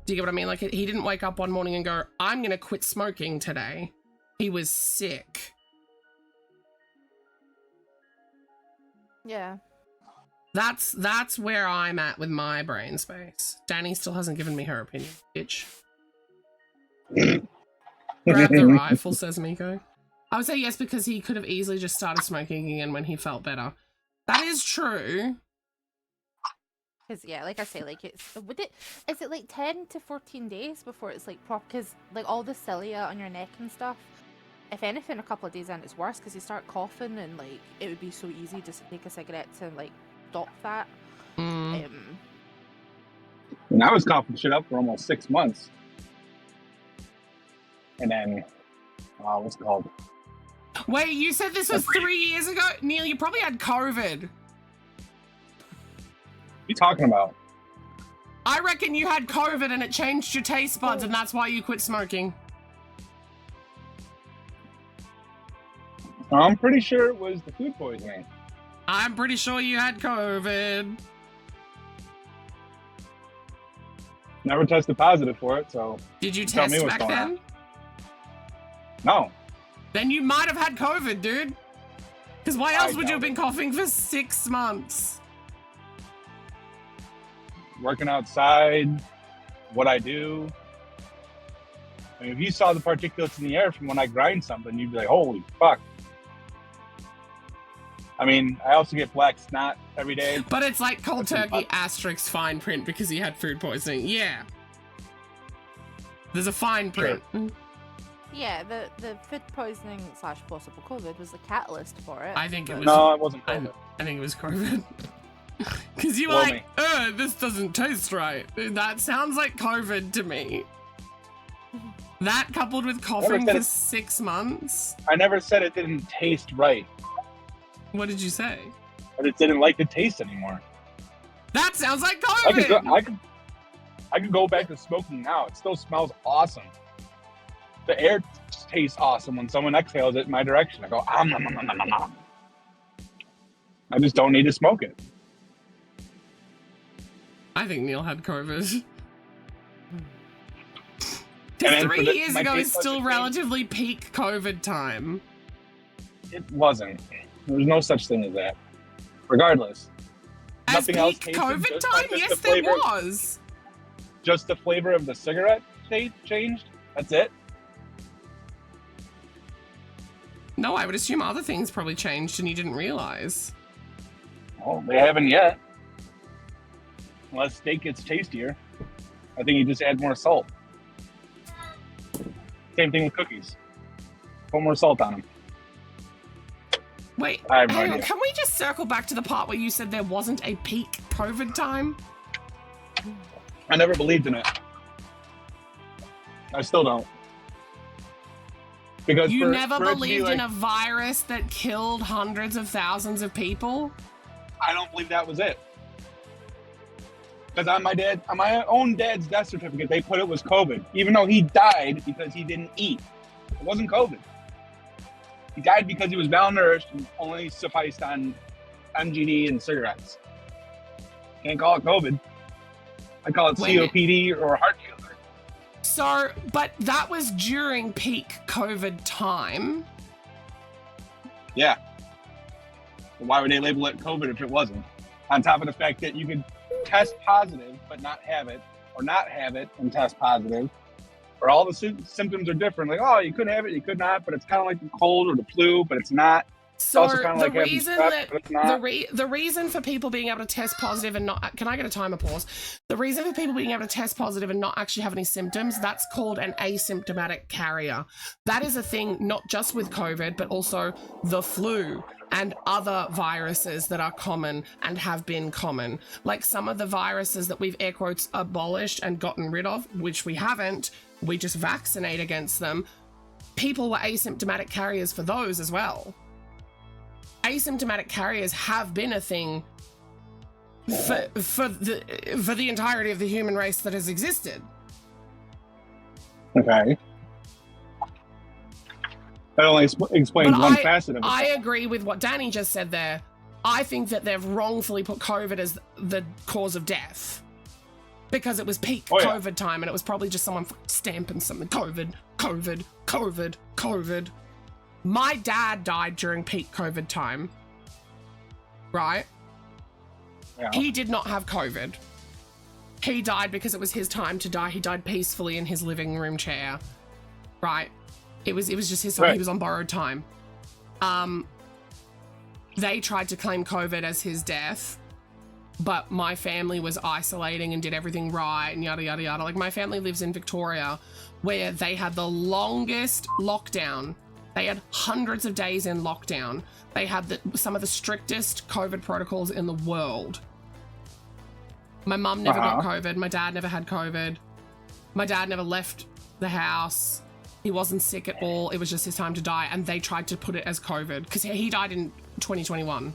Do you get what I mean? Like, he didn't wake up one morning and go, I'm going to quit smoking today. He was sick. Yeah. That's where I'm at with my brain space. Danny still hasn't given me her opinion, bitch. Grab the rifle, says Miko. I would say yes because he could have easily just started smoking again when he felt better. That is true. Because, yeah, like I say, like, is it like 10 to 14 days before it's like proper? Because, like, all the cilia on your neck and stuff, if anything, a couple of days in, it's worse because you start coughing and, like, it would be so easy just to take a cigarette to, like, stop that. And I was coughing shit up for almost 6 months. And then, what's it called? Wait, you said this was 3 years ago? Neil, you probably had COVID. What are you talking about? I reckon you had COVID and it changed your taste buds and that's why you quit smoking. I'm pretty sure it was the food poisoning. I'm pretty sure you had COVID. Never tested positive for it, so... Did you tell test me what's back going then? on. No. Then you might have had COVID, dude. Because why else I would you have doubt been coughing for 6 months? Working outside, what I do. I mean, if you saw the particulates in the air from when I grind something, you'd be like, holy fuck. I mean, I also get black snot every day. But it's like cold That's turkey asterisk fine print because he had food poisoning. Yeah. There's a fine print. Sure. Yeah, the food poisoning / possible COVID was the catalyst for it. I think it was... No, it wasn't I COVID. think it was COVID. Because you were Blow like, me. this doesn't taste right. That sounds like COVID to me. That coupled with coughing said for it- 6 months? I never said it didn't taste right, What did you say? but it didn't like the taste anymore. That sounds like I could, COVID! go, I could go back to smoking now. It still smells awesome. The air tastes awesome when someone exhales it in my direction. I go, nom, nom, nom, nom, nom. I just don't need to smoke it. I think Neil had COVID. And Because then 3 for the- years my ago taste is buds still are relatively peak COVID time. It wasn't. There's no such thing as that. Regardless, As nothing else peak tasted, COVID just time? the Yes, there flavor. was. Just the flavor of the cigarette changed. That's it. No, I would assume other things probably changed and you didn't realize. Well, they haven't yet. Unless steak gets tastier. I think you just add more salt. Same thing with cookies. Put more salt on them. Wait, I have no hang on, idea. can we just circle back to the part where you said there wasn't a peak COVID time? I never believed in it. I still don't. Because You for- never for it to be believed in like- a virus that killed hundreds of thousands of people? I don't believe that was it. Because on my own dad's death certificate, they put it was COVID, even though he died because he didn't eat. It wasn't COVID. He died because he was malnourished and only sufficed on MGD and cigarettes. Can't call it COVID. I call it Wait a minute. COPD or heart failure. So, but that was during peak COVID time. Yeah. But why would they label it COVID if it wasn't? On top of the fact that you could test positive but not have it, or not have it and test positive, or all the symptoms are different. Like, oh, you could have it, you could not, but it's kind of like the cold or the flu, but it's not. So also kinda the like having reason strep, that but it's not. the reason for people being able to test positive and not, can I get a timer pause? The reason for people being able to test positive and not actually have any symptoms, that's called an asymptomatic carrier. That is a thing not just with COVID, but also the flu and other viruses that are common and have been common. Like some of the viruses that we've air quotes abolished and gotten rid of, which we haven't, we just vaccinate against them. People were asymptomatic carriers for those as well. Asymptomatic carriers have been a thing for the entirety of the human race that has existed. Okay. That only explains But one facet of it. I agree with what Danny just said there. I think that they've wrongfully put COVID as the cause of death. Because it was peak COVID time, and it was probably just someone stamping something. COVID. My dad died during peak COVID time. Right? Yeah. He did not have COVID. He died because it was his time to die. He died peacefully in his living room chair. Right? It was just his time. Right. He was on borrowed time. They tried to claim COVID as his death, but my family was isolating and did everything right and yada, yada, yada. Like, my family lives in Victoria, where they had the longest lockdown. They had hundreds of days in lockdown. They had some of the strictest COVID protocols in the world. My mum never got COVID. My dad never had COVID. My dad never left the house. He wasn't sick at all. It was just his time to die. And they tried to put it as COVID because he died in 2021,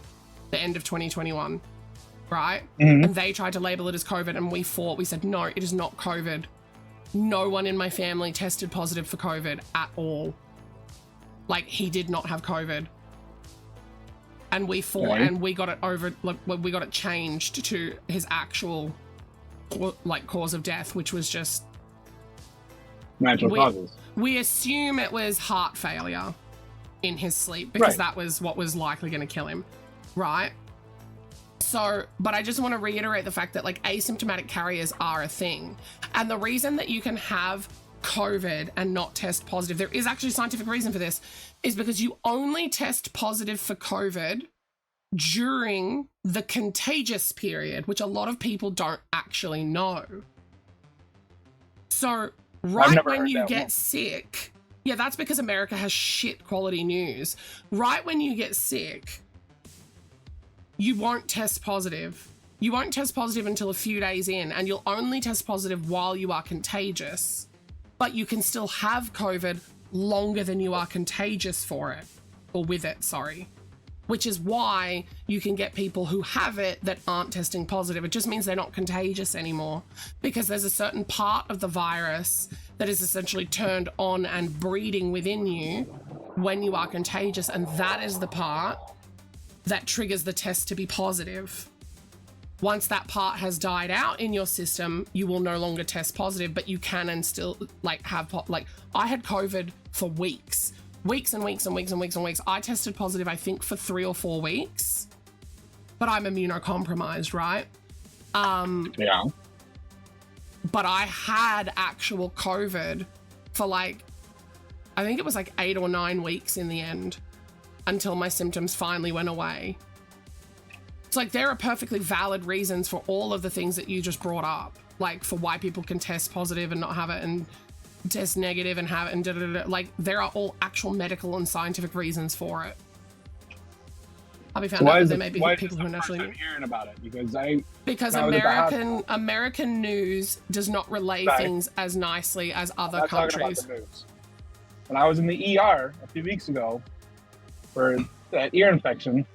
the end of 2021, right? Mm-hmm. And they tried to label it as COVID, and we fought. We said, no, it is not COVID. No one in my family tested positive for COVID at all. Like, he did not have COVID. And we fought, and we got it we got it changed to his actual, like, cause of death, which was just natural causes. We assume it was heart failure in his sleep, because that was what was likely going to kill him, right? So, but I just want to reiterate the fact that, like, asymptomatic carriers are a thing. And the reason that you can have COVID and not test positive, there is actually a scientific reason for this, is because you only test positive for COVID during the contagious period, which a lot of people don't actually know. So right when you get sick, yeah, that's because America has shit quality news. Right when you get sick, you won't test positive. You won't test positive until a few days in, and you'll only test positive while you are contagious. But you can still have COVID longer than you are contagious for it, or with it, sorry. Which is why you can get people who have it that aren't testing positive. It just means they're not contagious anymore, because there's a certain part of the virus that is essentially turned on and breeding within you when you are contagious, and that is the part that triggers the test to be positive. Once that part has died out in your system, you will no longer test positive, but you can and still, like, have, like, I had COVID for weeks and weeks. I tested positive, I think, for 3 or 4 weeks, but I'm immunocompromised, right? Yeah. But I had actual COVID for, like, I think it was like 8 or 9 weeks in the end, until my symptoms finally went away. It's like, there are perfectly valid reasons for all of the things that you just brought up, like for why people can test positive and not have it, and test negative and have it, and da-da-da-da. Like, there are all actual medical and scientific reasons for it. I'll be found out that there may be people who are naturally hearing about it, because American news does not relay things as nicely as other countries. Talking about the news. When I was in the ER a few weeks ago for that ear infection,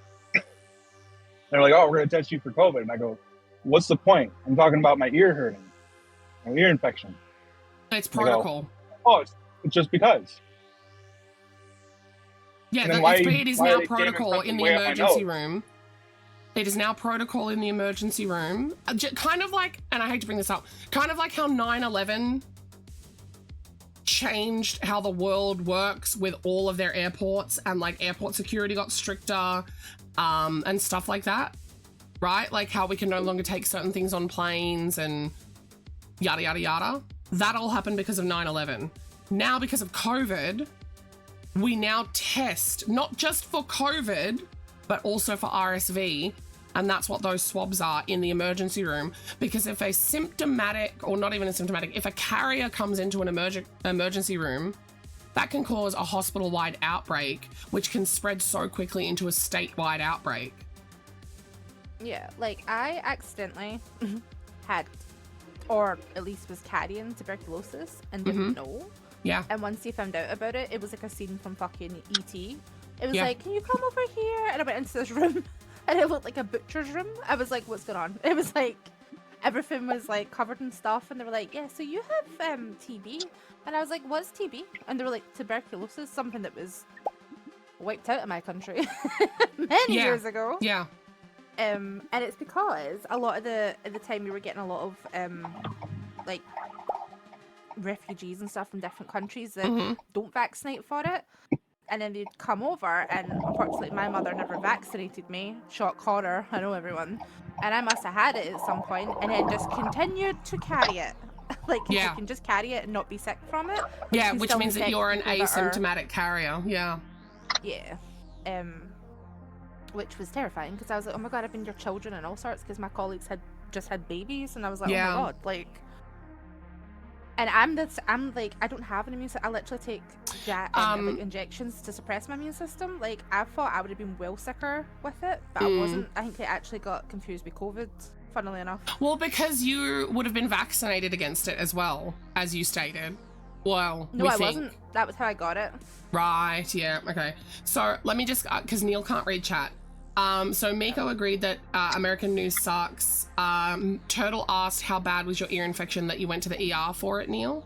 they're like, "Oh, we're going to test you for COVID." And I go, "What's the point? I'm talking about my ear hurting, my ear infection." It's protocol. Oh, it's just because. Yeah, it is now protocol in the emergency room. It is now protocol in the emergency room. Kind of like, and I hate to bring this up, kind of like how 9/11 changed how the world works with all of their airports, and, like, airport security got stricter, and stuff like that, right? Like how we can no longer take certain things on planes and yada, yada, yada. That all happened because of 9/11. Now, because of COVID, we now test not just for COVID, but also for RSV. And that's what those swabs are in the emergency room. Because if a symptomatic, or not even a symptomatic, if a carrier comes into an emergency room, that can cause a hospital-wide outbreak, which can spread so quickly into a statewide outbreak. Yeah, like, I accidentally had, or at least was carrying tuberculosis and didn't know. Yeah. And once they found out about it, it was like a scene from fucking E.T. It was Yeah. like, "Can you come over here?" And I went into this room and it looked like a butcher's room. I was like, what's going on? It was like everything was like covered in stuff, and they were like, yeah, so you have TB, and I was like, what's TB? And they were like, tuberculosis, something that was wiped out of my country many years ago. Yeah. And it's because a lot of at the time we were getting a lot of like refugees and stuff from different countries that don't vaccinate for it, and then they'd come over, and unfortunately my mother never vaccinated me. Shock horror, I know everyone, and I must have had it at some point, and then just continued to carry it. Like, you can just carry it and not be sick from it. Yeah, which means that you're an asymptomatic carrier. Yeah. Yeah. Which was terrifying, because I was like, oh my god, I've been your children and all sorts, because my colleagues had just had babies, and I was like, oh my god, like. And I'm like, I don't have an immune system. I literally take like injections to suppress my immune system. Like, I thought I would have been well sicker with it, but I wasn't. I think I actually got confused with COVID, funnily enough. Well, because you would have been vaccinated against it as well, as you stated. Well, no, I wasn't. That was how I got it. Right, yeah, okay. So let me just, because Neil can't read chat. So Miko agreed that American news sucks. Turtle asked how bad was your ear infection that you went to the ER for it, Neil.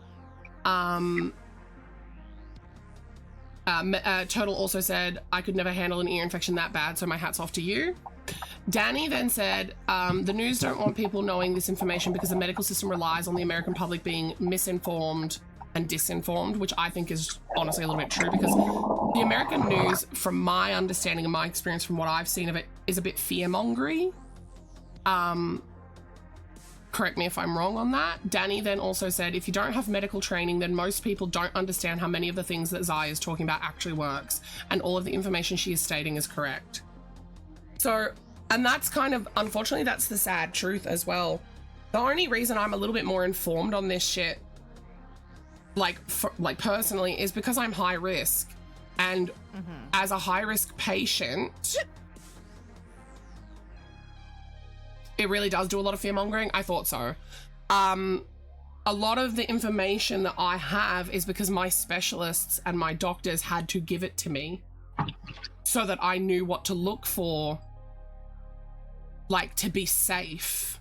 Turtle also said, I could never handle an ear infection that bad, so my hat's off to you. Danny then said, the news don't want people knowing this information because the medical system relies on the American public being misinformed and disinformed, which I think is honestly a little bit true, because the American news, from my understanding and my experience from what I've seen of it, is a bit fear-mongery. Correct me if I'm wrong on that. Danny then also said, if you don't have medical training, then most people don't understand how many of the things that Zai is talking about actually works, and all of the information she is stating is correct. So, and that's kind of, unfortunately, that's the sad truth as well. The only reason I'm a little bit more informed on this shit, like personally, is because I'm high risk, and as a high risk patient, it really does do a lot of fear mongering. I thought so. A lot of the information that I have is because my specialists and my doctors had to give it to me so that I knew what to look for, like, to be safe.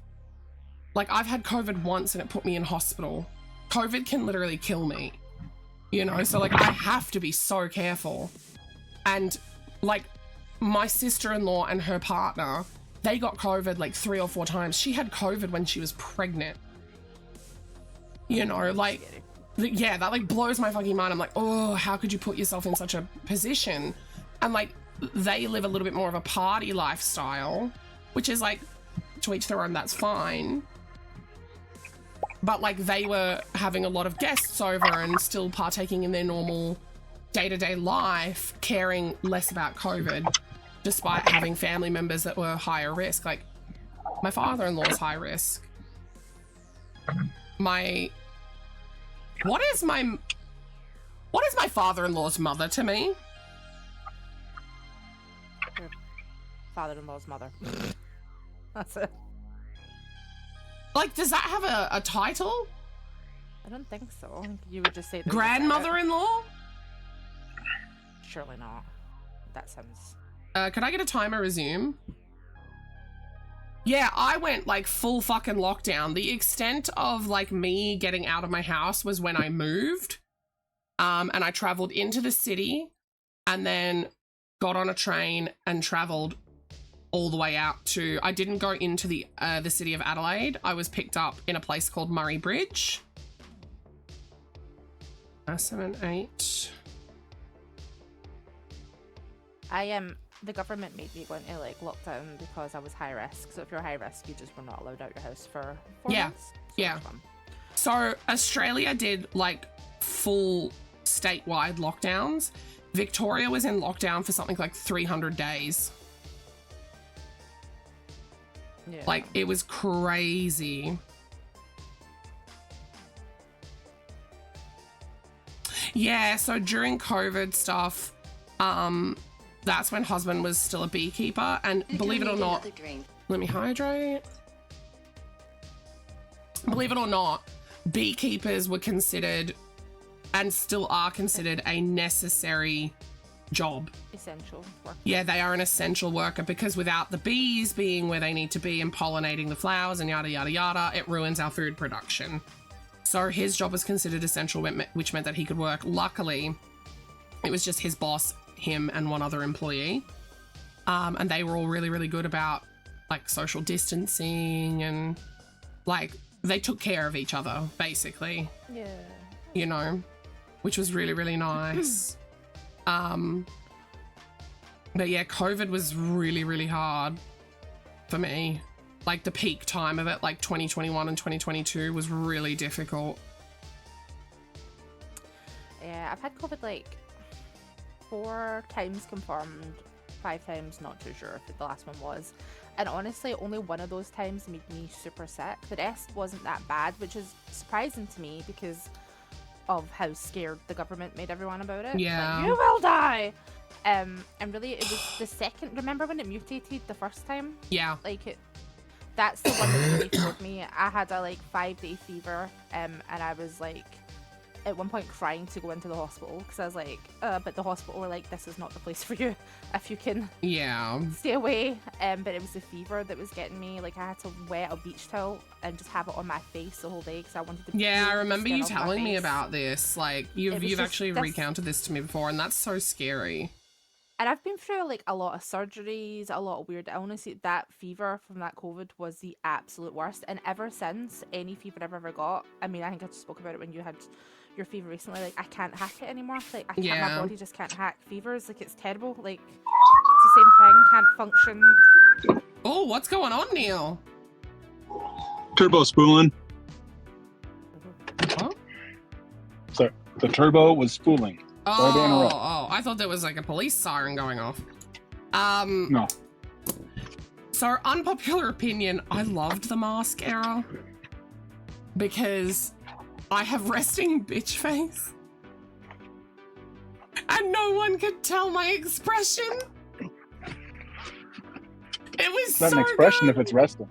Like, I've had COVID once and it put me in hospital. COVID can literally kill me, you know? So, like, I have to be so careful. And, like, my sister-in-law and her partner, they got COVID like 3 or 4 times. She had COVID when she was pregnant. You know, like, yeah, that like blows my fucking mind. I'm like, oh, how could you put yourself in such a position? And like, they live a little bit more of a party lifestyle, which is like, to each their own, that's fine. But like, they were having a lot of guests over and still partaking in their normal day-to-day life, caring less about COVID, despite having family members that were higher risk. Like, my father-in-law is high risk. What is my father-in-law's mother to me? Your father-in-law's mother. That's it. Like, does that have a title? I don't think so. I think you would just say grandmother-in-law? Surely not. That sounds... Could I get a timer resume? Yeah, I went like full fucking lockdown. The extent of like me getting out of my house was when I moved. And I traveled into the city and then got on a train and traveled all the way out to, I didn't go into the city of Adelaide. I was picked up in a place called Murray Bridge. 7, 8. The government made me go into like lockdown because I was high risk. So if you're high risk, you just were not allowed out your house for 4 months. Yeah. So Australia did like full statewide lockdowns. Victoria was in lockdown for something like 300 days. Yeah. Like, it was crazy. Yeah, so during COVID stuff, that's when husband was still a beekeeper, and believe it or not, let me hydrate. Believe it or not, beekeepers were considered, and still are considered, a necessary job. Essential work. Yeah, they are an essential worker because without the bees being where they need to be and pollinating the flowers and yada, yada, yada, it ruins our food production. So his job was considered essential, which meant that he could work. Luckily, it was just his boss, him, and one other employee. And they were all really, really good about like social distancing and like they took care of each other, basically. Yeah. You know, which was really, really nice. But yeah, COVID was really, really hard for me. Like the peak time of it, like 2021 and 2022 was really difficult. Yeah, I've had COVID like 4 times confirmed, 5 times not too sure if the last one was. And honestly, only one of those times made me super sick. The rest wasn't that bad, which is surprising to me because of how scared the government made everyone about it. Yeah. Like, you will die! And really, it was the second... Remember when it mutated the first time? Yeah. Like, that's the one that really floored me. I had a, like, 5-day fever, and I was, like, at one point crying to go into the hospital because I was like, but the hospital were like, this is not the place for you if you can stay away. But it was the fever that was getting me. Like, I had to wet a beach towel and just have it on my face the whole day because I wanted to. Yeah, I remember you off my telling me face. about this. Like, you've actually this- recounted this to me before, and that's so scary. And I've been through like a lot of surgeries, a lot of weird illnesses. That fever from that COVID was the absolute worst. And ever since, any fever I've ever got, I mean, I think I just spoke about it when you had your fever recently. Like, I can't hack it anymore. Like, I can't. My body just can't hack fevers. Like, it's terrible. Like, it's the same thing. Can't function. Oh, what's going on, Neil? Turbo spooling. Huh? So the turbo was spooling. Sorry to interrupt. I thought there was like a police siren going off. No. So, unpopular opinion, I loved the mask era because I have resting bitch face and no one could tell my expression. It was It's not so an expression good. if it's resting.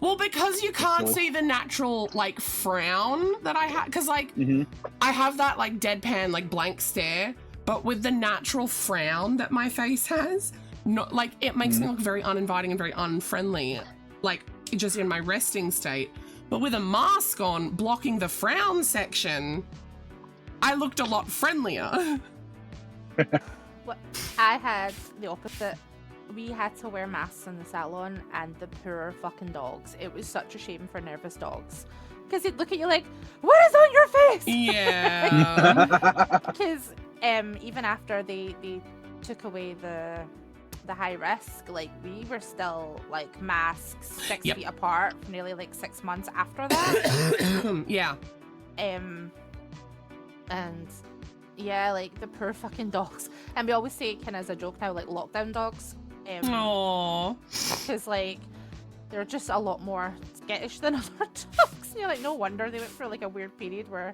Well, because you can't So- see the natural like frown that I had, because like Mm-hmm. I have that like deadpan like blank stare, but with the natural frown that my face has, not like it makes me look very uninviting and very unfriendly, like just in my resting state. But with a mask on, blocking the frown section, I looked a lot friendlier. What I had the opposite. We had to wear masks in the salon, and the poor fucking dogs. It was such a shame for nervous dogs, because they'd look at you like, "What is on your face?" Yeah. Because even after they took away the high risk, like we were still like masks 6 Yep. feet apart for nearly like 6 months after that. Yeah. And yeah, like the poor fucking dogs. And we always say kind of as a joke now, like lockdown dogs. Aww. Because like they're just a lot more skittish than other dogs. And you're like, no wonder they went through like a weird period where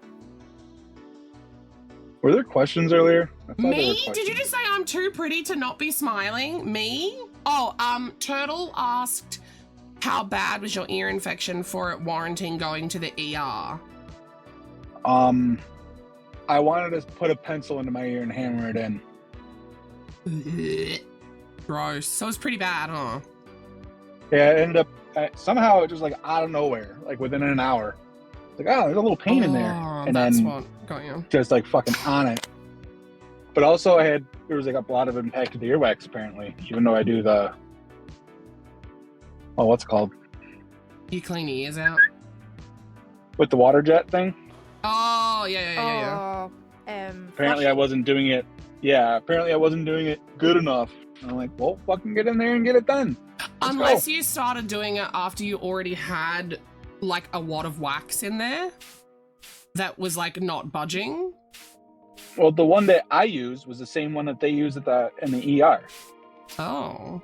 Were there questions earlier? I thought there were Me? questions. Did you just say I'm too pretty to not be smiling? Me? Oh, Turtle asked, how bad was your ear infection for it warranting going to the ER? I wanted to put a pencil into my ear and hammer it in. Gross. So it's pretty bad, huh? Yeah, it ended up somehow it just like out of nowhere, like within an hour. Like, oh, there's a little pain in there, Oh, and that's then what got you. just like fucking on it. But also, there was like a lot of impact to the earwax apparently, even though I do the what's it called You clean your ears out? with the water jet thing. Oh, yeah. Apparently, I wasn't doing it. Yeah, apparently I wasn't doing it good enough. And I'm like, well, fucking get in there and get it done. Let's Unless go. you started doing it after you already had like a wad of wax in there that was like not budging. Well, the one that I used was the same one that they use in the ER. Oh.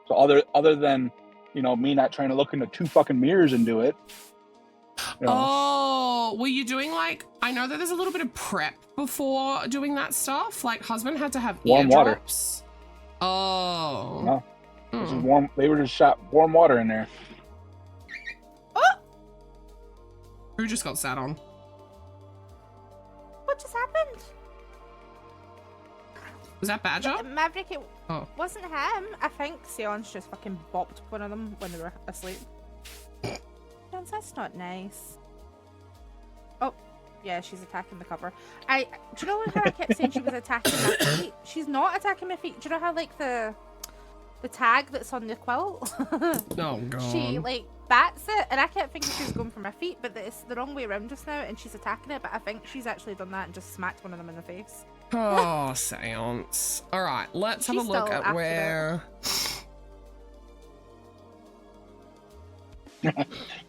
So other than, me not trying to look into 2 fucking mirrors and do it. Oh, were you doing like, I know that there's a little bit of prep before doing that stuff. Like husband had to have Warm water. eardrops. Oh. No. This is Hmm. warm. They were just shot warm water in there. Who just got sat on? what just happened? Was that Badger? Maverick, it Oh. wasn't him. I think Seance just fucking bopped one of them when they were asleep. That's not nice. Oh, yeah, she's attacking the cover. Do you know how I kept saying she was attacking my feet? She's not attacking my feet. Do you know how like the tag that's on the quilt? Oh god. She like bats it, and I kept thinking she was going for my feet, but it's the wrong way around just now, and she's attacking it. But I think she's actually done that and just smacked one of them in the face. Oh, Seance. All right, let's have a She's look still at after where.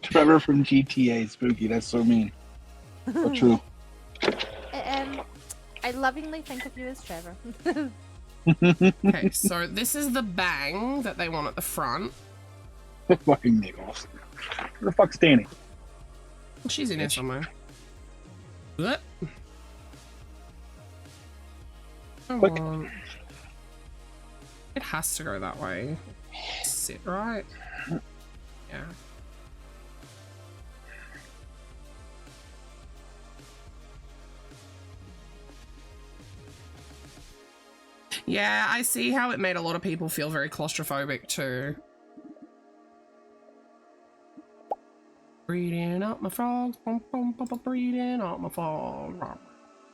Trevor from GTA, spooky. That's so mean. But true. I lovingly think of you as Trevor. Okay, so this is the bang that they want at the front. Fucking niggles. Where the fuck's Danny? She's in here somewhere. What? Come Click. on. It has to go that way. Sit right. Yeah. Yeah, I see how it made a lot of people feel very claustrophobic too. Breeding up my frogs, boom, boom, boom, boom, breeding up my frog.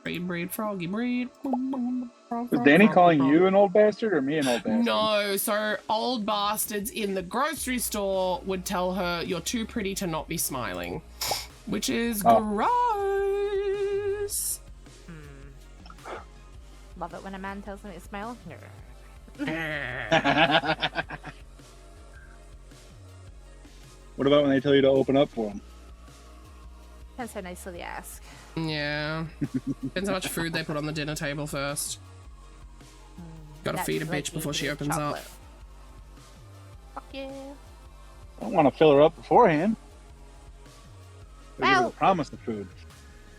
Breed, breed, froggy, breed. Boom, boom, frog, Is frog, Danny frog, calling frog. you an old bastard or me an old bastard? No, so old bastards in the grocery store would tell her you're too pretty to not be smiling, which is gross. Love it when a man tells me to smile. What about when they tell you to open up for them? Depends how nicely they ask. Yeah. Depends how much food they put on the dinner table first. Gotta That's feed a like bitch before she eating opens chocolate. up. Fuck yeah. I don't want to fill her up beforehand. They give her Well- the promise of food.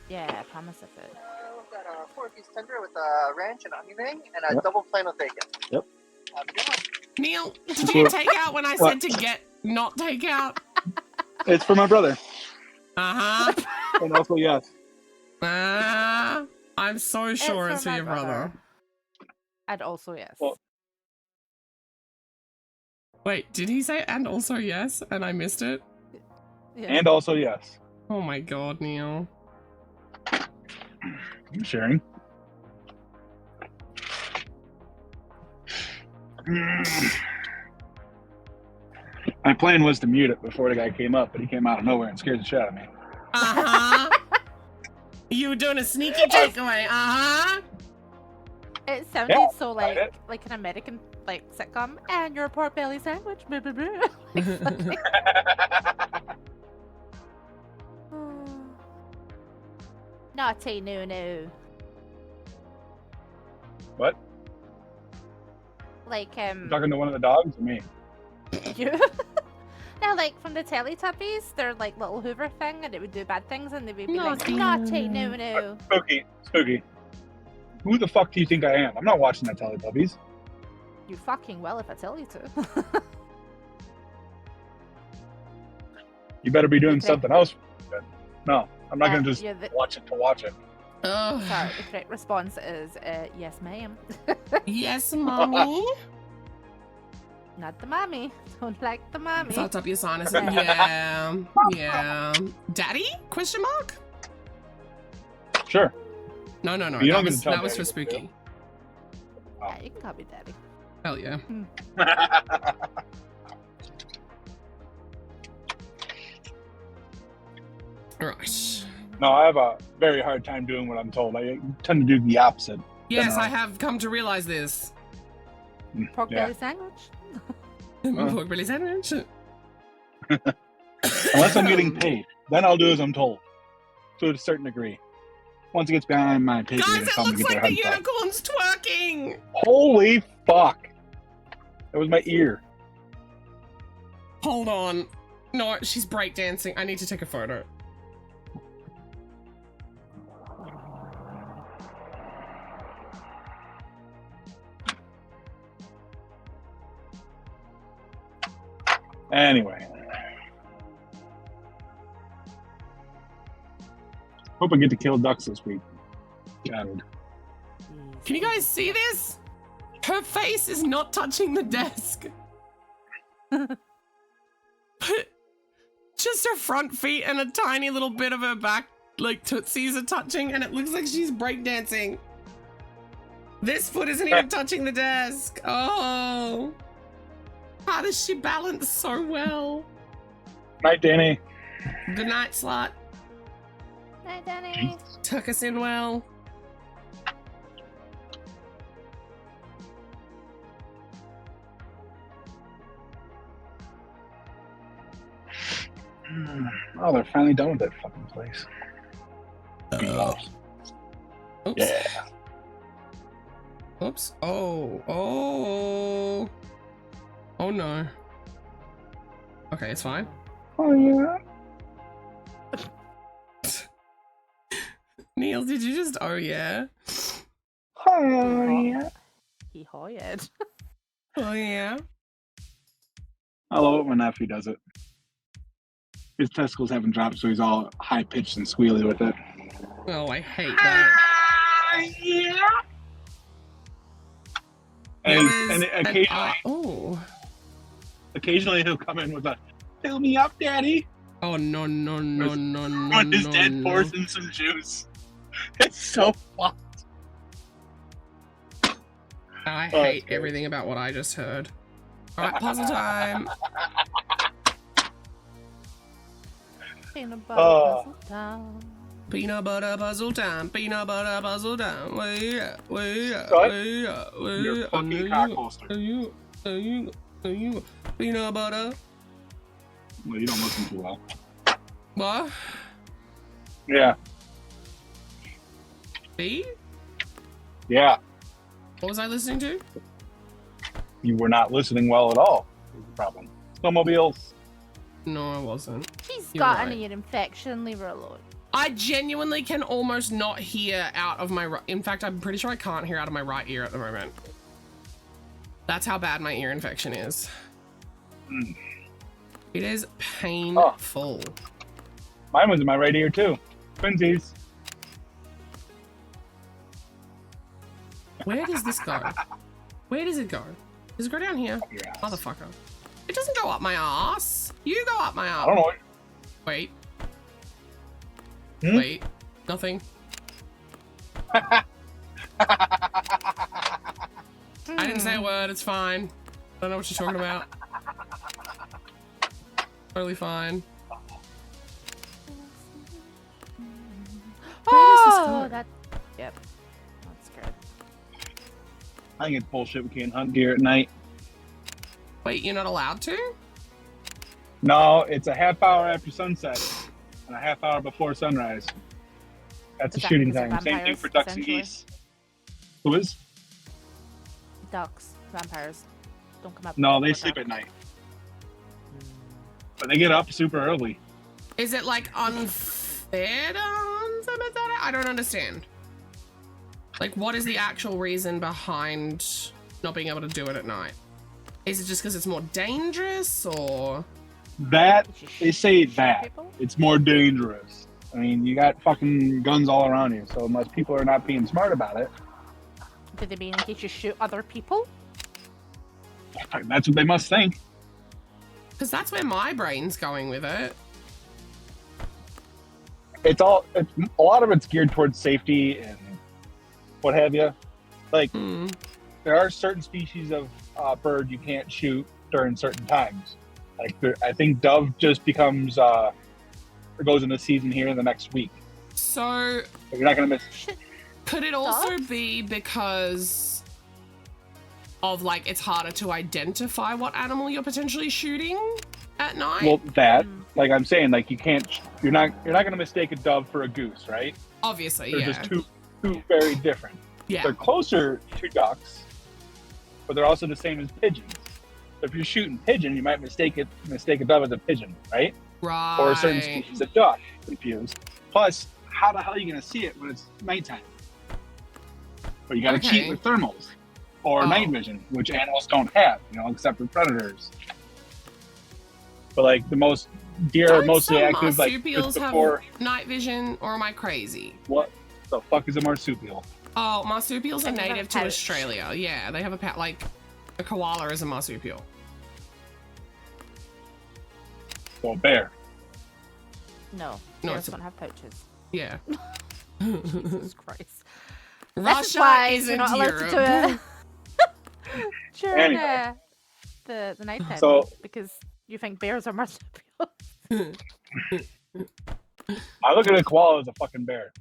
Yeah, I promise of it. We've got a 4-piece tender with ranch and onion ring and a Yep. double plain with bacon. Yep. Have a good one. Neil, did you take out when I said to get not take out? It's for my brother. Uh-huh. And also, yes. I'm so sure it's for my your brother. And also, yes. Well- Wait, did he say and also yes? And I missed it? yeah. And also, yes. Oh my god, Neil. I'm sharing. My plan was to mute it before the guy came up, but he came out of nowhere and scared the shit out of me. Uh-huh. You doing a sneaky takeaway, uh-huh. It sounded Yeah, so tried it. like an American like sitcom. And your pork belly sandwich. Blah, blah, blah. Naughty no. What? Like You talking to one of the dogs or me? you. Now, like from the Teletubbies, they're like little Hoover thing, and it would do bad things, and they would be Naughty like naughty no. no. Spooky. Who the fuck do you think I am? I'm not watching that Teletubbies. You fucking will if I tell you to. You better be doing Okay. something else. No, I'm not gonna just You're the- watch it to watch it. Oh, Sorry, the correct response is yes, ma'am. yes, mommy. Not the mommy. Don't like the mommy. Fucked up your sinus. Yeah. Yeah. Daddy? Question mark? Sure. No. You don't That get was, to tell that was Daddy for what to do. spooky. Yeah, you can call me daddy. Hell yeah. Right. No, I have a very hard time doing what I'm told. I tend to do the opposite. Yes, No. I have come to realize this. Pork Yeah. belly sandwich. Pork belly sandwich. Unless I'm getting paid, then I'll do as I'm told, to a certain degree. Once it gets behind my pay grade, Guys, it's it time to looks get their like the head cut. unicorn's twerking. Holy fuck! That was my ear. Hold on. No, she's breakdancing. I need to take a photo. Anyway. Hope I get to kill ducks this week. God. Can you guys see this? Her face is not touching the desk. But just her front feet and a tiny little bit of her back, like tootsies are touching, and it looks like she's breakdancing. This foot isn't even touching the desk. Oh. How does she balance so well? Night, Danny. Good night, slut. Night, Danny. Tuck us in well. Oh, they're finally done with that fucking place. Oops. Yeah. Oops. Oh no. Okay, it's fine. Oh, yeah. Neil, did you just, oh yeah? Oh, yeah. He hoyed. Oh yeah? I love it when nephew does it. His testicles haven't dropped, so he's all high-pitched and squealy with it. Oh, I hate that. Yeah. There And is occasionally, occasionally he'll come in with a "Fill me up, Daddy," Oh no. when his dad pours in some juice. It's so fun. I Oh, hate it's great. everything about what I just heard. All right, puzzle time. Peanut butter Oh. puzzle time. Peanut butter puzzle time. Peanut butter puzzle time. Way up. Shut your fucking cock holster. Peanut butter. Well, you don't listen too well. What? Yeah. B? Yeah. What was I listening to? You were not listening well at all. Is the problem. Snowmobiles. No, I wasn't. She's You're got right. an ear infection. Leave her alone. I genuinely can almost not hear out of my right. In fact, I'm pretty sure I can't hear out of my right ear at the moment. That's how bad my ear infection is. Mm. It is painful. Mine was in my right ear too. Twinsies. Where does this go? Where does it go? Does it go down here? Your ass. Motherfucker. It doesn't go up my ass. You go up my ass. I don't know. Wait. Hmm? Wait. Nothing. I didn't say a word. It's fine. I don't know what you're talking about. Totally fine. Where does this Oh, go? that. Yep. That's good. I think it's bullshit. We can't hunt deer at night. Wait, you're not allowed to? No, it's a half hour after sunset and a half hour before sunrise. That's a Is that shooting because of time. Same thing vampires, for ducks and essentially? geese. Who is? Ducks, vampires, don't come up. No, they before sleep dark. at night. But they get up super early. Is it like unfair to hunt them at that? I don't understand. Like, what is the actual reason behind not being able to do it at night? Is it just because it's more dangerous, or? That, Did you they say shoot that. people? It's more dangerous. I mean, you got fucking guns all around you, so unless people are not being smart about it, Did they mean in case you shoot other people? that's what they must think. Because that's where my brain's going with it. It's a lot of it's geared towards safety and what have you. Like, Hmm. there are certain species of bird you can't shoot during certain times. Like, I think dove just becomes, or goes into season here in the next week. So, So you're not going to miss. Shit. could it also Dogs? be because of, like, it's harder to identify what animal you're potentially shooting at night? Well, that, Mm. like I'm saying, like you're not going to mistake a dove for a goose, right? Obviously, They're yeah. just two very different. Yeah. They're closer to ducks, but they're also the same as pigeons. So if you're shooting pigeon, you might mistake a dove as a pigeon, right? Right. Or a certain species of duck, confused. Plus, how the hell are you going to see it when it's nighttime? But you got to Okay. cheat with thermals or Oh. night vision, which animals don't have, except for predators. But like the most deer are Don't mostly some active like marsupials just before. have night vision, or am I crazy? What the fuck is a marsupial? Oh, marsupials are And they have a native to pouch. Australia. Yeah, they have a pet, like, a koala is a marsupial. So a bear. No, No, bears it's a- don't have pouches. Yeah. Jesus Christ. This is Russia why isn't you're not allowed Europe. to do it during Anyway. the nighttime. So- because you think bears are marsupials. I look at a koala as a fucking bear.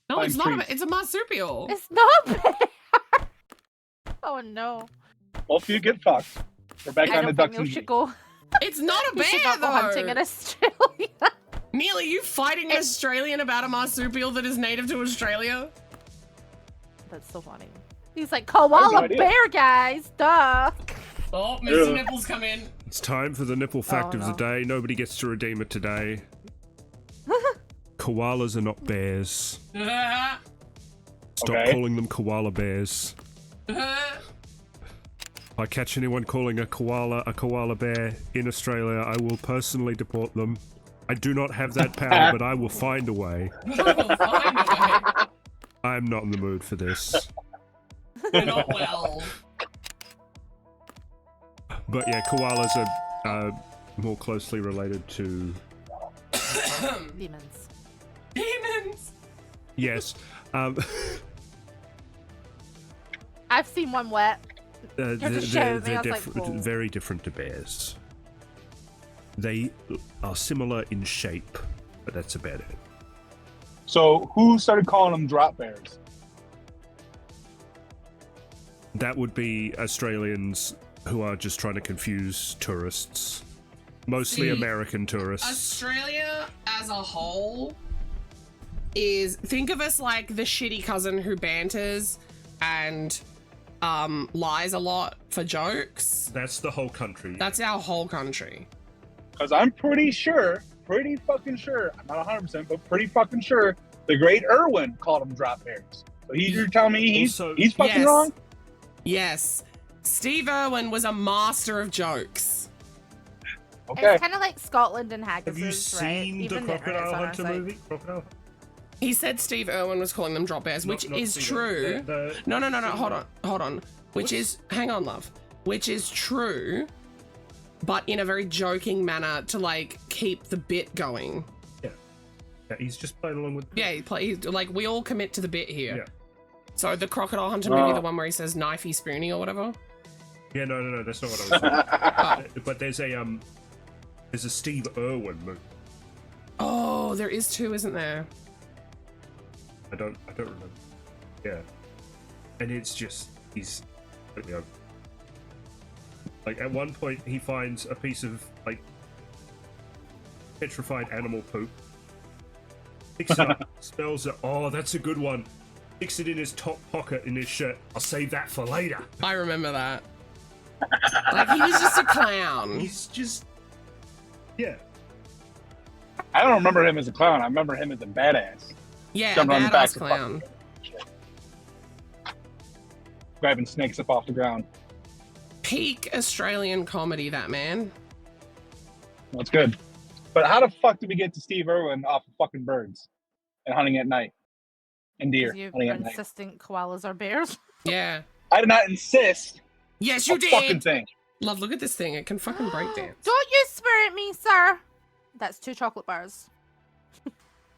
No, it's Climb not. trees. It's a marsupial. It's not a bear. Oh no. Both of you get fucked. We're back I on the don't think ducks you and should geese. go. It's not a You should bear not go hunting in though. Australia. Neely, you fighting an Australian about a marsupial that is native to Australia? That's so funny. He's like koala idea. bear, guys. Duh. Oh, Mr. Yeah. Nipples come in. It's time for the nipple fact Oh, of the no. day. Nobody gets to redeem it today. Koalas are not bears. Stop Okay. calling them koala bears. If I catch anyone calling a koala bear in Australia, I will personally deport them. I do not have that power, but I will find a way. I'm not in the mood for this. You're not well. But yeah, koalas are more closely related to... Demons. Demons. Yes. I've seen one wet. They're, just showing me, I was like, different, whoa. very different to bears. They are similar in shape, but that's about it. So who started calling them drop bears? That would be Australians who are just trying to confuse tourists. Mostly See, American tourists. Australia as a whole is, think of us like the shitty cousin who banters and lies a lot for jokes. That's the whole country. That's our whole country. Because I'm pretty fucking sure, I'm not 100%, but pretty fucking sure the great Irwin called them drop bears. So you're telling me he's Also- fucking Yes. wrong? Yes. Steve Irwin was a master of jokes. Okay. It's kind of like Scotland and Haggis. Have you right? seen the Even Crocodile internet's on our Hunter site. movie? Crocodile? He said Steve Irwin was calling them drop bears, which Not is Steve true. Irwin. The- No, hold on. Which is, hang on, love. Which is true, but in a very joking manner to like keep the bit going. Yeah, he's just playing along with. Yeah, like we all commit to the bit here. Yeah. So the Crocodile Hunter movie, the one where he says knifey spoony or whatever. Yeah, no, that's not what I was saying. But there's a Steve Irwin movie. Oh, there is two, isn't there? I don't remember. Yeah, and it's just he's, you know, like at one point he finds a piece of like petrified animal poop, picks it up, smells it. Oh, that's a good one. Sticks it in his top pocket in his shirt. I'll save that for later. I remember that. Like he was just a clown. He's just, yeah. I don't remember him as a clown. I remember him as a badass. Yeah, a Jumping on the back badass of clown. Grabbing snakes up off the ground. Peak Australian comedy, that man. That's good. But how the fuck did we get to Steve Irwin off of fucking birds and hunting at night? And deer 'Cause hunting you're at night. insistent koalas are bears. Yeah. I did not insist Yes, you a fucking did. thing. Love, look at this thing. It can fucking break dance. Don't you swear at me, sir. That's 2 chocolate bars.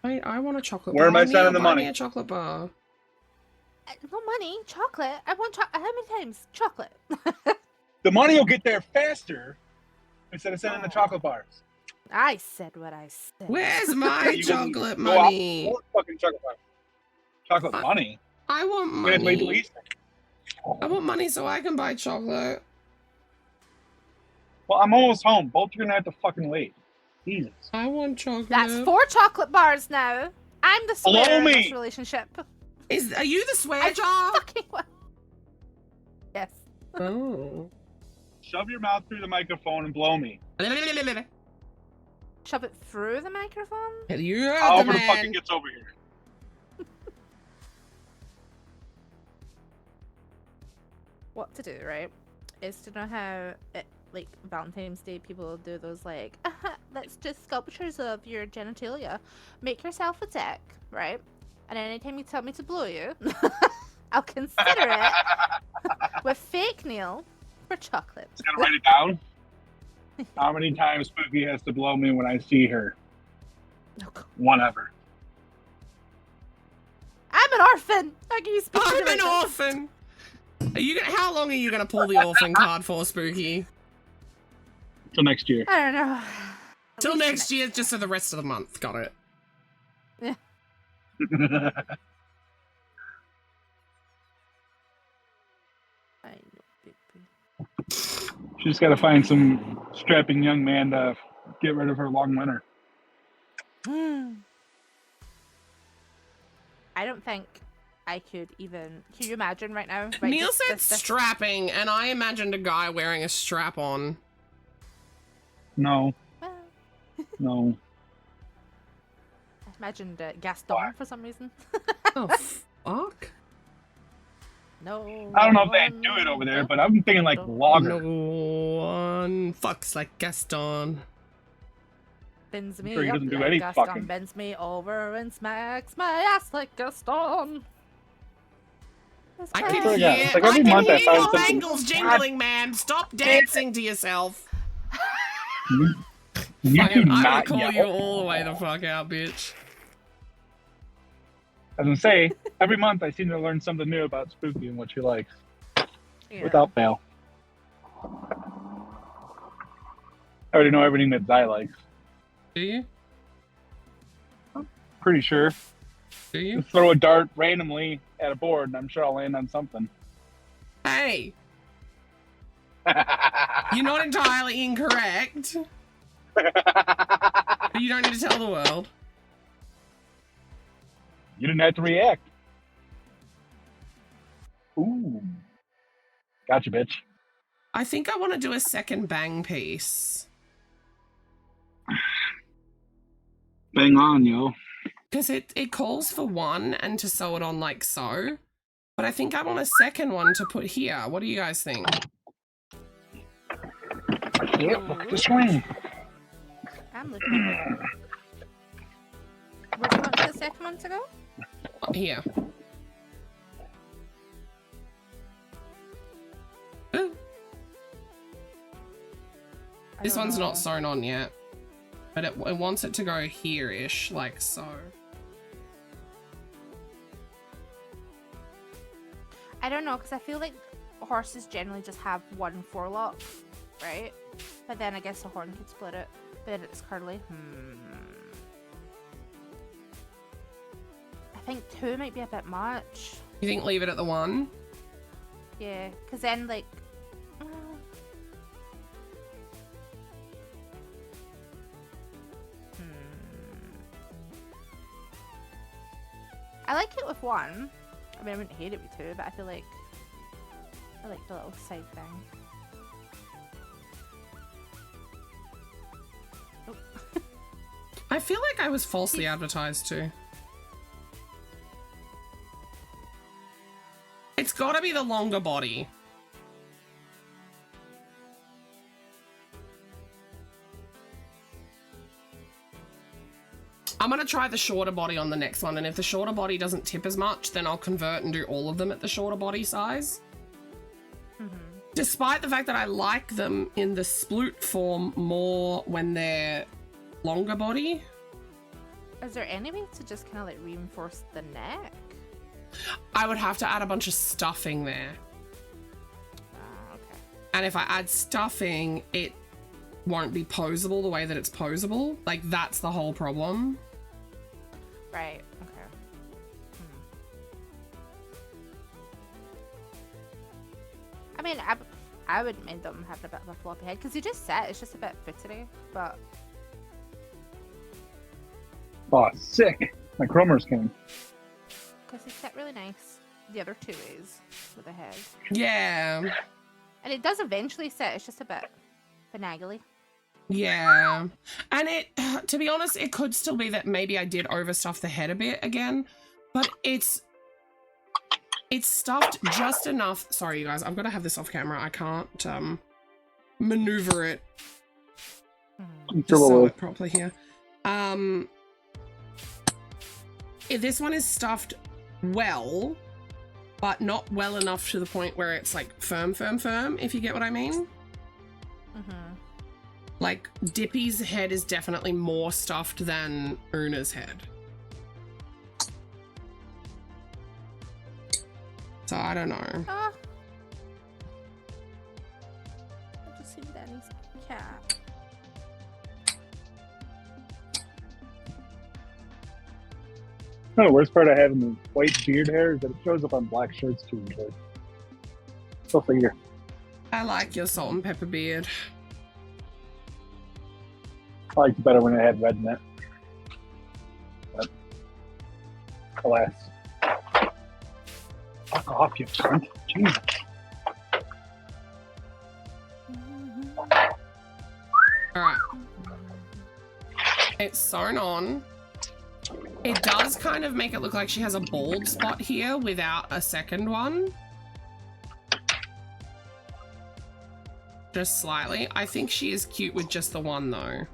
I want a chocolate Where bar. am I sending the Buy me money? a chocolate bar. No money, chocolate. I want chocolate. How many times? Chocolate. The money will get there faster instead of sending the chocolate bars. I said what I said. Where's my You can chocolate go out money? for fucking chocolate bars. Chocolate money? I want I'm gonna wait till money. Easter. I want money so I can buy chocolate. Well, I'm almost home. Both are gonna have to fucking wait. Jesus. I want chocolate. That's 4 chocolate bars now. I'm the Blow swear in me. this relationship. Are you the swear I jar? fucking Yes. Oh. Shove your mouth through the microphone and blow me. Shove it through the microphone? You heard the However the fuck man. it gets over here. What to do, right? Is to know how, like, Valentine's Day people do those, like, that's just sculptures of your genitalia. Make yourself a deck, right? And anytime you tell me to blow you, I'll consider it with fake Neil for chocolate. Just gotta write it down. How many times Spooky has to blow me when I see her? One ever. I'm an orphan. How can you speak? I'm an orphan. Are you gonna? How long are you gonna pull the orphan card for, Spooky? Till next year. I don't know. Till next year, just for the rest of the month. Got it. Yeah. I know, baby. She just gotta find some strapping young man to get rid of her long winter. I don't think I could even. Can you imagine right now? Right, Neil said this- strapping, and I imagined a guy wearing a strap on. No, Well, no. I imagined Gaston for some reason. Oh, fuck. No. I don't know if they do it over there, but I'm thinking like lager. No one fucks like Gaston. Bends me sure he up doesn't do like any Gaston, fucking. bends me over and smacks my ass like Gaston. I That's can what I hear, got. It's like every I can month I hear find your something. bangles jingling, man. Stop dancing to yourself. You do I will not call yell. you all the way the fuck out, bitch. As I say, every month I seem to learn something new about Spooky and what she likes, Yeah. without fail. I already know everything that Zai likes. Do you? Pretty sure. Do you? Just throw a dart randomly at a board, and I'm sure I'll land on something. Hey, you're not entirely incorrect. But you don't need to tell the world. You didn't have to react. Ooh. Gotcha, bitch. I think I want to do a second bang piece. Bang on, yo. Because it calls for one and to sew it on like so. But I think I want a second one to put here. What do you guys think? Yep, look at the swing. I'm looking at it. Where do you want the second one to go? Here. Ooh. I This don't one's know. not sewn on yet. But it wants it to go here-ish, like so. I don't know, because I feel like horses generally just have one forelock, right? But then I guess a horn could split it. But it's curly. I think two might be a bit much. You think leave it at the one? Yeah, because then, like... I like it with one. I mean, I wouldn't hate it with two, but I feel like I like the little side thing. Oh. I feel like I was falsely advertised to. It's gotta be the longer body. I'm gonna try the shorter body on the next one, and if the shorter body doesn't tip as much, then I'll convert and do all of them at the shorter body size. Despite the fact that I like them in the sploot form more when they're longer body. Is there any way to just kind of like reinforce the neck? I would have to add a bunch of stuffing there. Okay. And if I add stuffing, it won't be posable the way that it's posable. Like, that's the whole problem. Right. Okay. I mean, I wouldn't mind them having a bit of a floppy head because they just sit. It's just a bit footery, but Oh, sick. My Chromers came. because they sit really nice the other two ways with the head, Yeah. and it does eventually sit. It's just a bit finagly. Yeah. And it, to be honest, it could still be that maybe I did overstuff the head a bit again, but it's stuffed just enough. Sorry, you guys, I've got to have this off camera. I can't maneuver it to sew it properly here. this one is stuffed well, but not well enough to the point where it's like firm, if you get what I mean. Mm-hmm. Like, Dippy's head is definitely more stuffed than Una's head. So I don't know. Ah. I just seen Danny's cat. The worst part I have in the white beard hair is that it shows up on black shirts too. But go figure. I like your salt and pepper beard. I liked it better when it had red in it. But alas. Fuck off, you cunt. Jesus. Alright. It's sewn on. It does kind of make it look like she has a bald spot here without a second one. Just slightly. I think she is cute with just the one though.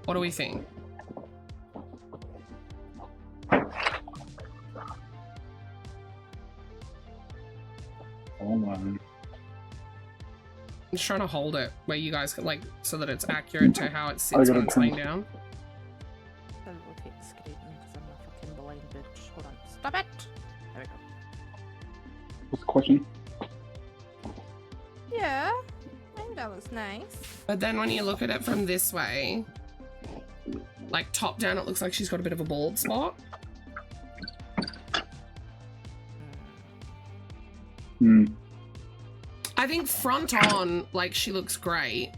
What do we think? Hold on. I'm just trying to hold it where you guys can, like, so that it's accurate to how it sits when it's laying down. I'll rotate the screen because I'm a fucking blind bitch. Hold on. Stop it! There we go. What's the question? Yeah. I think that was nice. But then when you look at it from this way, like top down, it looks like she's got a bit of a bald spot. Hmm. I think front on, like, she looks great.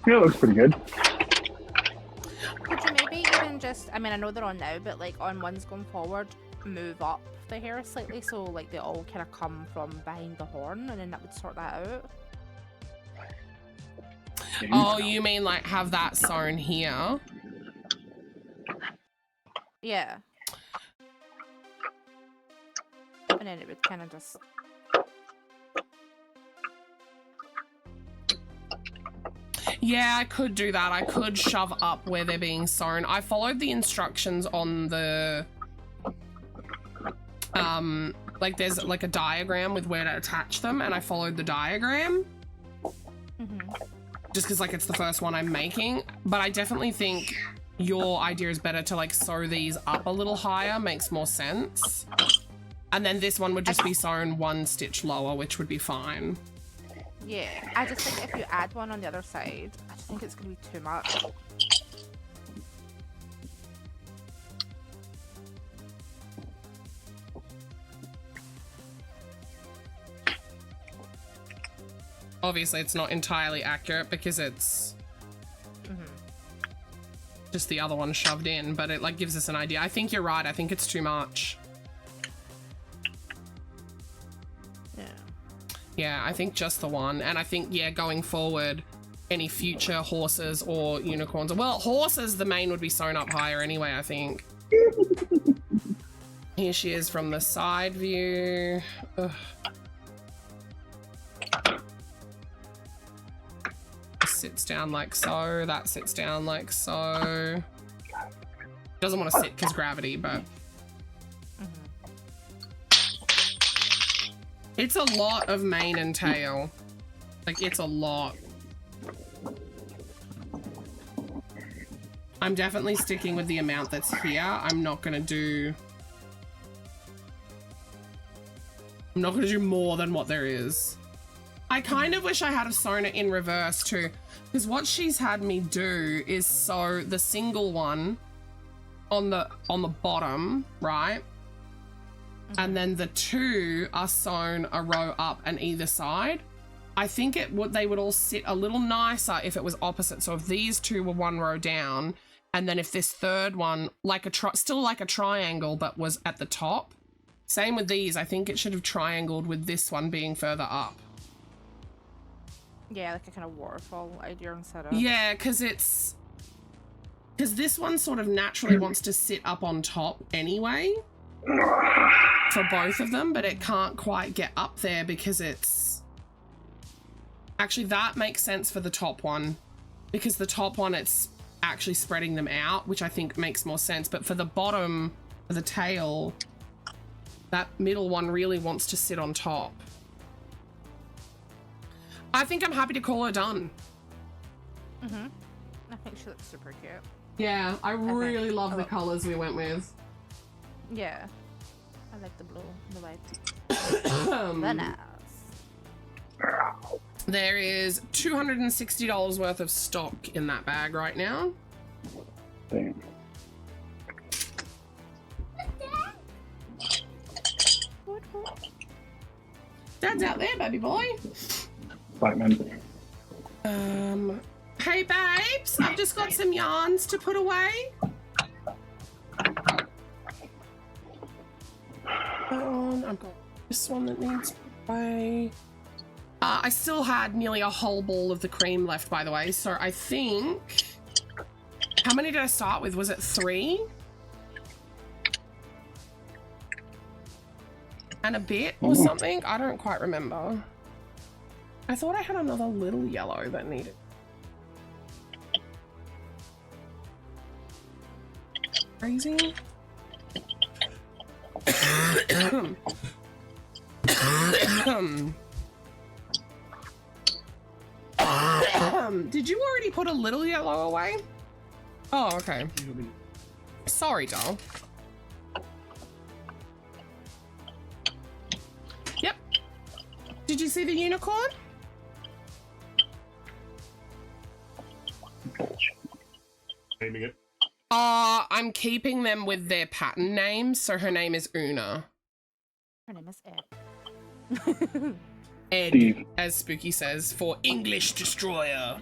Yeah, it looks pretty good. Could you maybe even just, I mean, I know they're on now, but like on ones going forward, move up the hair slightly so like they all kind of come from behind the horn, and then that would sort that out. Oh, you mean like have that sewn here? Yeah. And then it would kind of just... Yeah, I could do that. I could shove up where they're being sewn. I followed the instructions on the... like there's like a diagram with where to attach them, and I followed the diagram. Mm-hmm. Just because like it's the first one I'm making. But I definitely think your idea is better to like sew these up a little higher, makes more sense. And then this one would just be sewn one stitch lower, which would be fine. Yeah, I just think if you add one on the other side, I just think it's going to be too much. Obviously, it's not entirely accurate because it's just the other one shoved in, but it like gives us an idea. I think you're right. I think it's too much. Yeah, I think just the one. And I think, yeah, going forward, any future horses or unicorns, well, horses, the mane would be sewn up higher anyway, I think. Here she is from the side view. Ugh. Sits down like so, that sits down like so. Doesn't want to sit because gravity, but it's a lot of mane and tail. Like, it's a lot. I'm definitely sticking with the amount that's here. I'm not gonna do more than what there is. I kind of wish I had have sewn it in reverse too, because what she's had me do is sew the single one on the bottom, right? And then the two are sewn a row up and either side. I think they would all sit a little nicer if it was opposite. So if these two were one row down, and then if this third one, like still like a triangle, but was at the top. Same with these. I think it should have triangled with this one being further up. Yeah, like a kind of waterfall idea instead of... Yeah, because this one sort of naturally wants to sit up on top anyway for both of them, but it can't quite get up there because it's Actually, that makes sense for the top one, because the top one, it's actually spreading them out, which I think makes more sense. But for the bottom, for the tail, that middle one really wants to sit on top. I think I'm happy to call her done. Mm-hmm. I think she looks super cute. Yeah, I really love the love- colors we went with. Yeah. I like the blue, the white. Very nice. There is $260 worth of stock in that bag right now. Damn. Dad's out there, baby boy. Batman. Hey babes, I've just got some yarns to put away. I've got this one that needs put away. I still had nearly a whole ball of the cream left, by the way, so I think... How many did I start with? Was it 3? And a bit or something? I don't quite remember. I thought I had another little yellow that needed... Crazy. Did you already put a little yellow away? Oh, okay. Sorry, doll. Yep. Did you see the unicorn? Naming it. I'm keeping them with their pattern names, so her name is Una. Her name is Ed. Ed, Steve. as Spooky says, for English Destroyer.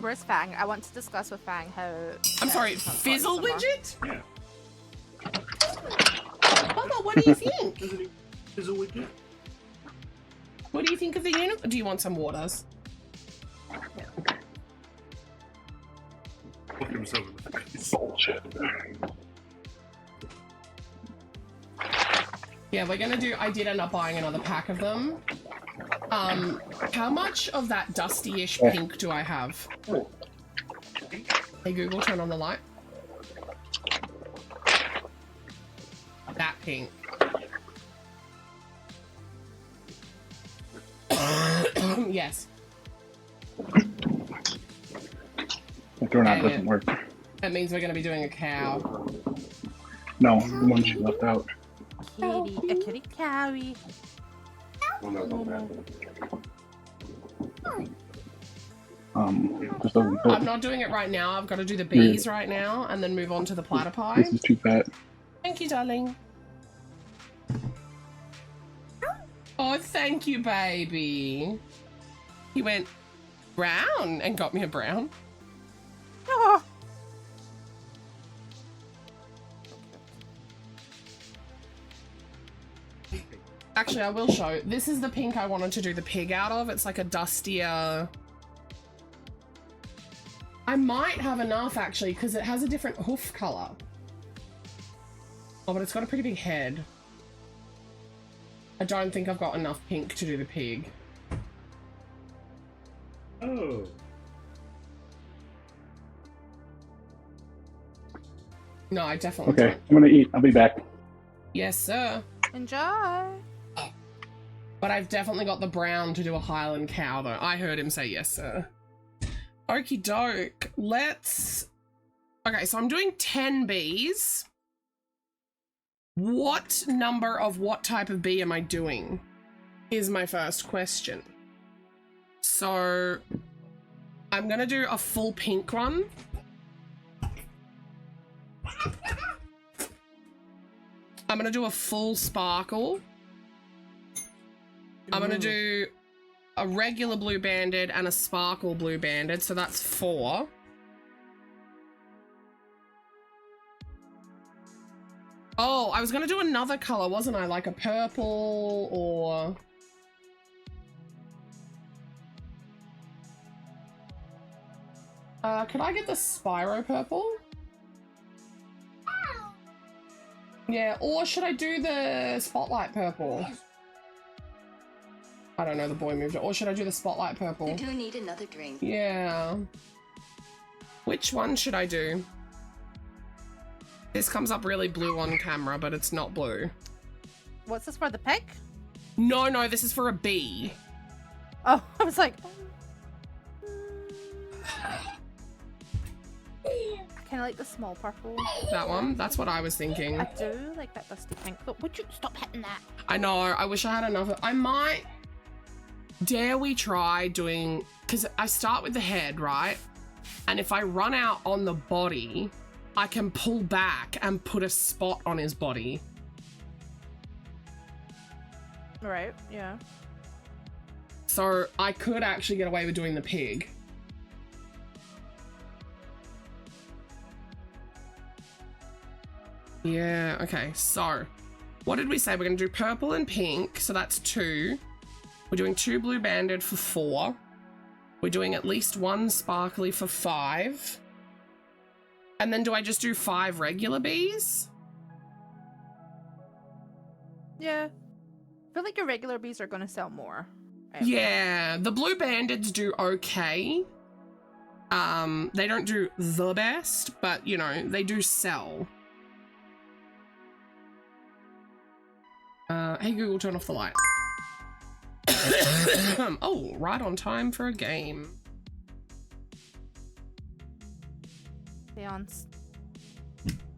Where's Fang? I want to discuss with Fang how... I'm sorry, she's not Fizzle got it Widget? Yeah. Mama, what do you think? Doesn't he? Is a widget? What do you think of the unicorn? Do you want some waters? Look himself in the face. Bullshit. Yeah, we're gonna do... I did end up buying another pack of them. How much of that dusty-ish pink do I have? Hey Google, turn on the light. That pink. Yes. Throwing out Dang doesn't it. work. That means we're gonna be doing a cow. No, the one she left out. Kitty, a kitty cowie. Just doesn't I'm fit. not doing it right now. I've got to do the bees right now and then move on to the platypi. This is too fat. Thank you, darling. Oh, thank you, baby. He went brown and got me a brown. Oh, Actually, I will show. This is the pink I wanted to do the pig out of. It's like a dustier... I might have enough, actually, because it has a different hoof color. Oh, but it's got a pretty big head. I don't think I've got enough pink to do the pig. Oh. No, I definitely Okay, don't. I'm gonna eat. I'll be back. Yes, sir. enjoy. But I've definitely got the brown to do a Highland cow, though. I heard him say yes, sir. Okie doke. Let's... Okay, so I'm doing 10 bees. What number of what type of bee am I doing? Is my first question. So... I'm gonna do a full pink one. I'm gonna do a full sparkle. I'm gonna do a regular blue banded and a sparkle blue banded, so that's 4. Oh, I was gonna do another color, wasn't I? Like a purple or... could I get the Spyro purple? Yeah, or should I do the spotlight purple? I don't know, the boy moved it. Or should I do the spotlight purple? You do need another drink. Yeah. Which one should I do? This comes up really blue on camera, but it's not blue. What's this for, the pig? No, this is for a bee. Oh, I was like... I kind of like the small purple. That one? That's what I was thinking. I do like that dusty pink, but would you stop hitting that? I know, I wish I had enough. I might... Dare we try doing... Because I start with the head, right? And if I run out on the body, I can pull back and put a spot on his body. Right, yeah. So I could actually get away with doing the pig. Yeah, okay, so what did we say? We're going to do purple and pink, so that's 2. We're doing 2 blue banded for 4. We're doing at least 1 sparkly for 5. And then do I just do 5 regular bees? Yeah. I feel like your regular bees are going to sell more. Yeah, the blue bandeds do okay. They don't do the best, but, you know, they do sell. Hey Google, turn off the light. Oh, right on time for a game. Beyonce,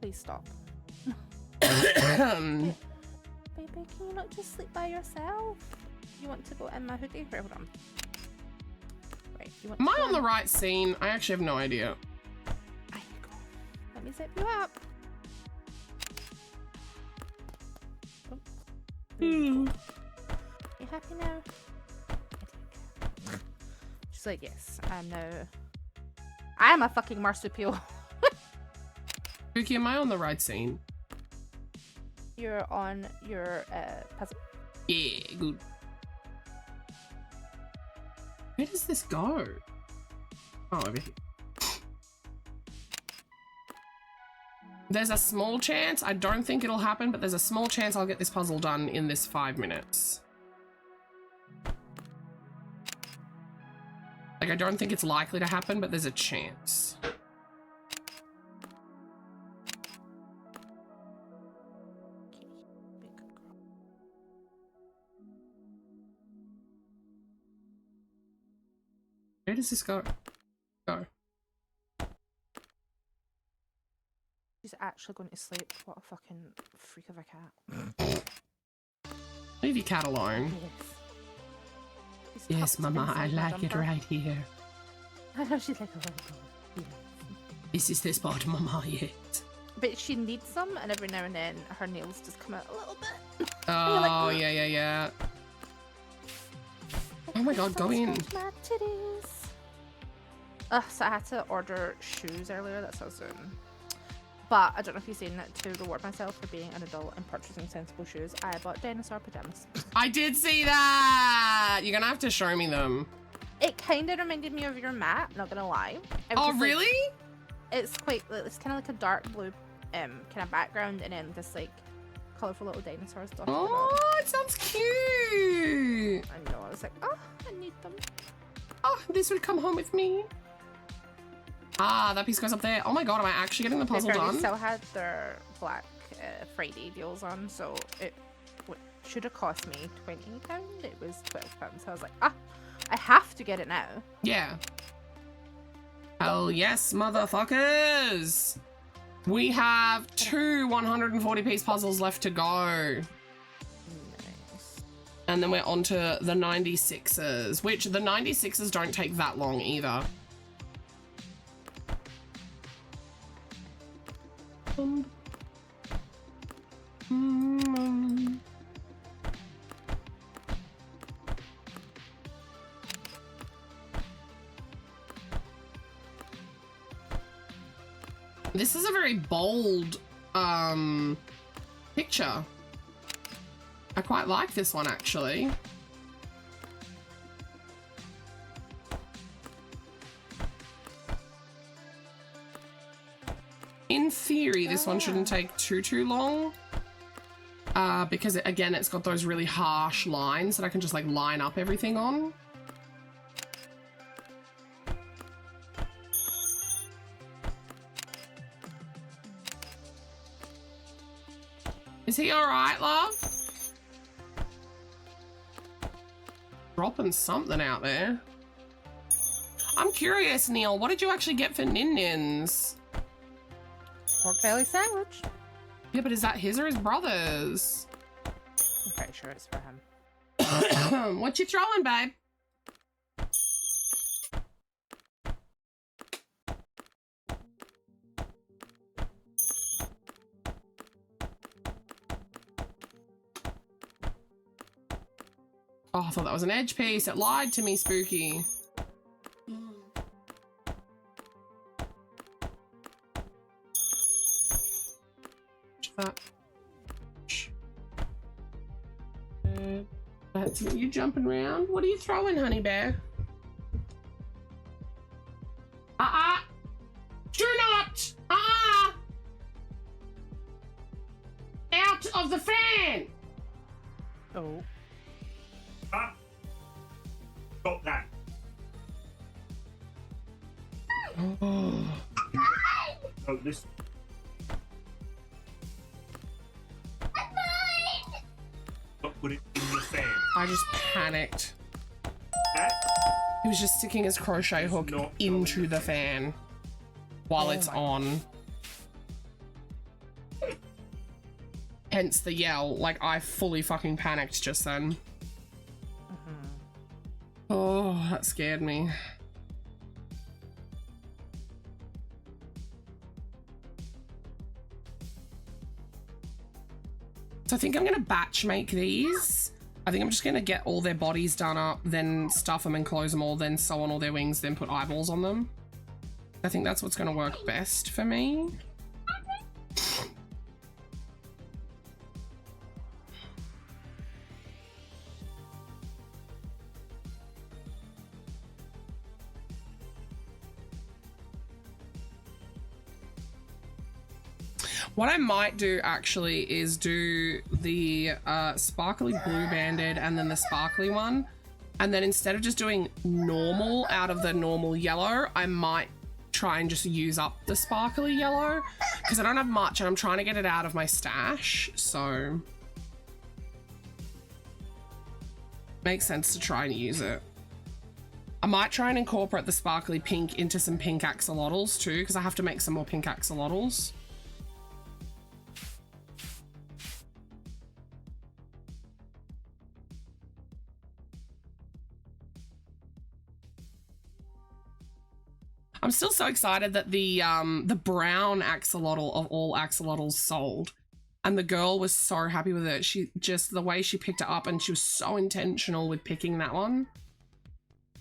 please stop. Hey, Baby, can you not just sleep by yourself? You want to go in my hoodie? Right, hold on. Right, you want am to I go on the in? right scene? I actually have no idea. There you go. Let me zip you up. Oh. Hmm. You happy now? I think. She's like, yes, I'm now. I am a fucking marsupial. Pookie, am I on the right scene? You're on your puzzle. Yeah, good. Where does this go? Oh, over here. There's a small chance, I don't think it'll happen, but there's a small chance I'll get this puzzle done in this 5 minutes. Like, I don't think it's likely to happen, but there's a chance. Where does this go? Go. She's actually going to sleep. What a fucking freak of a cat. Leave your cat alone. Yes. She's Yes, tucked Mama, I inside my like it jumper. right here. I know she's like a little girl. Yes. This is the spot, Mama, yet. But she needs some, and every now and then her nails just come out a little bit. Oh, yeah. Oh my god, go in. My titties. Ugh, so I had to order shoes earlier, that's so soon. But I don't know if you've seen it, to reward myself for being an adult and purchasing sensible shoes, I bought dinosaur pajamas. I did see that! You're gonna have to show me them. It kind of reminded me of your mat, not gonna lie. I was Oh, just like- really? it's quite, it's kind of like a dark blue kind of background, and then this like colourful little dinosaur stuff. Oh, it sounds cute. I know, I was like, oh, I need them. Oh, this will come home with me. Ah, that piece goes up there. Oh my god, am I actually getting the puzzle They done? still had their Black Friday deals on, so it should have cost me £20. It was £12. So I was like, ah, I have to get it now. Yeah. Hell yes, motherfuckers. We have 2 140-piece puzzles left to go. Nice. And then we're on to the 96s, which the 96s don't take that long either. This is a very bold picture. I quite like this one actually. In theory, this one shouldn't take too long. because again, it's got those really harsh lines that I can just like line up everything on. Is he all right, love? Dropping something out there. I'm curious, Neil, what did you actually get for Nin Nins? Pork belly sandwich. Yeah, but is that his or his brother's? I'm pretty sure it's for him. What you throwing, babe? Oh, I thought that was an edge piece. It lied to me, Spooky. That. That's you jumping around. What are you throwing, honey bear? Do not! Out of the fan! Oh. Ah! Got that. Oh. Oh, this. Don't put it in the fan. I just panicked. That He was just sticking his crochet hook not into going the fan while it's on. Hence the yell. Like, I fully fucking panicked just then. Oh, that scared me. So I think I'm gonna batch make these. I think I'm just gonna get all their bodies done up, then stuff them and close them all, then sew on all their wings, then put eyeballs on them. I think that's what's gonna work best for me. What I might do actually is do the sparkly blue banded and then the sparkly one. And then instead of just doing normal out of the normal yellow, I might try and just use up the sparkly yellow because I don't have much and I'm trying to get it out of my stash. So makes sense to try and use it. I might try and incorporate the sparkly pink into some pink axolotls too because I have to make some more pink axolotls. I'm still so excited that the brown axolotl of all axolotls sold, and the girl was so happy with it. She just the way she picked it up, and she was so intentional with picking that one.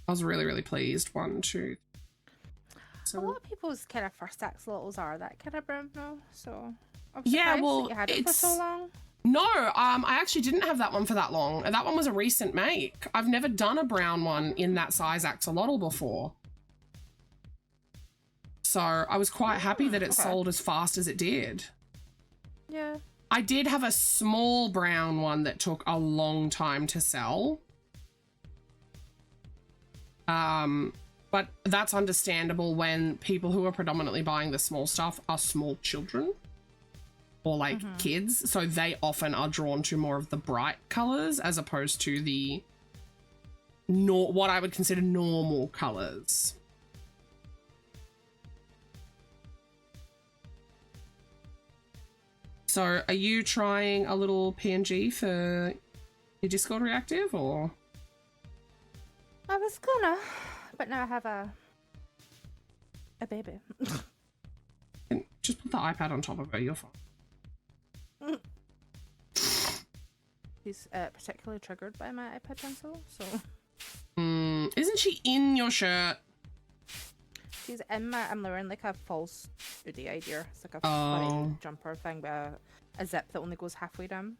I was really, really pleased. 1, 2. A lot of people's kind of first axolotls are that kind of brown now, so I'm yeah, surprised well, that you had it for so long. No, I actually didn't have that one for that long. That one was a recent make. I've never done a brown one in that size axolotl before. So I was quite happy that it sold as fast as it did. Yeah. I did have a small brown one that took a long time to sell. But that's understandable when people who are predominantly buying the small stuff are small children or like kids. So they often are drawn to more of the bright colors as opposed to the what I would consider normal colors. So are you trying a little PNG for your Discord reactive or? I was gonna, but now I have a baby. Just put the iPad on top of her, you're fine. She's particularly triggered by my iPad pencil, so. Isn't she in your shirt? She's in my. I'm wearing like a false hoodie idea. It's like a funny jumper thing with a zip that only goes halfway down.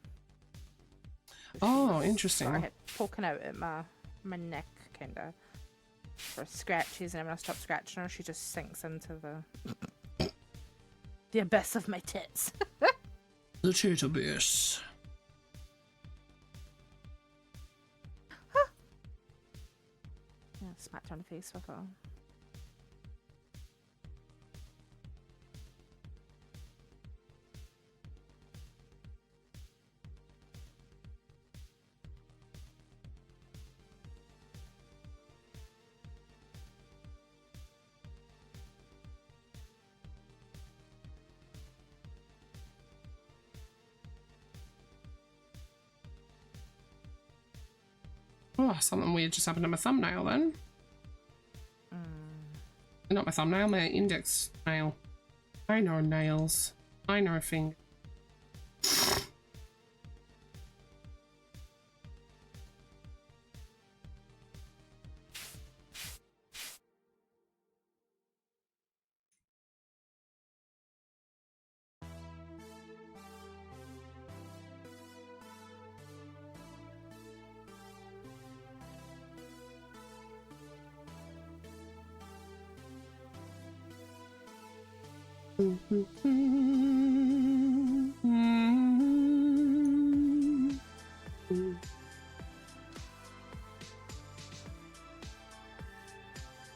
Oh, interesting. Sort of poking out at my neck, kind of, for scratches, and then when I stop scratching her, she just sinks into the abyss of my tits. The tit abyss. smacked her in the face with it. Oh, something weird just happened to my thumbnail then. Not my thumbnail, my index nail. I know nails. I know fingers.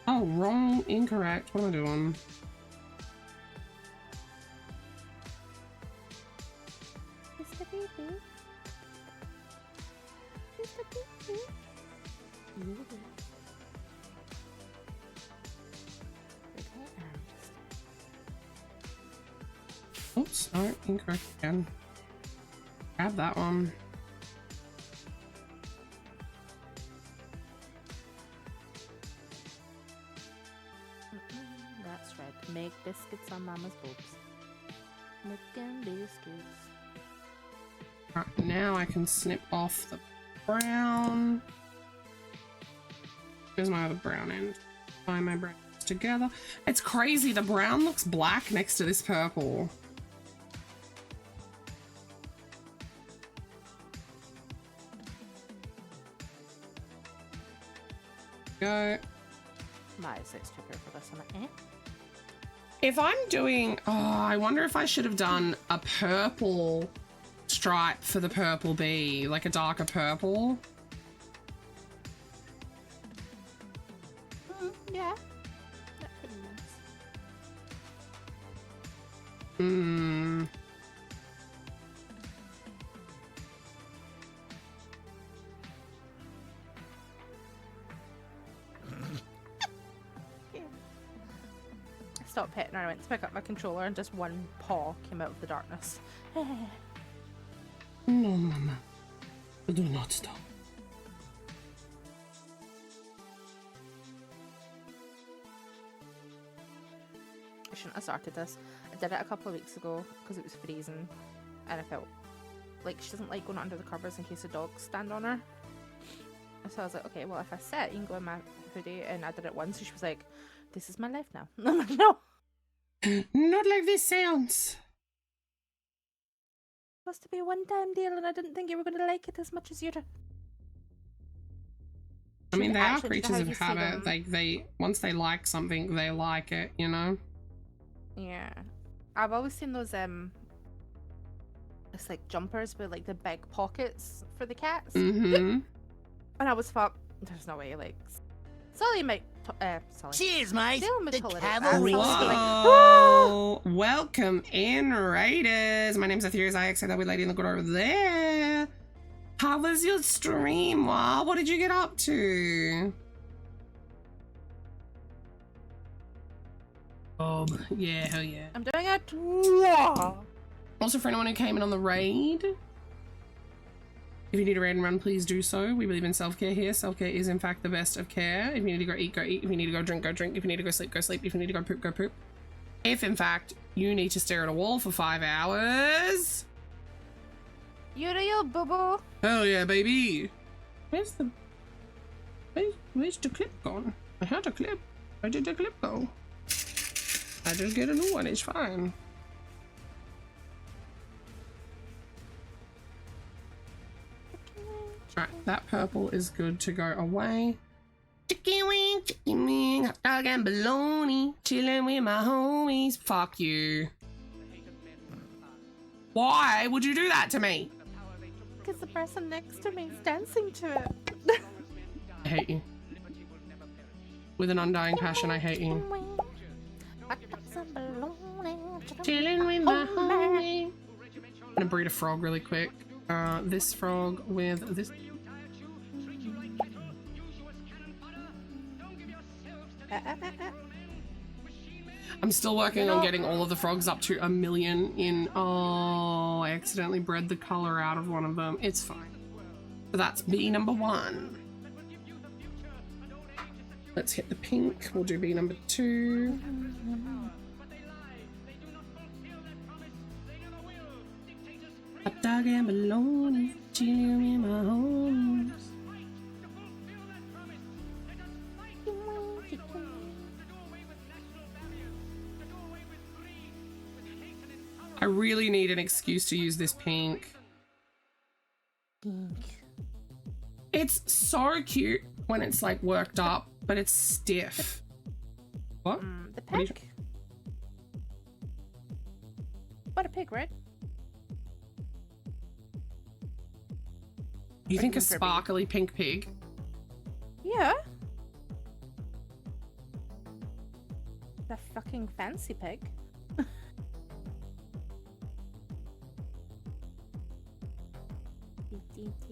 Oh, wrong, incorrect. What am I doing? Mr. Baby. Mr. Baby. Oops, no, incorrect again. Grab that one. That's right. Make biscuits on Mama's boobs. Making biscuits. Right, now I can snip off the brown. Here's my other brown end. Find my browns together. It's crazy, the brown looks black next to this purple. Go. My 6 trigger for this one, eh? If I'm doing, oh, I wonder if I should have done a purple stripe for the purple bee, like a darker purple. Yeah. That could be nice. Hmm. I stopped petting her. I went to pick up my controller and just one paw came out of the darkness. No, Mama. Do not stop. I shouldn't have started this. I did it a couple of weeks ago because it was freezing and I felt like she doesn't like going under the covers in case the dogs stand on her. So I was like, okay, well, if I sit, you can go in my hoodie. And I did it once and she was like, this is my life now. I'm like, no. Not like this sounds. Supposed to be a one-time deal and I didn't think you were going to like it as much as you do. I mean, they are Actually, creatures how of you see habit. them. They once they like something, they like it, you know? Yeah. I've always seen those, it's like jumpers with like the big pockets for the cats. Mm-hmm. And I was thought, there's no way, like, Sully might, Sully. Cheers, mate. Still The tolerate cavalry. that. Whoa! Welcome in, Raiders. My name's Aetherius. I accept that with Lady in the Good over there. How was your stream? Wow, what did you get up to? Oh, yeah, hell yeah. I'm doing it. Also, for anyone who came in on the raid, if you need a raid and run, please do so. We believe in self-care here. Self-care is, in fact, the best of care. If you need to go eat, go eat. If you need to go drink, go drink. If you need to go sleep, go sleep. If you need to go poop, go poop. If, in fact, you need to stare at a wall for 5 hours... You real boo-boo. Hell yeah, baby! Where's the... Where's the clip gone? I had a clip. Where did the clip go? I just get a new one, it's fine. Right, that purple is good to go away. Chicken wing, hot dog and bologna, chilling with my homies. Fuck you. Why would you do that to me? Because the person next to me is dancing to it. I hate you. with an undying passion. I hate you. Chilling with my homie. I'm gonna breed a frog really quick. This frog with this. I'm still working on getting all of the frogs up to 1 million in. Oh, I accidentally bred the color out of one of them. It's fine. So that's bee number 1. Let's hit the pink. We'll do bee number 2. Hot dog and bologna, chilling in my homes. I really need an excuse to use this pink. It's so cute when it's like worked up, but it's stiff. What? The pig. What a pig, right? You think a sparkly pink pig? Yeah. The fucking fancy pig.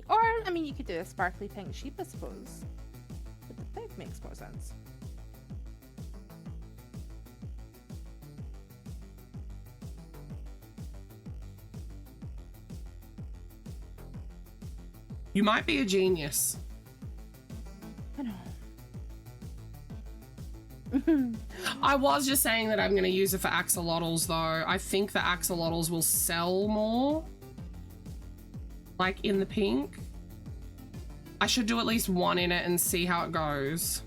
Or, I mean, you could do a sparkly pink sheep, I suppose. But the pig makes more sense. You might be a genius. I know. I was just saying that I'm going to use it for axolotls, though. I think the axolotls will sell more. Like in the pink. I should do at least one in it and see how it goes.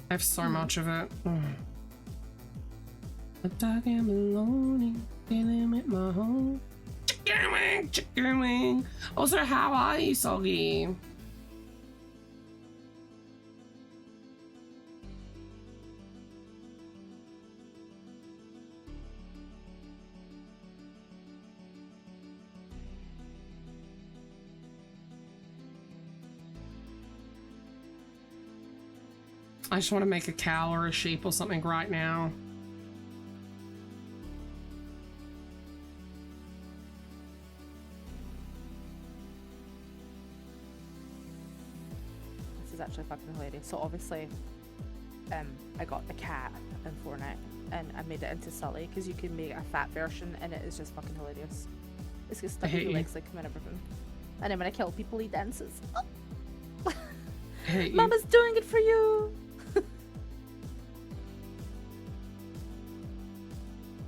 I have so much of it. A dog and bologna, feeling at my home. Chicken wing, chicken wing. Also, how are you, Soggy? I just want to make a cow or a sheep or something right now. This is actually fucking hilarious. So obviously, I got a cat in Fortnite and I made it into Sully because you can make a fat version and it is just fucking hilarious. It's got stuff he likes like him and everything. And then when I kill people, he dances. Oh. Mama's doing it for you.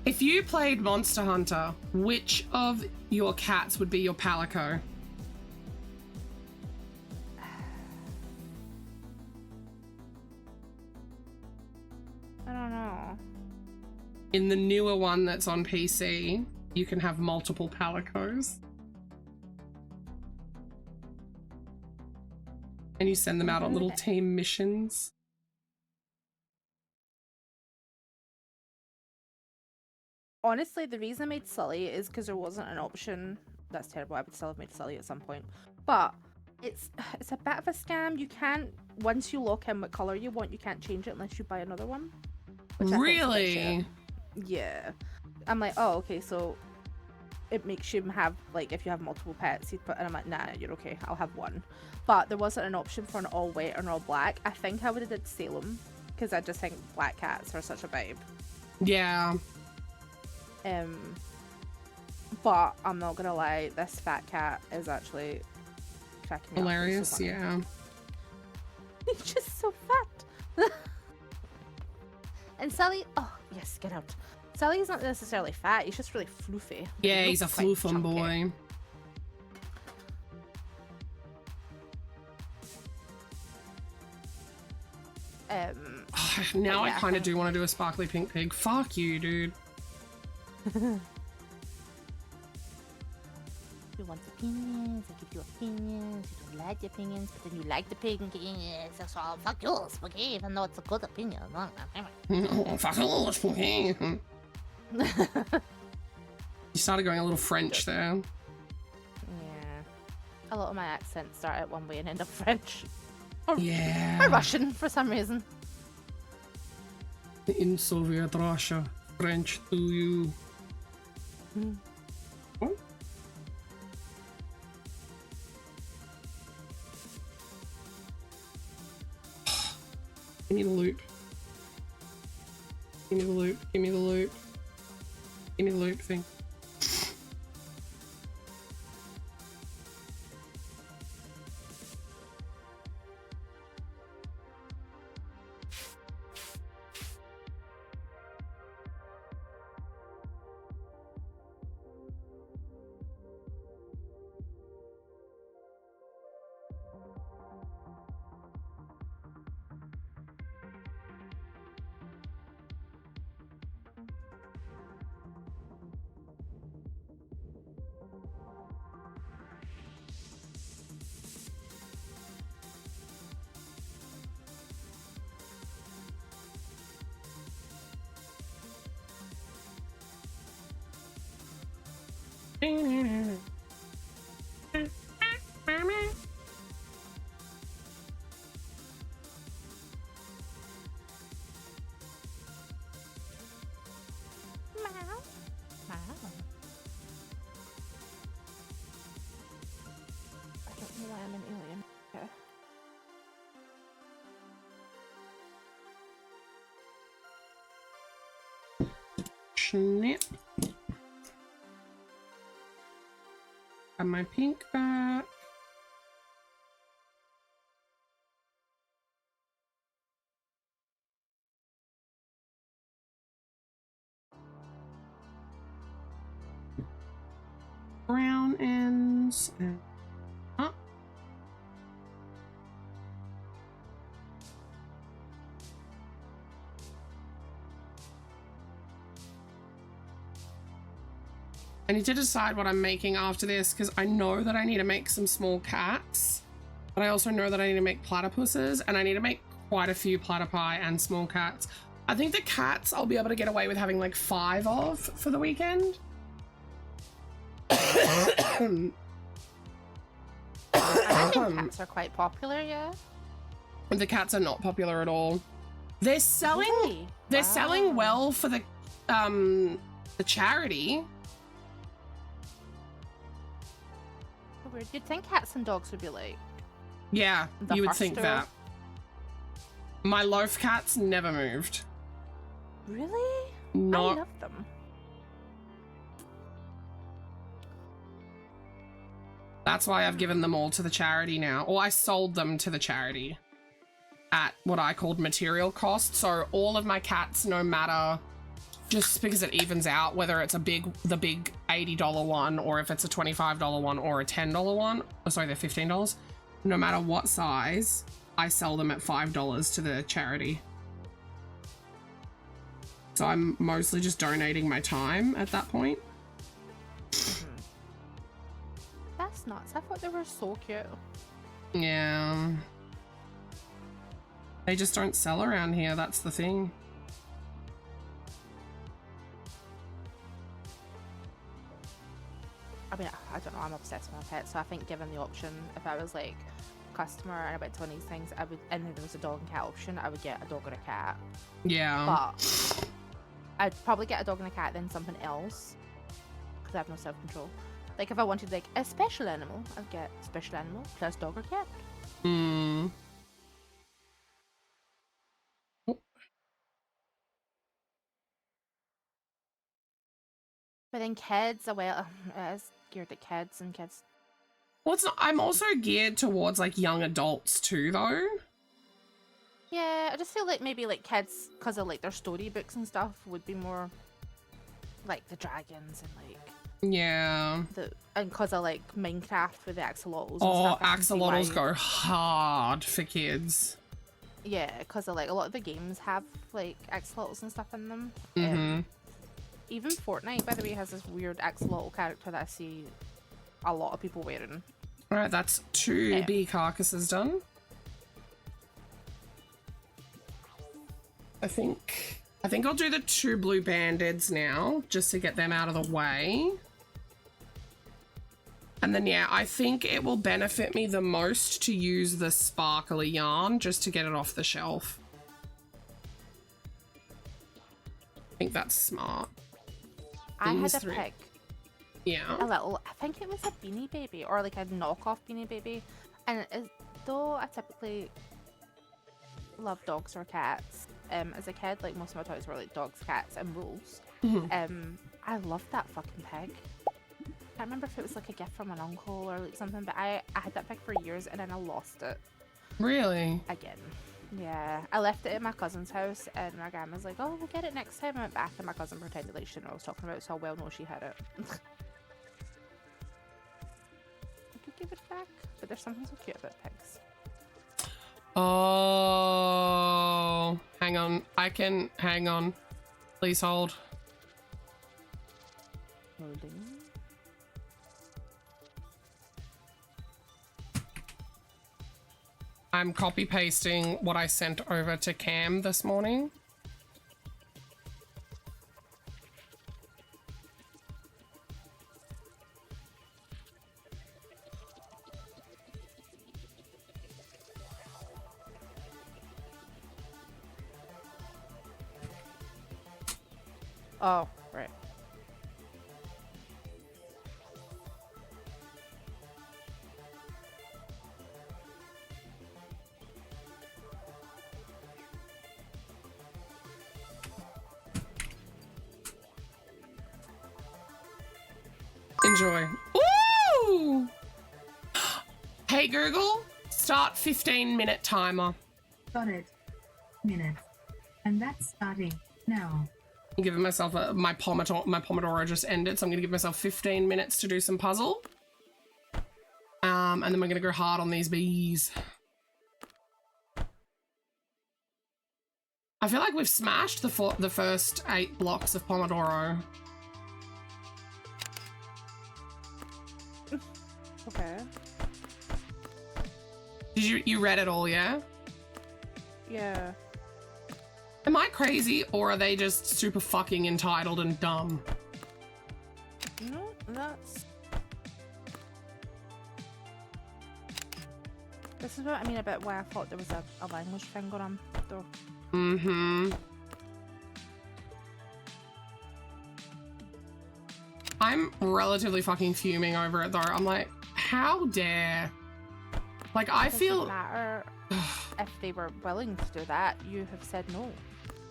If you played Monster Hunter, which of your cats would be your Palico? I don't know. In the newer one that's on PC, you can have multiple Palicos. And you send them out on little team missions. Honestly, the reason I made Sully is because there wasn't an option. That's terrible. I would still have made Sully at some point. But it's a bit of a scam. You can't, once you lock in what color you want, you can't change it unless you buy another one. Really? Yeah. I'm like, oh, okay, so it makes you have, like, if you have multiple pets, you put, and I'm like, nah, you're okay, I'll have one. But there wasn't an option for an all white or an all black. I think I would have did Salem, because I just think black cats are such a vibe. Yeah. But I'm not gonna lie, this fat cat is actually cracking me hilarious. So yeah. He's just so fat. And Sully, oh yes, get out. Sully's not necessarily fat, he's just really floofy. Yeah, he's a floofum boy. Now I kind of do want to do a sparkly pink pig. Fuck you, dude. You want opinions, I give you opinions, you don't like the opinions, but then you like the opinions, so fuck you, Spooky, even though it's a good opinion. Fuck you, Spooky. You started going a little French there. Yeah. A lot of my accents start out one way and end up French. Or Yeah. Russian for some reason. In Soviet Russia, French to you. Oh. Give me the loop. Give me the loop. Give me the loop. Give me the loop thing. I don't know why I'm an alien. Okay. Snip. Got my pink back. Brown ends and up. I need to decide what I'm making after this because I know that I need to make some small cats, but I also know that I need to make platypuses and I need to make quite a few platypi and small cats. I think the cats I'll be able to get away with having like 5 of for the weekend. I think cats are quite popular, yeah. The cats are not popular at all. They're selling Really? they're Wow. selling well for the charity. So weird. You'd think cats and dogs would be like Yeah, the you would first think to- that. My loaf cats never moved. Really? I Not love them. That's why I've given them all to the charity now. Or I sold them to the charity at what I called material cost. So all of my cats, no matter, just because it evens out, whether it's the big $80 one or if it's a $25 one or a $10 one, oh, sorry, they're $15. No matter what size, I sell them at $5 to the charity. So I'm mostly just donating my time at that point. That's nuts. I thought they were so cute. Yeah. They just don't sell around here, that's the thing. I mean, I don't know. I'm obsessed with my pets, so I think given the option, if I was like a customer and I went to one of these things, I would, and there was a dog and cat option, I would get a dog or a cat. Yeah. But I'd probably get a dog and a cat, then something else, because I have no self-control. Like if I wanted like a special animal, I'd get special animal plus dog or cat. Hmm. But then kids, well, I was geared at kids and kids. Well, it's not, I'm also geared towards like young adults too, though. Yeah, I just feel like maybe like kids, because of like their storybooks and stuff, would be more like the dragons and like Yeah. the, and because of like Minecraft with the axolotls. And Oh, stuff, I can see axolotls why- go hard for kids. Yeah, because of like a lot of the games have like axolotls and stuff in them. Mm-hmm. Even Fortnite, by the way, has this weird axolotl character that I see a lot of people wearing. All right, that's 2 bee carcasses done. I think I'll do the 2 blue bandits now, just to get them out of the way. And then, yeah, I think it will benefit me the most to use the sparkly yarn just to get it off the shelf. I think that's smart. I had These a three- pig. Yeah. A little, I think it was a Beanie Baby or like a knockoff Beanie Baby. And though I typically love dogs or cats, as a kid, like most of my toys were like dogs, cats, and wolves. I loved that fucking pig. I can't remember if it was like a gift from an uncle or like something, but I had that pig for years and then I lost it Really? again. Yeah, I left it at my cousin's house and my grandma's like, oh, we'll get it next time. I went back and my cousin pretended like she didn't know what I was talking about, so I well know she had it. I could give it back, but there's something so cute about pigs. Oh, hang on. Hang on. Please hold. Holding. I'm copy pasting what I sent over to Cam this morning. Oh, right. Enjoy. Ooh! Hey Google, start 15-minute timer. Got it. Minutes. And that's starting now. I'm giving myself my Pomodoro just ended, so I'm gonna give myself 15 minutes to do some puzzle. And then we're gonna go hard on these bees. I feel like we've smashed the first 8 blocks of Pomodoro. Okay. Did you read it all, yeah? Yeah. Am I crazy, or are they just super fucking entitled and dumb? No, that's... This is what I mean about why I thought there was a language thing going on, though. Mm-hmm. I'm relatively fucking fuming over it, though. I'm like, how dare... Like, I feel... Doesn't matter if they were willing to do that. You have said no.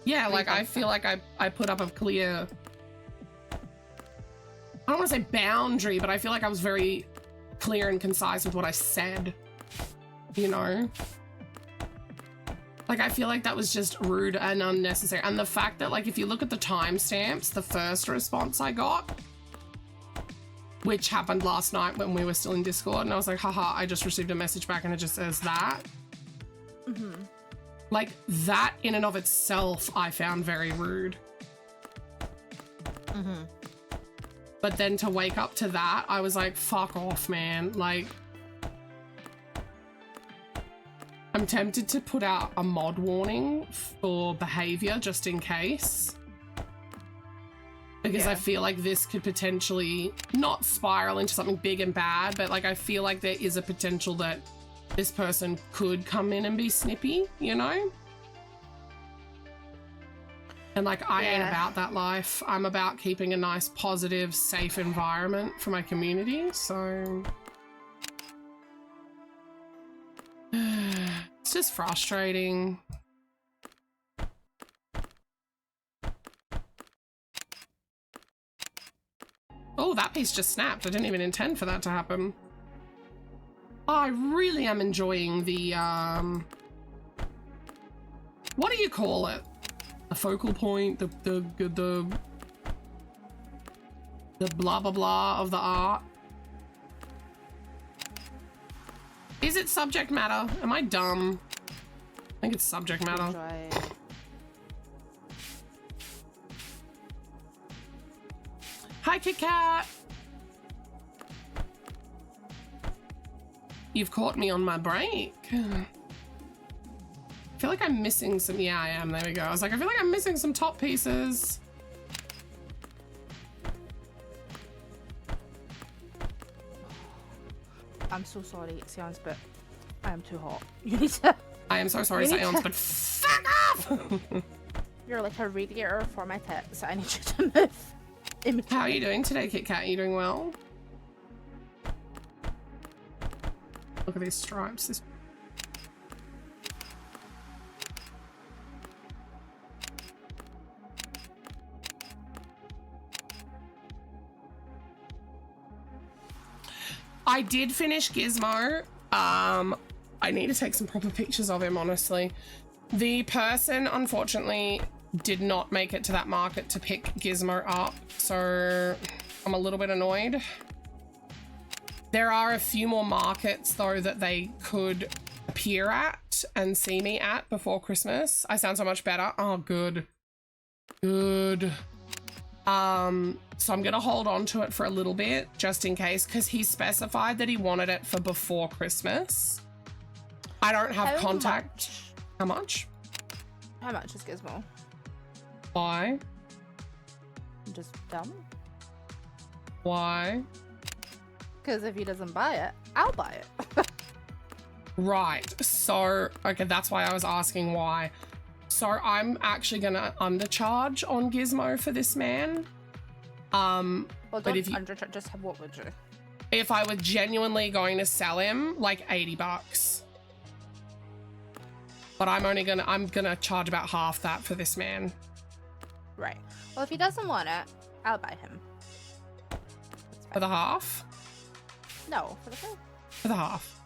Yeah, What do like, you I think feel so? like I put up a clear... I don't want to say boundary, but I feel like I was very clear and concise with what I said. You know? Like, I feel like that was just rude and unnecessary. And the fact that, like, if you look at the timestamps, the first response I got, which happened last night when we were still in Discord, and I was like, haha, I just received a message back and it just says that. Mm-hmm. Like, that in and of itself, I found very rude. Mm-hmm. But then to wake up to that, I was like, fuck off, man. Like, I'm tempted to put out a mod warning for behavior just in case. Because I feel like this could potentially not spiral into something big and bad, but like I feel like there is a potential that this person could come in and be snippy, you know? And like, I ain't about that life. I'm about keeping a nice, positive, safe environment for my community, so... It's just frustrating. Oh, that piece just snapped. I didn't even intend for that to happen. I really am enjoying the, what do you call it? The focal point, the blah blah blah of the art. Is it subject matter? Am I dumb? I think it's subject matter. Enjoy. Hi, Kit Kat! You've caught me on my break. I feel like I'm missing some... Yeah, I am. There we go. I was like, I feel like I'm missing some top pieces. I'm so sorry, Seance, but I am too hot. You need to. I am so sorry, You need Seance, to- but fuck off! You're like a radiator for my tits. I need you to move. How are you doing today, Kit Kat? Are you doing well? Look at these stripes. This... I did finish Gizmo. I need to take some proper pictures of him, honestly. The person, unfortunately, did not make it to that market to pick Gizmo up, so I'm a little bit annoyed. There are a few more markets, though, that they could appear at and see me at before Christmas. I sound so much better. Oh, good. Good. So I'm gonna hold on to it for a little bit, just in case, because he specified that he wanted it for before Christmas. I don't have How contact. much? How much? How much is Gizmo? Why? I'm just dumb. Why? Because if he doesn't buy it, I'll buy it. Right. So, okay, that's why I was asking why. So I'm actually gonna undercharge on Gizmo for this man. Well, But don't if you- undercharge. Just what would you? If I were genuinely going to sell him, like $80. But I'm gonna charge about half that for this man. Right. Well, if he doesn't want it, I'll buy him. That's For fine. the half? No, for the fill. For the half.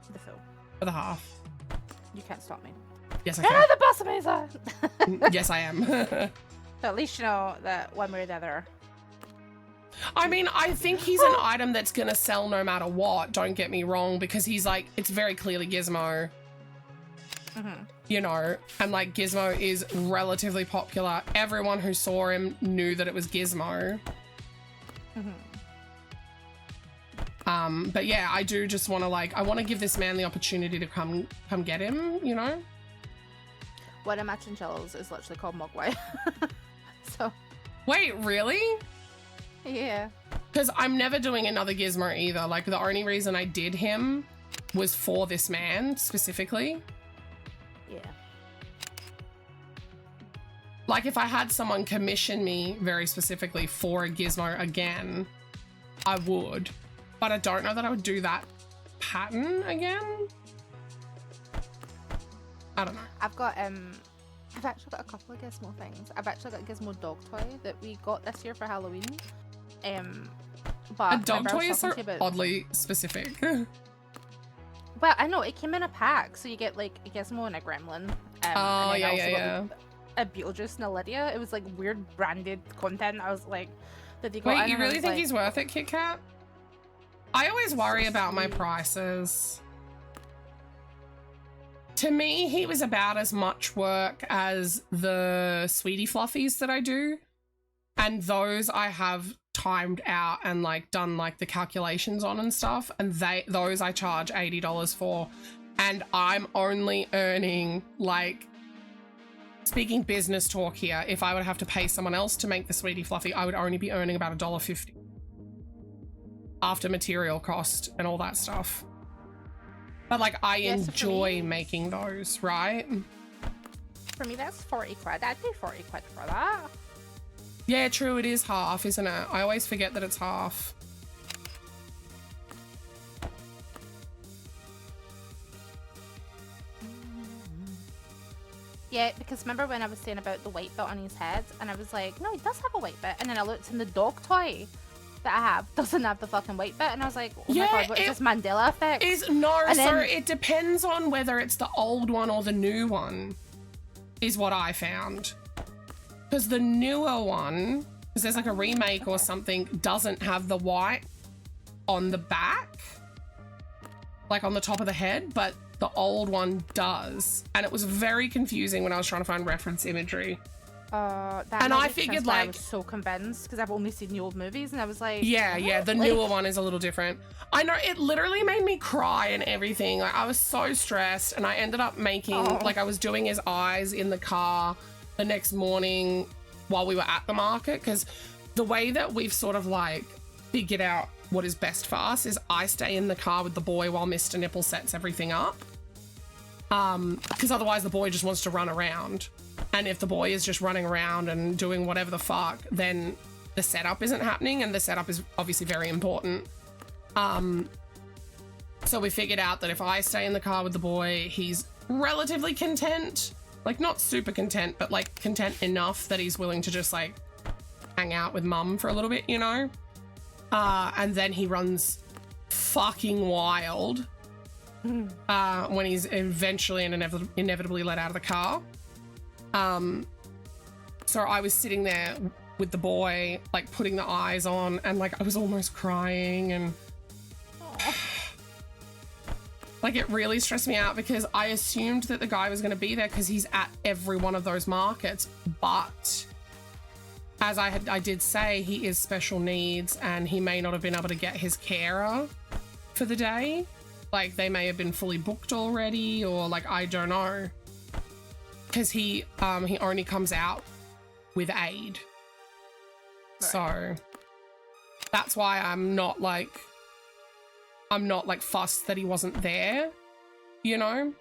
For the fill. For the half. You can't stop me. Yes, I You're can. the boss of Mesa! Yes, I am. So at least you know that one way or the other. I mean, I think he's an item that's gonna sell no matter what, don't get me wrong, because he's like, it's very clearly Gizmo, Mm-hmm. you know, and like Gizmo is relatively popular. Everyone who saw him knew that it was Gizmo. But yeah, I do just want to I want to give this man the opportunity to come get him, you know? One of my chinchillas is literally called Mogwai. So, Wait, really? yeah. Because I'm never doing another Gizmo either. Like, the only reason I did him was for this man specifically. Yeah. Like, if I had someone commission me very specifically for a Gizmo again, I would. But I don't know that I would do that pattern again. I don't know. I've actually got a couple of Gizmo things. I've actually got a Gizmo dog toy that we got this year for Halloween. But A dog remember I toy was is so talking to you about- oddly specific. Well, I know it came in a pack, so you get like a Gizmo and a Gremlin. Oh, and then yeah, I also yeah, got a Beetlejuice and a Lydia. It was like weird branded content. I was like, did you go? Wait, you really think he's worth it, Kit Kat? I always worry about my prices. To me, he was about as much work as the Sweetie Fluffies that I do. And those I have timed out and like done like the calculations on and stuff. And those I charge $80 for. And I'm only earning like, speaking business talk here, if I would have to pay someone else to make the Sweetie Fluffy, I would only be earning about $1.50 after material cost and all that stuff. But like, I Yeah, so for enjoy me- making those, right? For me, that's 40 quid. I'd pay 40 quid for that. Yeah, true, it is half, isn't it? I always forget that it's half. Yeah, because remember when I was saying about the white bit on his head, and I was like, no, he does have a white bit, and then I looked in the dog toy that I have doesn't have the fucking white bit, and I was like, oh Yeah, my god, what is this Mandela effect? No, And so then- it depends on whether it's the old one or the new one, is what I found. Because the newer one, because there's like a remake or something, doesn't have the white on the back, like on the top of the head, but the old one does. And it was very confusing when I was trying to find reference imagery. That And might I make figured, sense why I like- was so convinced because I've only seen the old movies, and I was like, Yeah, yeah, the Like- newer one is a little different. I know, it literally made me cry and everything. Like, I was so stressed, and I ended up making, Oh. like, I was doing his eyes in the car the next morning while we were at the market, because the way that we've sort of, like, figured out what is best for us is I stay in the car with the boy while Mr. Nipple sets everything up. Because otherwise the boy just wants to run around. And if the boy is just running around and doing whatever the fuck, then the setup isn't happening, and the setup is obviously very important. So we figured out that if I stay in the car with the boy, he's relatively content. Like, not super content, but like content enough that he's willing to just like hang out with mum for a little bit, you know? And then he runs fucking wild when he's eventually and inevitably let out of the car. So I was sitting there with the boy, like putting the eyes on, and like I was almost crying, and like it really stressed me out because I assumed that the guy was going to be there because he's at every one of those markets, but as I did say, he is special needs and he may not have been able to get his carer for the day. Like, they may have been fully booked already, or like, I don't know. Because he only comes out with aid. Right. So that's why I'm not like fussed that he wasn't there, you know?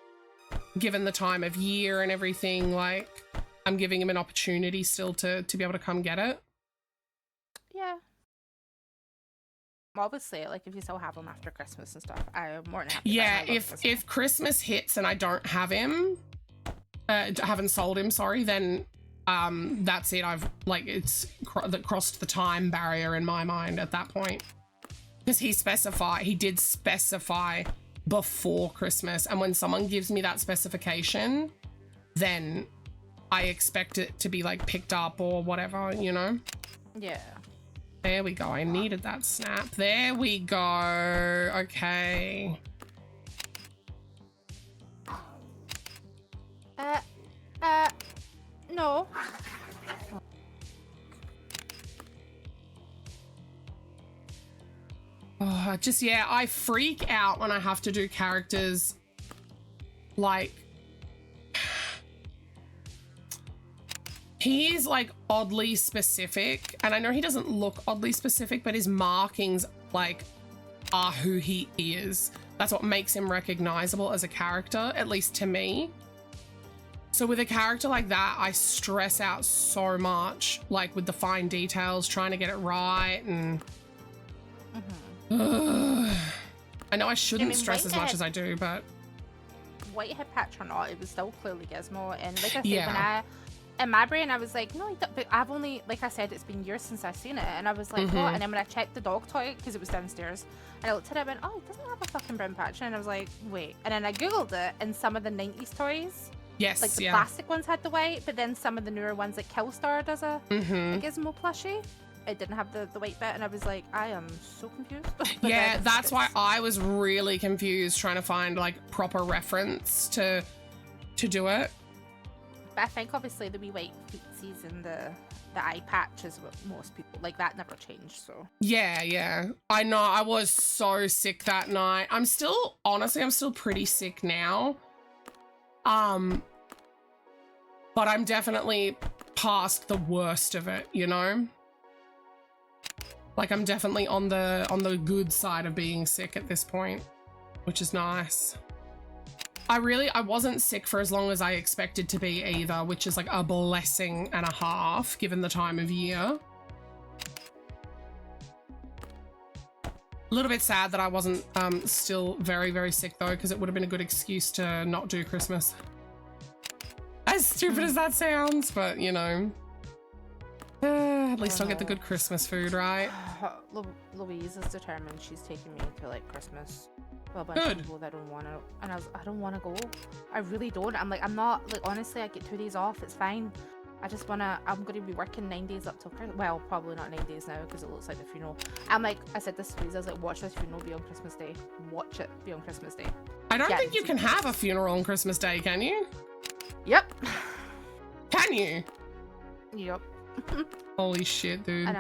Given the time of year and everything, like, I'm giving him an opportunity still to be able to come get it. Yeah. Obviously, like, if you still have him after Christmas and stuff, I'm more than happy. Yeah, if Christmas hits and I don't have him, haven't sold him, sorry, then that's it. I've, like, it's crossed the time barrier in my mind at that point. Because he did specify before Christmas, and when someone gives me that specification, then I expect it to be like picked up or whatever, you know? Yeah. There we go. I needed that snap. There we go. Okay. No. Oh, yeah, I freak out when I have to do characters like, he's like oddly specific, and I know he doesn't look oddly specific, but his markings like are who he is. That's what makes him recognizable as a character, at least to me. So with a character like that, I stress out so much, like with the fine details, trying to get it right, and I know I shouldn't stress as much as I do, but Whitehead patch or not, it was still clearly Gizmo, and like I said, yeah. In my brain, I was like, no, but I've only, like I said, it's been years since I've seen it, and I was like, what? And then when I checked the dog toy, because it was downstairs, and I looked at it and went, oh, it doesn't have a fucking brown patch, and I was like, wait. And then I googled it, and some of the 90s toys, yes, like the plastic ones had the white, but then some of the newer ones, like Killstar does a Gizmo plushie, it didn't have the white bit, and I was like, I am so confused. Yeah, that's why I was really confused trying to find like proper reference to do it. But I think obviously the wee white feetsies and the eye patch is what most people like, that never changed. So yeah, I know. I was so sick that night. I'm still pretty sick now. But I'm definitely past the worst of it, you know? Like, I'm definitely on the good side of being sick at this point, which is nice. I wasn't sick for as long as I expected to be either, which is like a blessing and a half given the time of year. A little bit sad that I wasn't still very, very sick though, because it would have been a good excuse to not do Christmas. As stupid as that sounds, but you know. At least I'll get the good Christmas food, right? Louise is determined. She's taking me to like Christmas. Well, a bunch of people that don't want to, and I don't want to go. I really don't. I'm not, like, honestly, I get 2 days off. It's fine. I just I'm going to be working 9 days up till Christmas. Well, probably not 9 days now because it looks like the funeral. I'm like, I said this to Louise, I was like, watch this funeral be on Christmas Day. Watch it be on Christmas Day. I don't think you can have a funeral on Christmas Day, can you? Yep. Can you? Yep. Holy shit, dude. And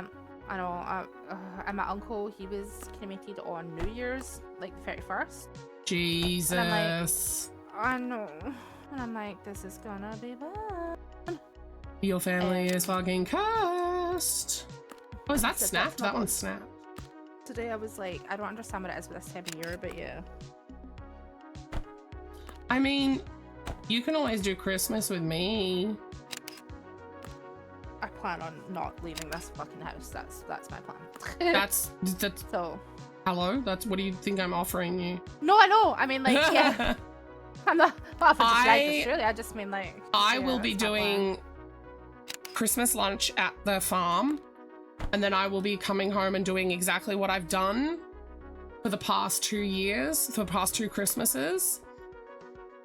I know, and my uncle, he was cremated on New Year's, like the 31st. Jesus. And I'm like, I know. And I'm like, this is gonna be bad. Your family is fucking cursed. Oh, is that snapped? That one's snapped. today. I was like, I don't understand what it is with this time of year, but yeah. I mean, you can always do Christmas with me. I plan on not leaving this fucking house. That's my plan. That's so. Hello? That's what do you think I'm offering you? No, I know. I mean, like, yeah. I'm not offering to fly to Australia. I just mean, like. I yeah, will be doing Christmas lunch at the farm, and then I will be coming home and doing exactly what I've done for the past 2 years, for the past 2 Christmases.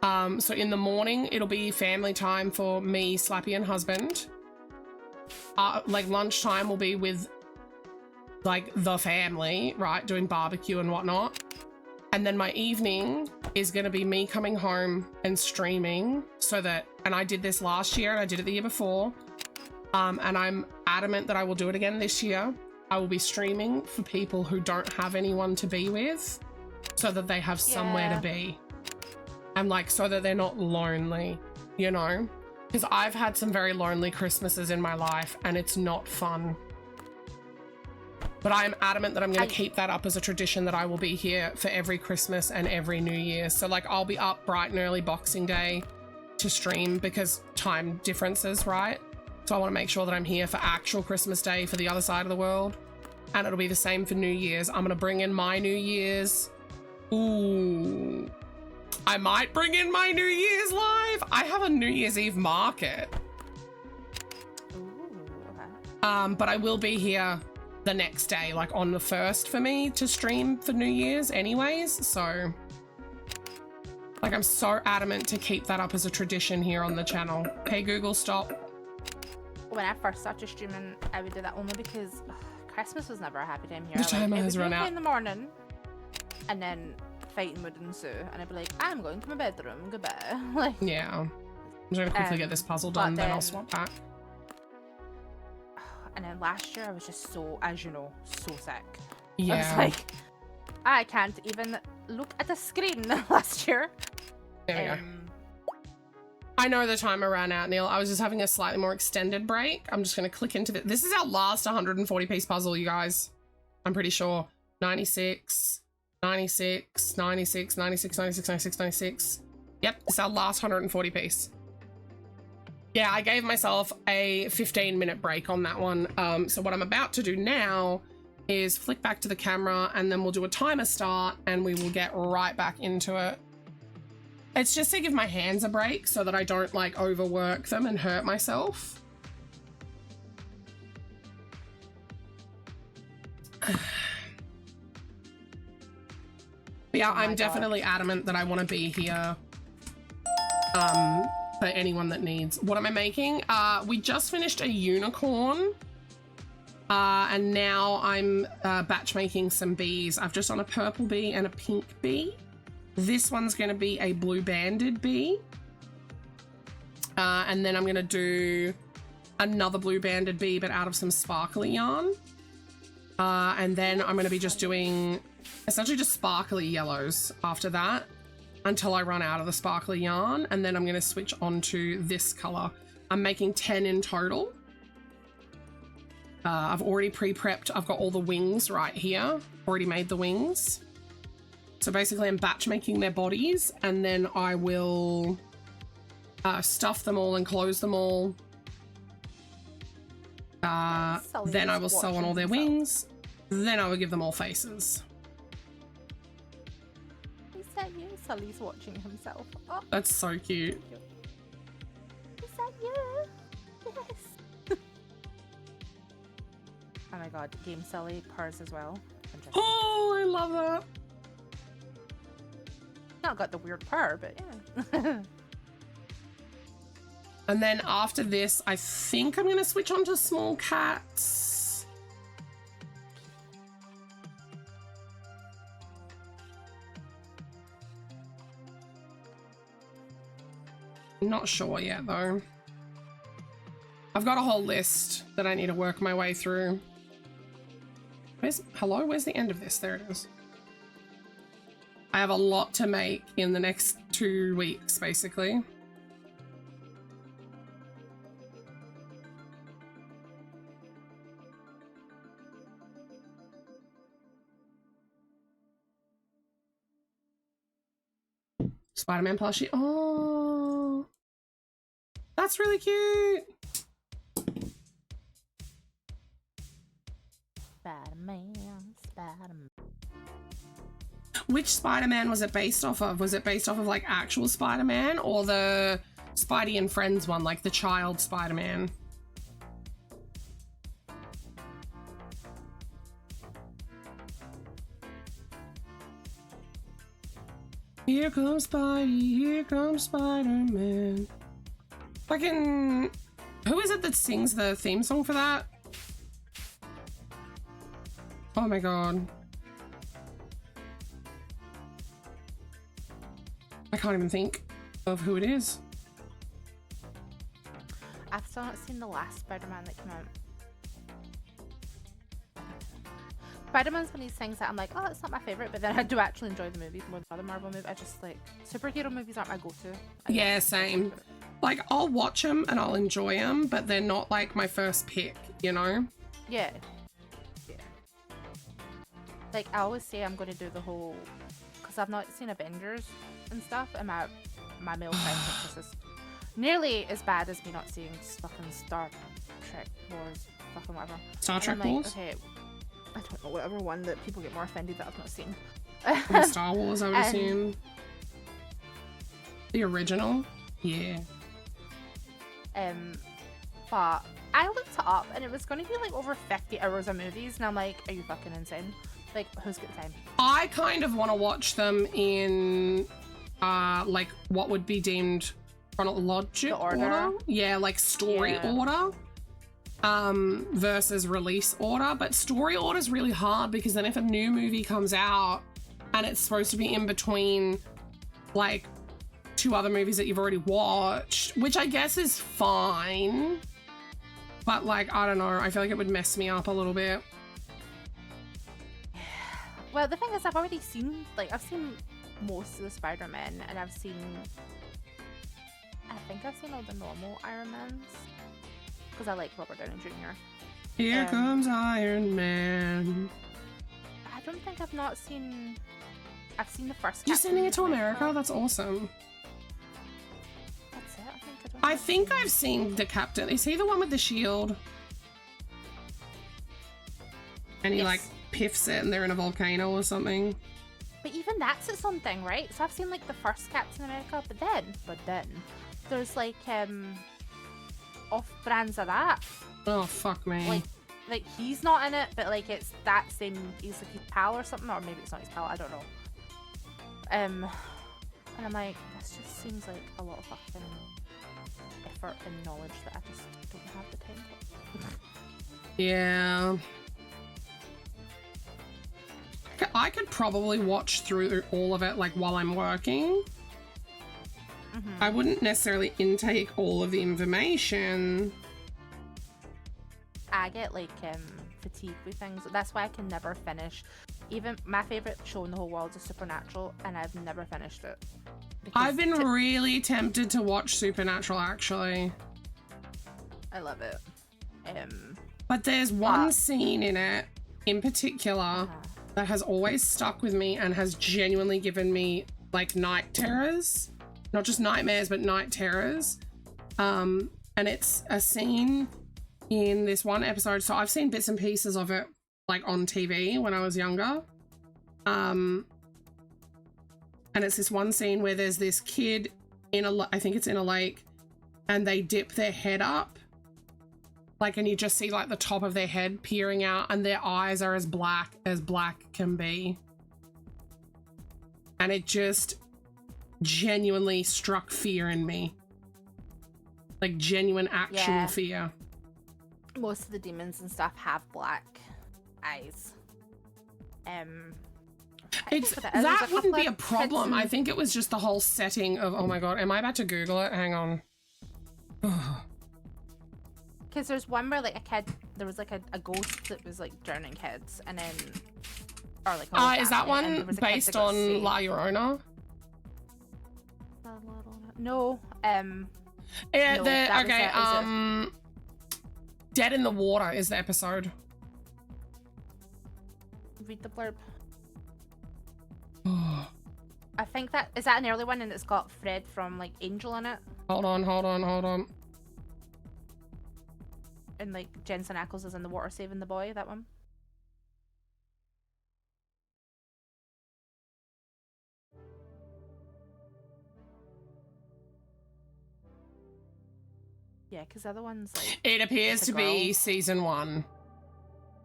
So in the morning, it'll be family time for me, Slappy, and husband. Like lunchtime will be with like the family, right? Doing barbecue and whatnot. And then my evening is going to be me coming home and streaming so that, and I did this last year and I did it the year before. And I'm adamant that I will do it again this year. I will be streaming for people who don't have anyone to be with so that they have somewhere to be. And like, so that they're not lonely, you know? Because I've had some very lonely Christmases in my life and it's not fun. But I am adamant that I'm going to keep that up as a tradition, that I will be here for every Christmas and every New Year. So like I'll be up bright and early Boxing Day to stream because time differences, right? So I want to make sure that I'm here for actual Christmas Day for the other side of the world. And it'll be the same for New Year's. I'm going to bring in my New Year's. Ooh. I might bring in my New Year's live. I have a New Year's Eve market. Ooh, okay. But I will be here the next day, like on the 1st for me to stream for New Year's anyways. So like I'm so adamant to keep that up as a tradition here on the channel. Hey Google, stop. When I first started streaming, I would do that only because Christmas was never a happy time here. The timer it has would run be okay out. in the morning, and then fighting would ensue, and I'd be like, I'm going to my bedroom, goodbye. Like, Yeah. I'm just gonna quickly get this puzzle done, then I'll swap back. And then last year I was just so, as you know, so sick. Yeah. I was like, I can't even look at the screen last year. There we go. I know the timer ran out, Neil. I was just having a slightly more extended break. I'm just going to click into this is our last 140 piece puzzle, you guys. I'm pretty sure. 96, 96, 96, 96, 96, 96, 96. Yep, it's our last 140 piece. Yeah, I gave myself a 15-minute break on that one. So what I'm about to do now is flick back to the camera and then we'll do a timer start and we will get right back into it. It's just to give my hands a break so that I don't like overwork them and hurt myself. Yeah, I'm definitely adamant that I want to be here for anyone that needs. What am I making? We just finished a unicorn and now I'm batch making some bees. I've just done a purple bee and a pink bee. This one's going to be a blue banded bee. And then I'm going to do another blue banded bee, but out of some sparkly yarn. And then I'm going to be just doing essentially just sparkly yellows after that until I run out of the sparkly yarn. And then I'm going to switch on to this color. I'm making 10 in total. I've already pre-prepped. I've got all the wings right here. Already made the wings. So basically I'm batch making their bodies and then I will stuff them all and close them all. Then I will sew on all their wings. Then I will give them all faces. Is that you? Sully's watching himself. Oh, That's so cute. is that you? Yes. Oh my god, Game Sully purrs as well. Interesting. Oh, I love that. Not got the weird purr, but yeah. And then after this, I think I'm going to switch on to small cats. Not sure yet, though. I've got a whole list that I need to work my way through. Hello? Where's the end of this? There it is. I have a lot to make in the next 2 weeks, basically. Spider-Man plushie. Oh, that's really cute. Spider-Man, Spider-Man. Which Spider-Man was it based off of? Was it based off of like actual Spider-Man or the Spidey and Friends one, like the child Spider-Man? Here comes Spidey, here comes Spider-Man. Fucking, who is it that sings the theme song for that? Oh my god. I can't even think of who it is. I've still not seen the last Spider-Man that came out. Spider-Man's one of these things that I'm like, oh, it's not my favorite, but then I do actually enjoy the movies more than other Marvel movies. I just like superhero movies aren't my go-to. Yeah, same. Like, I'll watch them and I'll enjoy them, but they're not like my first pick, you know? Yeah. Yeah. Like, I always say I'm going to do the whole, because I've not seen Avengers and stuff, and my male friend thinks this is nearly as bad as me not seeing fucking Star Trek Wars, fucking whatever. Star Trek And I'm like, Wars? okay, I don't know, whatever one that people get more offended that I've not seen. Star Wars, I would And- assume. The original? Yeah. But I looked it up and it was going to be like over 50 hours of movies, and I'm like, are you fucking insane? Like, who's got the time? I kind of want to watch them in, like, what would be deemed chronological order? Yeah, like story Yeah. order. Versus release order. But story order is really hard because then if a new movie comes out and it's supposed to be in between, like, 2 other movies that you've already watched, which I guess is fine. But, like, I don't know. I feel like it would mess me up a little bit. Well, the thing is, I've already seen, like, I've seen most of the Spider-Man, and I think I've seen all the normal Iron Mans, because I like Robert Downey Jr. Here comes Iron Man. I don't think I've seen the first. You're Captain sending it to America? America. That's awesome. That's it, I think. I think I've seen the Captain. Is he the one with the shield? And he, Yes. like, piffs it and they're in a volcano or something. But even that's its own thing, right? So I've seen like the first Captain America, but then there's like off brands of that. Oh, fuck me. Like he's not in it, but like it's that same, he's like his pal or something, or maybe it's not his pal, I don't know. And I'm like, this just seems like a lot of fucking effort and knowledge that I just don't have the time for. Yeah. I could probably watch through all of it, like, while I'm working. I wouldn't necessarily intake all of the information. I get like fatigue with things. That's why I can never finish. Even my favorite show in the whole world is Supernatural, and I've never finished it. I've been really tempted to watch Supernatural, actually. I love it. But there's one scene in it, in particular, that has always stuck with me and has genuinely given me, like, night terrors. Not just nightmares, but night terrors. And it's a scene in this one episode. So I've seen bits and pieces of it, like, on TV when I was younger. And it's this one scene where there's this kid in I think it's in a lake, and they dip their head up. Like, and you just see, like, the top of their head peering out, and their eyes are as black can be. And it just genuinely struck fear in me. Like, genuine, actual fear. Most of the demons and stuff have black eyes. That wouldn't be a problem. I think it was just the whole setting of, oh my god, am I about to Google it? Hang on. Because there's one where, like, there was, like, a ghost that was, like, drowning kids, and then, or, like, is that one based on La Llorona? No, Yeah, no, that was okay, Dead in the Water is the episode. Read the blurb. I think that is that an early one, and it's got Fred from like Angel in it, Hold on. and like Jensen Ackles is in the water saving the boy. That one. Yeah, because the other one's like. It appears The to be girl. season 1.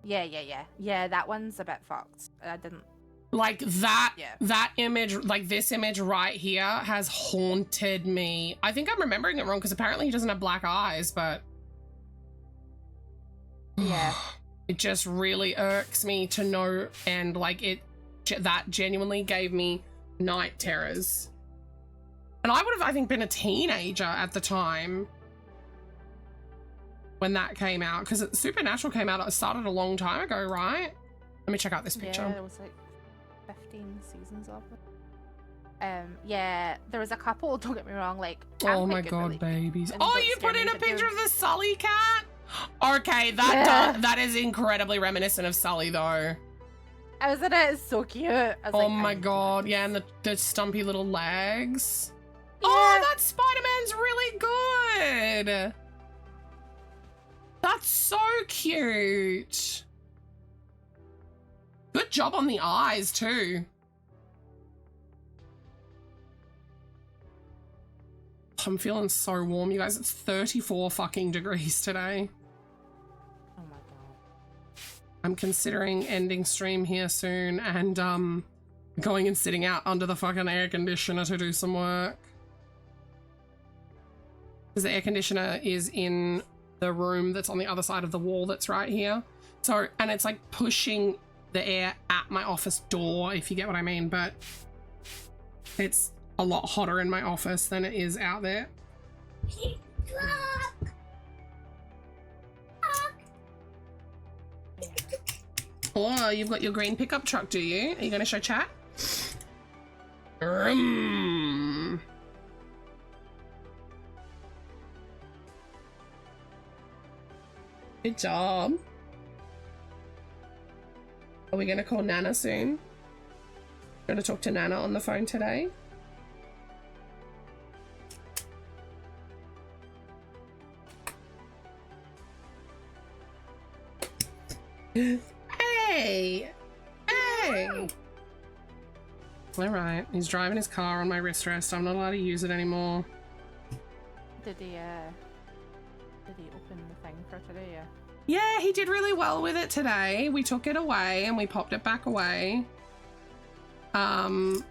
Yeah. That one's a bit fucked. I didn't. Like that, Yeah. that image, like this image right here has haunted me. I think I'm remembering it wrong because apparently he doesn't have black eyes, but Yeah. it just really irks me to know, and like that genuinely gave me night terrors. And I would have, I think, been a teenager at the time when that came out, because Supernatural came out, it started a long time ago, right? Let me check out this picture. Yeah, there was like 15 seasons of it. Yeah, there was a couple. Don't get me wrong. Like, I'm Oh quite my good god, with, like, babies. and Oh, don't you scare put me, in a but there picture of was- the Sully cat? Okay, that is incredibly reminiscent of Sully though. I was in it. It's so cute. I was Oh like, my I need god, this. yeah, and the stumpy little legs. Yeah. Oh, that Spider-Man's really good. That's so cute. Good job on the eyes too. I'm feeling so warm, you guys. It's 34 fucking degrees today. Oh my god. I'm considering ending stream here soon and going and sitting out under the fucking air conditioner to do some work. Because the air conditioner is in the room that's on the other side of the wall that's right here. So, and it's like pushing the air at my office door, if you get what I mean, but it's a lot hotter in my office than it is out there. Oh, you've got your green pickup truck, do you? Are you going to show chat? Good job. Are we going to call Nana soon? Going to talk to Nana on the phone today? Hey! Hey! Alright, he's driving his car on my wrist rest. I'm not allowed to use it anymore. Did he open the thing for today? Yeah. Yeah, he did really well with it today. We took it away and we popped it back away. And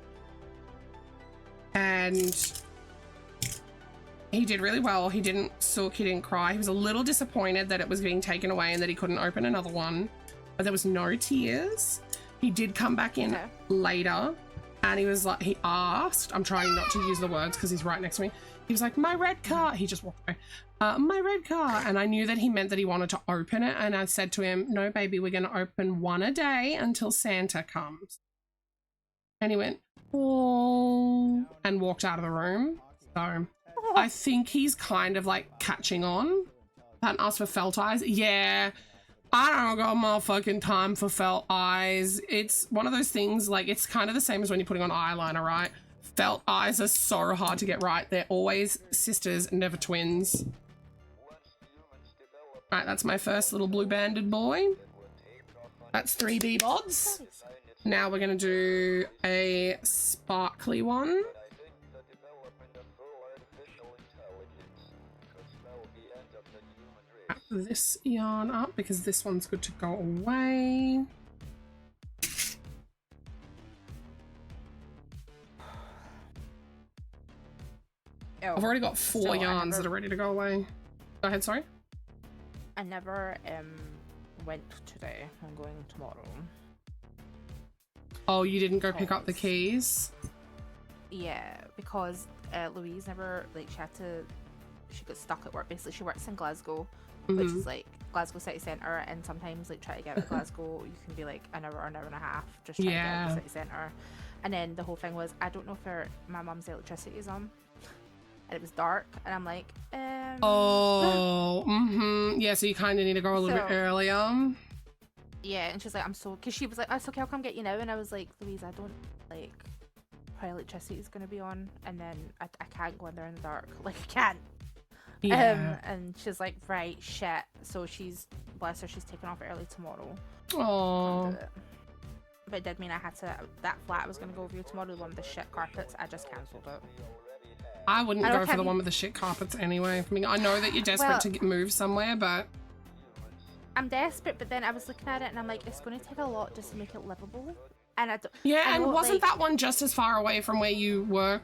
he did really well. He didn't sulk, he didn't cry. He was a little disappointed that it was being taken away and that he couldn't open another one, but there was no tears. He did come back in Okay. later and he was like, he asked, I'm trying not to use the words because he's right next to me. He was like, my red car. He just walked away. My red car. And I knew that he meant that he wanted to open it. And I said to him, no, baby, we're going to open one a day until Santa comes. And he went, oh, and walked out of the room. So I think he's kind of like catching on. Hadn't asked for felt eyes. Yeah, I don't got motherfucking time for felt eyes. It's one of those things, like, it's kind of the same as when you're putting on eyeliner, right? Felt eyes are so hard to get right. They're always sisters, never twins. Right, that's my first little blue banded boy. That's 3 B-bods. Now we're going to do a sparkly one. Wrap this yarn up because this one's good to go away. Oh, I've already got 4 so I yarns never- that are ready to go away. Go ahead, sorry. I never went today. I'm going tomorrow. Oh, you didn't go pick up the Because- keys? Yeah, because Louise never, like, she got stuck at work. Basically, she works in Glasgow, which Mhm. is like Glasgow city centre, and sometimes like try to get out of Glasgow, you can be like an hour and a half just trying to get out of the city centre. And then the whole thing was, I don't know if my mum's electricity is on, and it was dark, and I'm like, Oh, yeah, so you kind of need to go a little bit So- earlier. yeah, and she's like, because she was like, oh, it's okay, I'll come get you now, and I was like, Louise, I don't like how electricity is going to be on, and then I can't go in there in the dark. Like, I can't. Yeah. And she's like, right, shit. So she's, bless her, she's taking off early tomorrow. Oh. Can't do it. But it did mean I had to, that flat I was going to go over tomorrow, the one with the shit carpets, I just cancelled it. I wouldn't I don't go for have the you- one with the shit carpets anyway. I mean, I know that you're desperate Well- to move somewhere, but I'm desperate, but then I was looking at it and I'm like, it's going to take a lot just to make it livable. And I don't, yeah, I and know, wasn't like- that one just as far away from where you work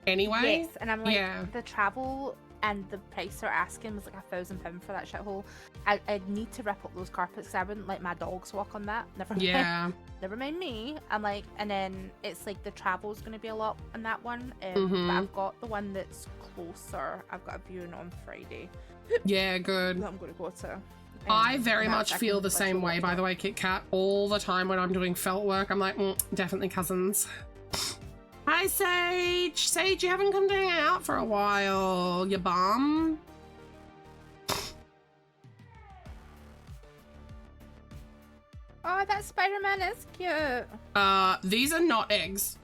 anyway? Yes, and I'm like, Yeah. the travel and the price they're asking was like £1,000 for that shithole. I need to rip up those carpets because I wouldn't let my dogs walk on that. Never mind. Yeah. Never mind me. I'm like, and then it's like the travel's going to be a lot on that one. Mhm. But I've got the one that's closer. I've got a viewing on Friday Yeah, good. that I'm going to go to. I very and much I feel can the same literally way, by the way, Kit Kat. All the time when I'm doing felt work, I'm like, definitely cousins. Hi, Sage. Sage, you haven't come to hang out for a while, you bum. Oh, that Spider-Man is cute. These are not eggs.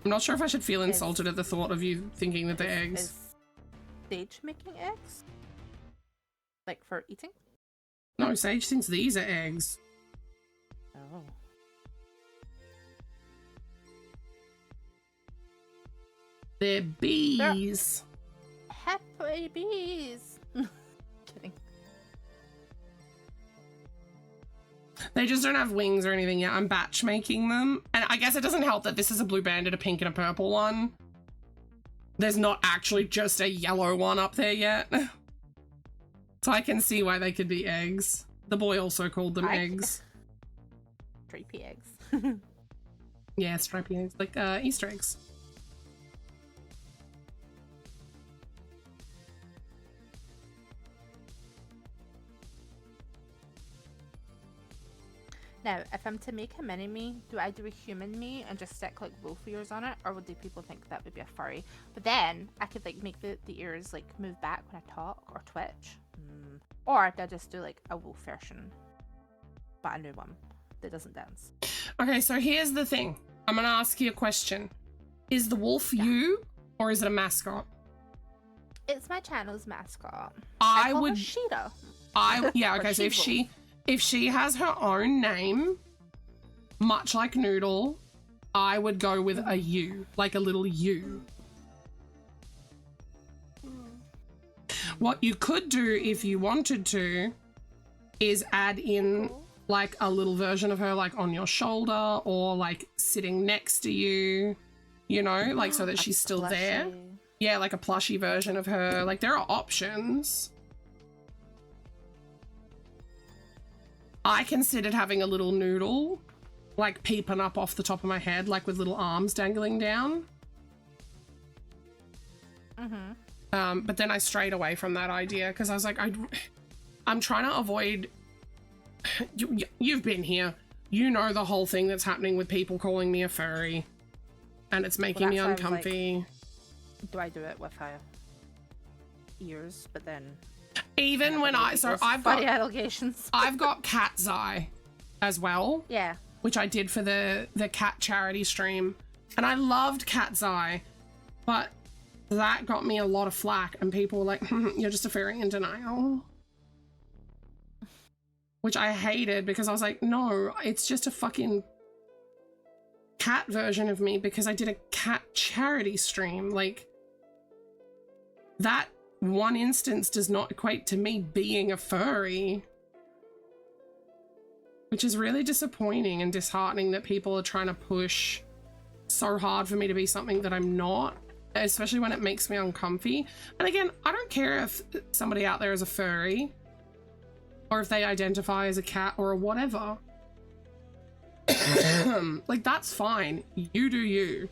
I'm not sure if I should feel insulted at the thought of you thinking that they're eggs. Is Sage making eggs? Like for eating? No, Sage thinks these are eggs. Oh. They're bees. Happy bees. Kidding. They just don't have wings or anything yet. I'm batch making them. And I guess it doesn't help that this is a blue banded, a pink, and a purple one. There's not actually just a yellow one up there yet. So I can see why they could be eggs. The boy also called them eggs. Creepy eggs. Yeah, stripy eggs, like Easter eggs. Now, if I'm to make a mini me, do I do a human me and just stick like wolf ears on it, or would do people think that would be a furry? But then I could like make the ears like move back when I talk or twitch, or do I just do like a wolf version, but a new one that doesn't dance? Okay, so here's the thing. I'm gonna ask you a question. Is the wolf you, or is it a mascot? It's my channel's mascot. I call would. her Sheeta. Yeah. Or Okay. So She-Wolf. if she has her own name, much like Noodle, I would go with a U, like a little U. What you could do if you wanted to is add in like a little version of her like on your shoulder or like sitting next to you, you know, like so that she's still there. Plushie. Yeah, like a plushy version of her. Like there are options. I considered having a little Noodle, like peeping up off the top of my head, like with little arms dangling down. But then I strayed away from that idea because I was like, I'm trying to avoid. You've been here. You know the whole thing that's happening with people calling me a furry, and it's making me that's why I was like- uncomfy. Do I do it with ears? But then Even when I've funny got allegations. I've got Cat's Eye as well, Yeah. which I did for the cat charity stream, and I loved Cat's Eye, but that got me a lot of flack, and people were like, "You're just a furry in denial," which I hated because I was like, "No, it's just a fucking cat version of me because I did a cat charity stream." Like that one instance does not equate to me being a furry. Which is really disappointing and disheartening that people are trying to push so hard for me to be something that I'm not, especially when it makes me uncomfy. And again, I don't care if somebody out there is a furry or if they identify as a cat or a whatever. Like, that's fine. You do you.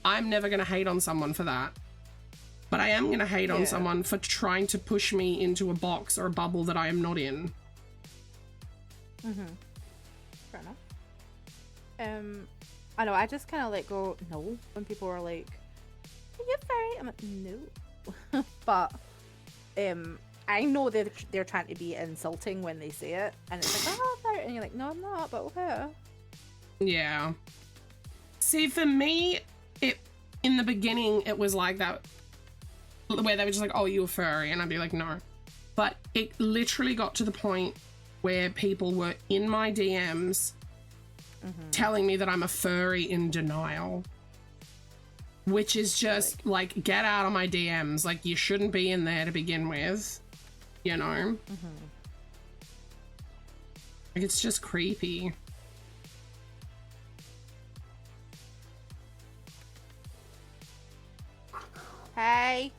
I'm never going to hate on someone for that. But I am going to hate on someone for trying to push me into a box or a bubble that I am not in. Fair enough. I know, I just kind of like go, no, when people are like, are you furry? I'm like, no. But, I know they're trying to be insulting when they say it, and it's like, oh, fire, and you're like, no, I'm not, but okay. Yeah. See, for me, in the beginning, it was like that, where they were just like, oh, you're furry, and I'd be like, no. But it literally got to the point where people were in my DMs telling me that I'm a furry in denial. Which is just, like, get out of my DMs. Like, you shouldn't be in there to begin with. You know? Like, it's just creepy. Hey.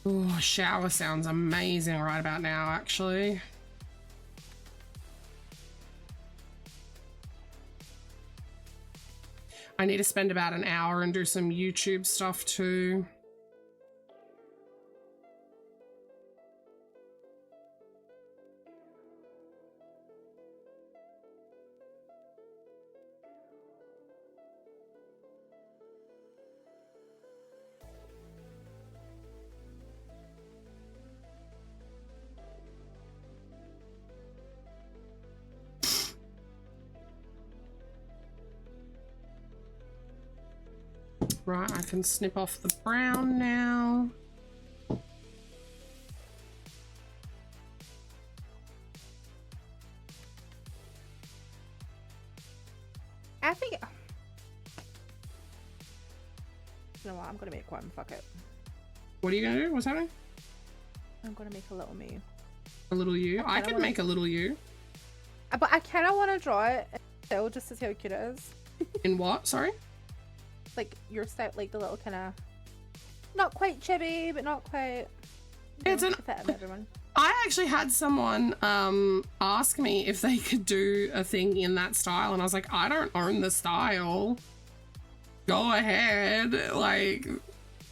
Oh, shower sounds amazing right about now, actually. I need to spend about an hour and do some YouTube stuff too. Right, I can snip off the brown now. I think. You know what? I'm gonna make one. Fuck it. What are you gonna do? What's happening? I'm gonna make a little me. A little you? I can make a little you. But I kind of want to draw it still just to see how cute it is. In what? Sorry? Like your style, like the little kind of, not quite chibi, but not quite. It's an. Fit of everyone. I actually had someone ask me if they could do a thing in that style, and I was like, I don't own the style. Go ahead. Like,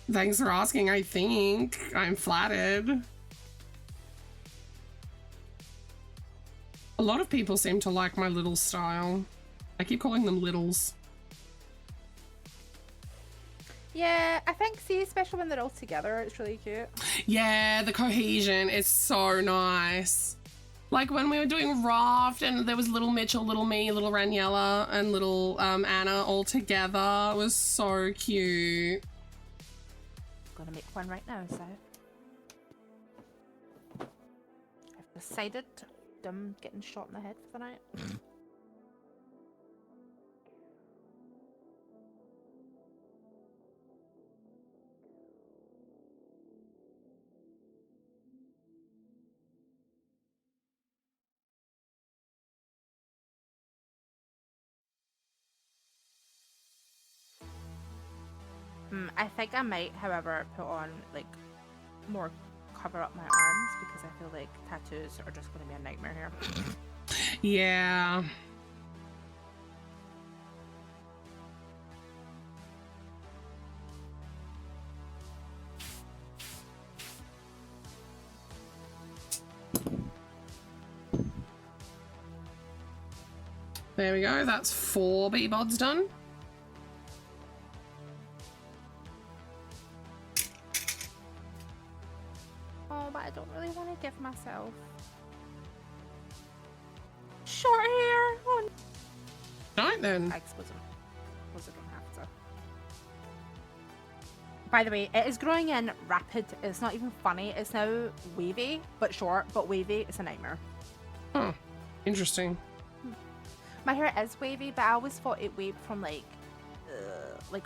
thanks for asking. I think I'm flattered. A lot of people seem to like my little style. I keep calling them littles. Yeah, I think, see, especially when they're all together, it's really cute. Yeah, the cohesion is so nice. Like when we were doing Raft and there was little Mitchell, little me, little Raniella, and little Anna all together. It was so cute. I'm gonna make one right now, so. I've decided I'm getting shot in the head for the night. I think I might, however, put on like more cover up my arms because I feel like tattoos are just going to be a nightmare here. Yeah. There we go. That's 4 B-bods done. Oh, but I don't really want to give myself short hair. Oh, Right then. I suppose I don't have to. By the way, it is growing in rapid. It's not even funny. It's now wavy, but short, but wavy. It's a nightmare. Huh. Interesting. My hair is wavy, but I always thought it waved from like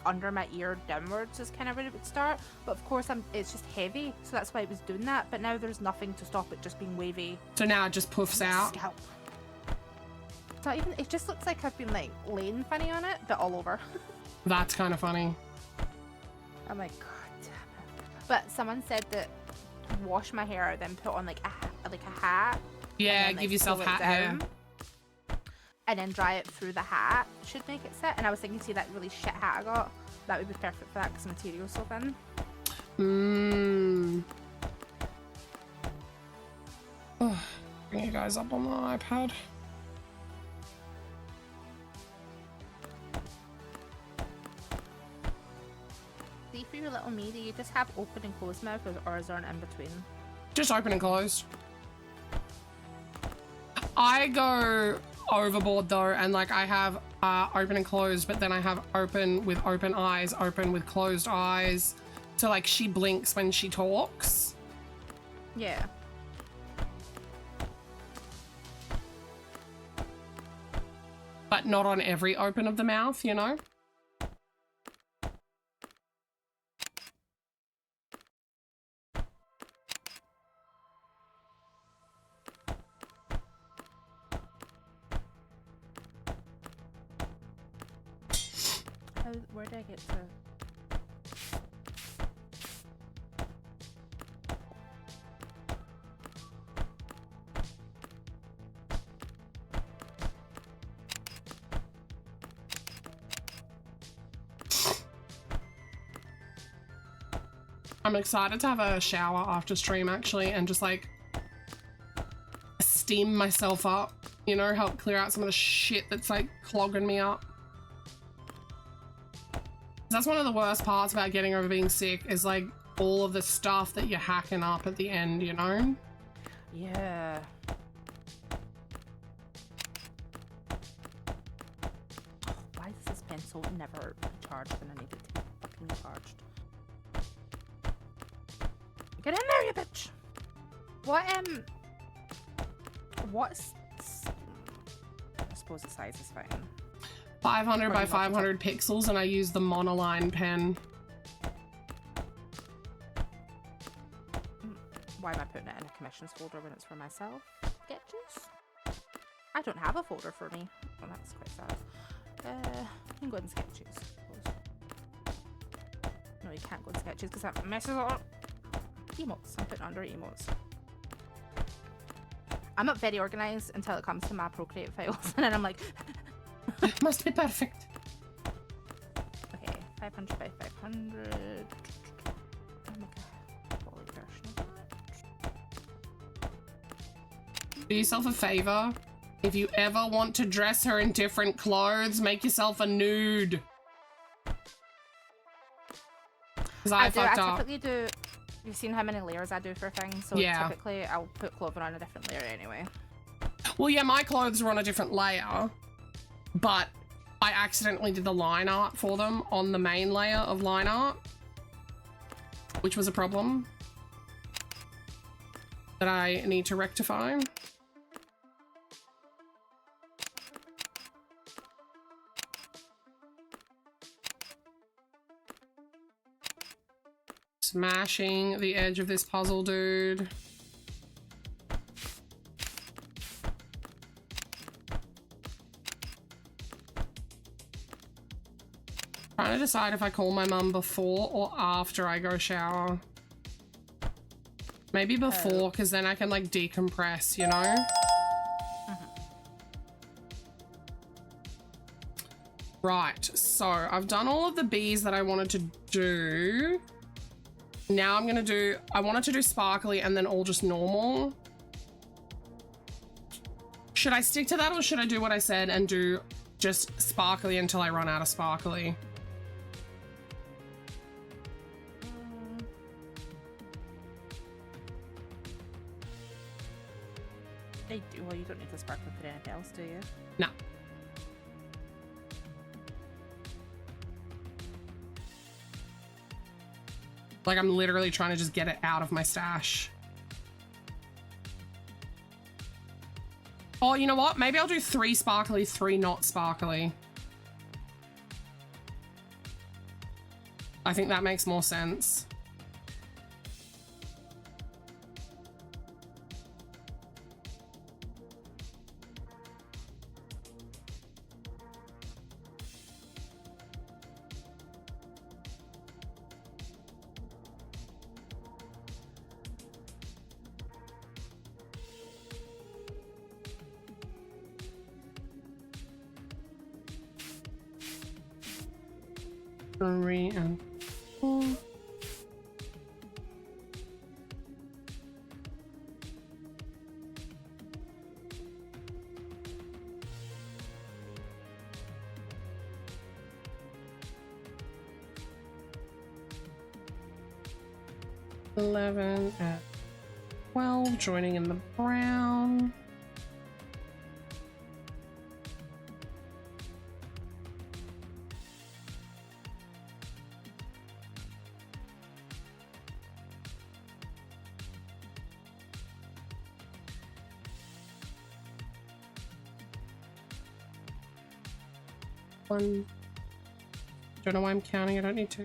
under my ear downwards is kind of where it would start. But of course, it's just heavy, so that's why it was doing that. But now there's nothing to stop it just being wavy. So now it just puffs out. Scalp. It's not even. It just looks like I've been like laying funny on it, but all over. That's kind of funny. I'm like, God damn it. But someone said that wash my hair, then put on like a hat. Yeah, then, like, give yourself pull it hat hair. down, and then dry it through the hat should make it set. And I was thinking, see that really shit hat I got? That would be perfect for that because the material's so thin. Oh, bring you guys up on the iPad. See, for your little me, do you just have open and closed mouth, or is there an in between? Just open and closed. I go overboard though, and like I have open and closed, but then I have open with open eyes, open with closed eyes. So like she blinks when she talks. Yeah. But not on every open of the mouth, you know? Where did I get to? I'm excited to have a shower after stream actually and just like steam myself up, you know, help clear out some of the shit that's like clogging me up. That's one of the worst parts about getting over being sick is like all of the stuff that you're hacking up at the end, you know? Yeah. Why does this pencil never charge when I need it to be fucking charged? Get in there, you bitch! What's... I suppose the size is fine. 500 by 500 pixels, and I use the monoline pen. Why am I putting it in a commissions folder when it's for myself? Sketches? I don't have a folder for me. Oh, that's quite sad. You can go in sketches, I suppose. No, you can't go in sketches because that messes up. Emotes. I'm putting under emotes. I'm not very organized until it comes to my Procreate files, and then I'm like, it must be perfect. okay, 500 by 500. I'll make a poly version of that. Do yourself a favor. If you ever want to dress her in different clothes, make yourself a nude. Because I fucked up. Typically do. You've seen how many layers I do for things, so yeah. Typically I'll put clothing on a different layer anyway. Well, yeah, my clothes were on a different layer, but I accidentally did the line art for them on the main layer of line art, which was a problem that I need to rectify. Smashing the edge of this puzzle, dude. Trying to decide if I call my mum before or after I go shower. Maybe before, because then I can like decompress, you know? Right, so I've done all of the bees that I wanted to do. Now I'm gonna do, I wanted to do sparkly and then all just normal. Should I stick to that or should I do what I said and do just sparkly until I run out of sparkly? Well, you don't need the sparkly for anything else, do you? No. Like, I'm literally trying to just get it out of my stash. Oh, you know what? Maybe I'll do 3 sparkly, 3 not sparkly. I think that makes more sense. And 4. $11 at 12, joining in the brown. One. Don't know why I'm counting, I don't need to.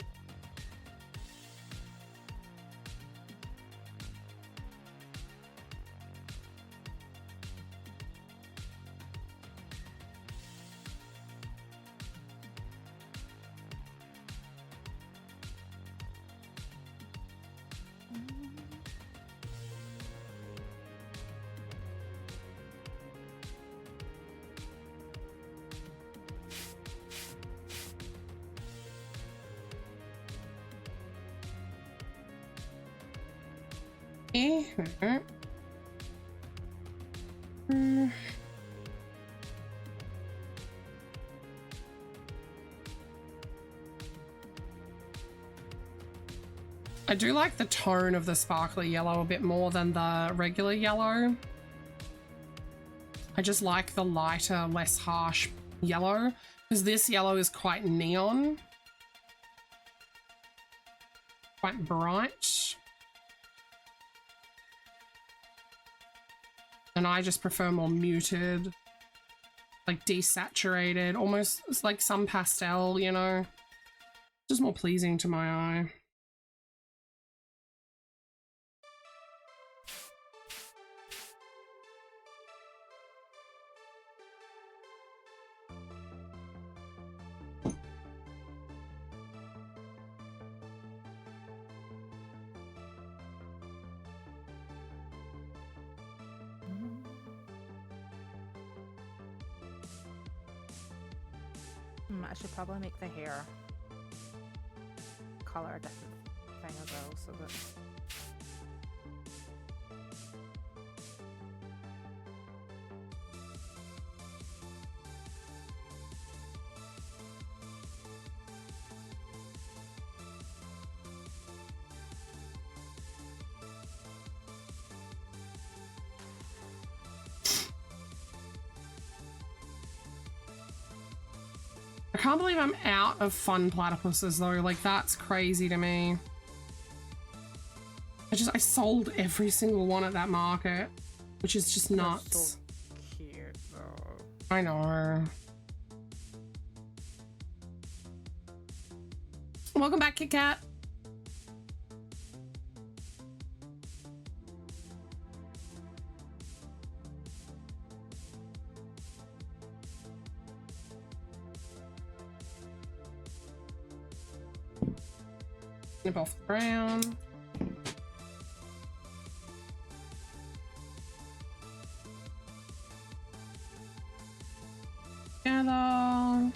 I do like the tone of the sparkly yellow a bit more than the regular yellow. I just like the lighter, less harsh yellow, because this yellow is quite neon. Quite bright. And I just prefer more muted, like desaturated, almost it's like some pastel, you know, just more pleasing to my eye. I should probably make the hair color a different thing as well, so that I can't believe I'm out of fun platypuses though, like that's crazy to me. I sold every single one at that market, which is just nuts. so cute though. I know. Welcome back, Kit Kat. Snip off the brown. Together.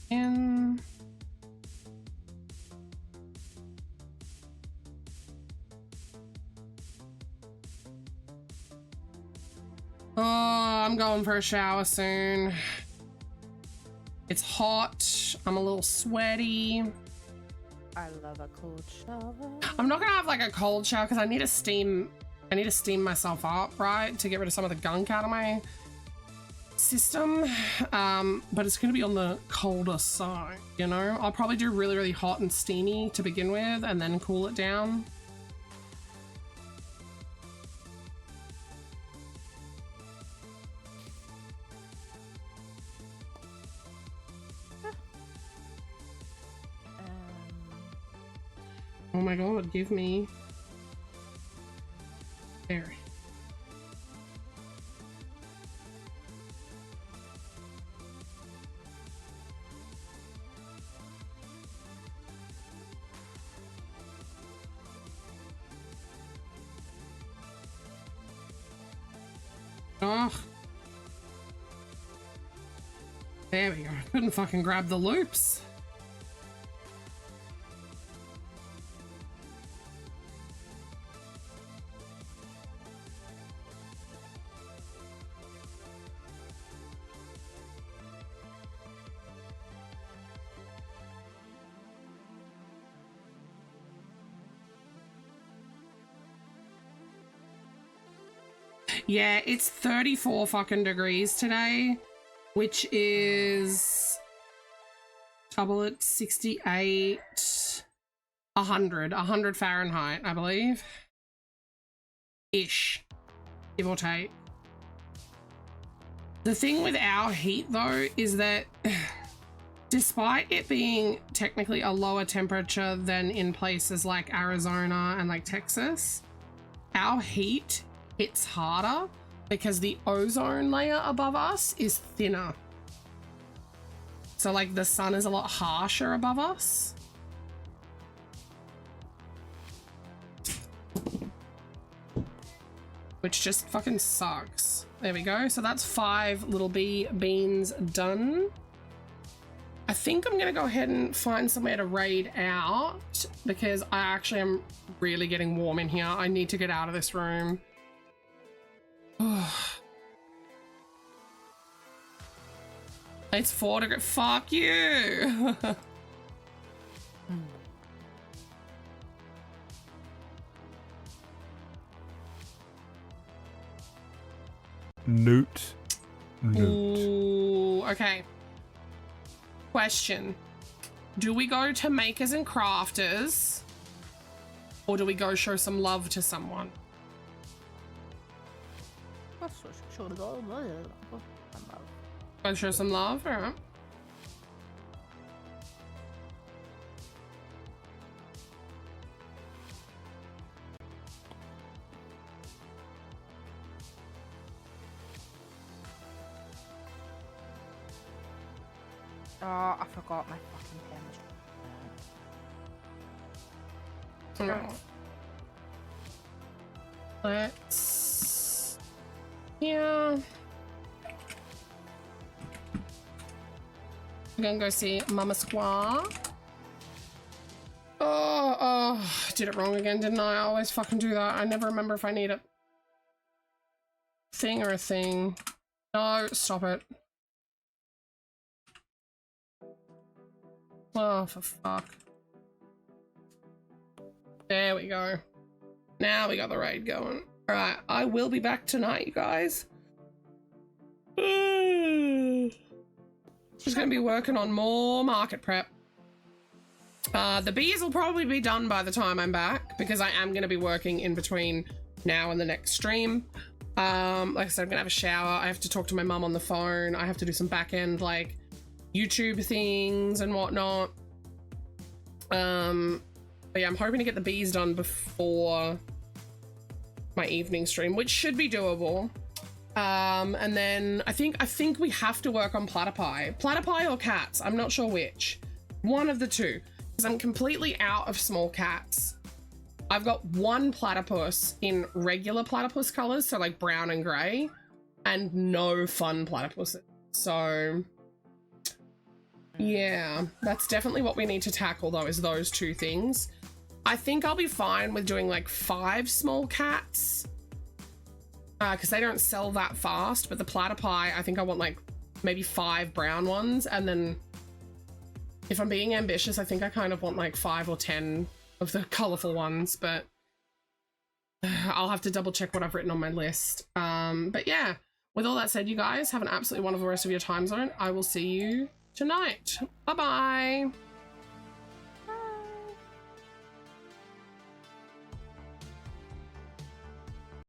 In. Oh, I'm going for a shower soon. It's hot. I'm a little sweaty. I love a cold shower. I'm not gonna have like a cold shower because I need to steam myself up, right? To get rid of some of the gunk out of my system. But it's gonna be on the colder side, you know? I'll probably do really, really hot and steamy to begin with and then cool it down. Oh my god, give me. There. Oh. There we go. I couldn't fucking grab the loops. Yeah, it's 34 fucking degrees today, which is double it, 68, 100 Fahrenheit, I believe. Ish, give or take. The thing with our heat though is that despite it being technically a lower temperature than in places like Arizona and like Texas, our heat hits harder because the ozone layer above us is thinner. So like the sun is a lot harsher above us. Which just fucking sucks. There we go. So that's 5 little bee beans done. I think I'm gonna go ahead and find somewhere to raid out because I actually am really getting warm in here. I need to get out of this room. It's 4 degrees. Fuck you. Newt. Ooh, okay. Question. Do we go to makers and crafters or do we go show some love to someone? Go show some love, alright. Oh, I forgot my fucking pen. Let's... Yeah. I'm gonna go see Mama Squaw. Oh, I did it wrong again, didn't I? I always fucking do that. I never remember if I need a thing or a thing. No, stop it. Oh, for fuck. There we go. Now we got the raid going. Alright, I will be back tonight, you guys. Just gonna be working on more market prep. The bees will probably be done by the time I'm back because I am gonna be working in between now and the next stream. Like I said, I'm gonna have a shower. I have to talk to my mum on the phone. I have to do some back end like YouTube things and whatnot. But yeah, I'm hoping to get the bees done before my evening stream, which should be doable. And then I think we have to work on platypi or cats. I'm not sure which. One of the two, because I'm completely out of small cats. I've got one platypus in regular platypus colors, so like brown and gray, and no fun platypuses. So yeah, that's definitely what we need to tackle though, is those two things. I think I'll be fine with doing like 5 small cats because they don't sell that fast, but the platypi, I think I want like maybe 5 brown ones, and then if I'm being ambitious, I think I kind of want like 5 or 10 of the colorful ones, but I'll have to double check what I've written on my list. But yeah, with all that said, you guys have an absolutely wonderful rest of your time zone. I will see you tonight. Bye-bye.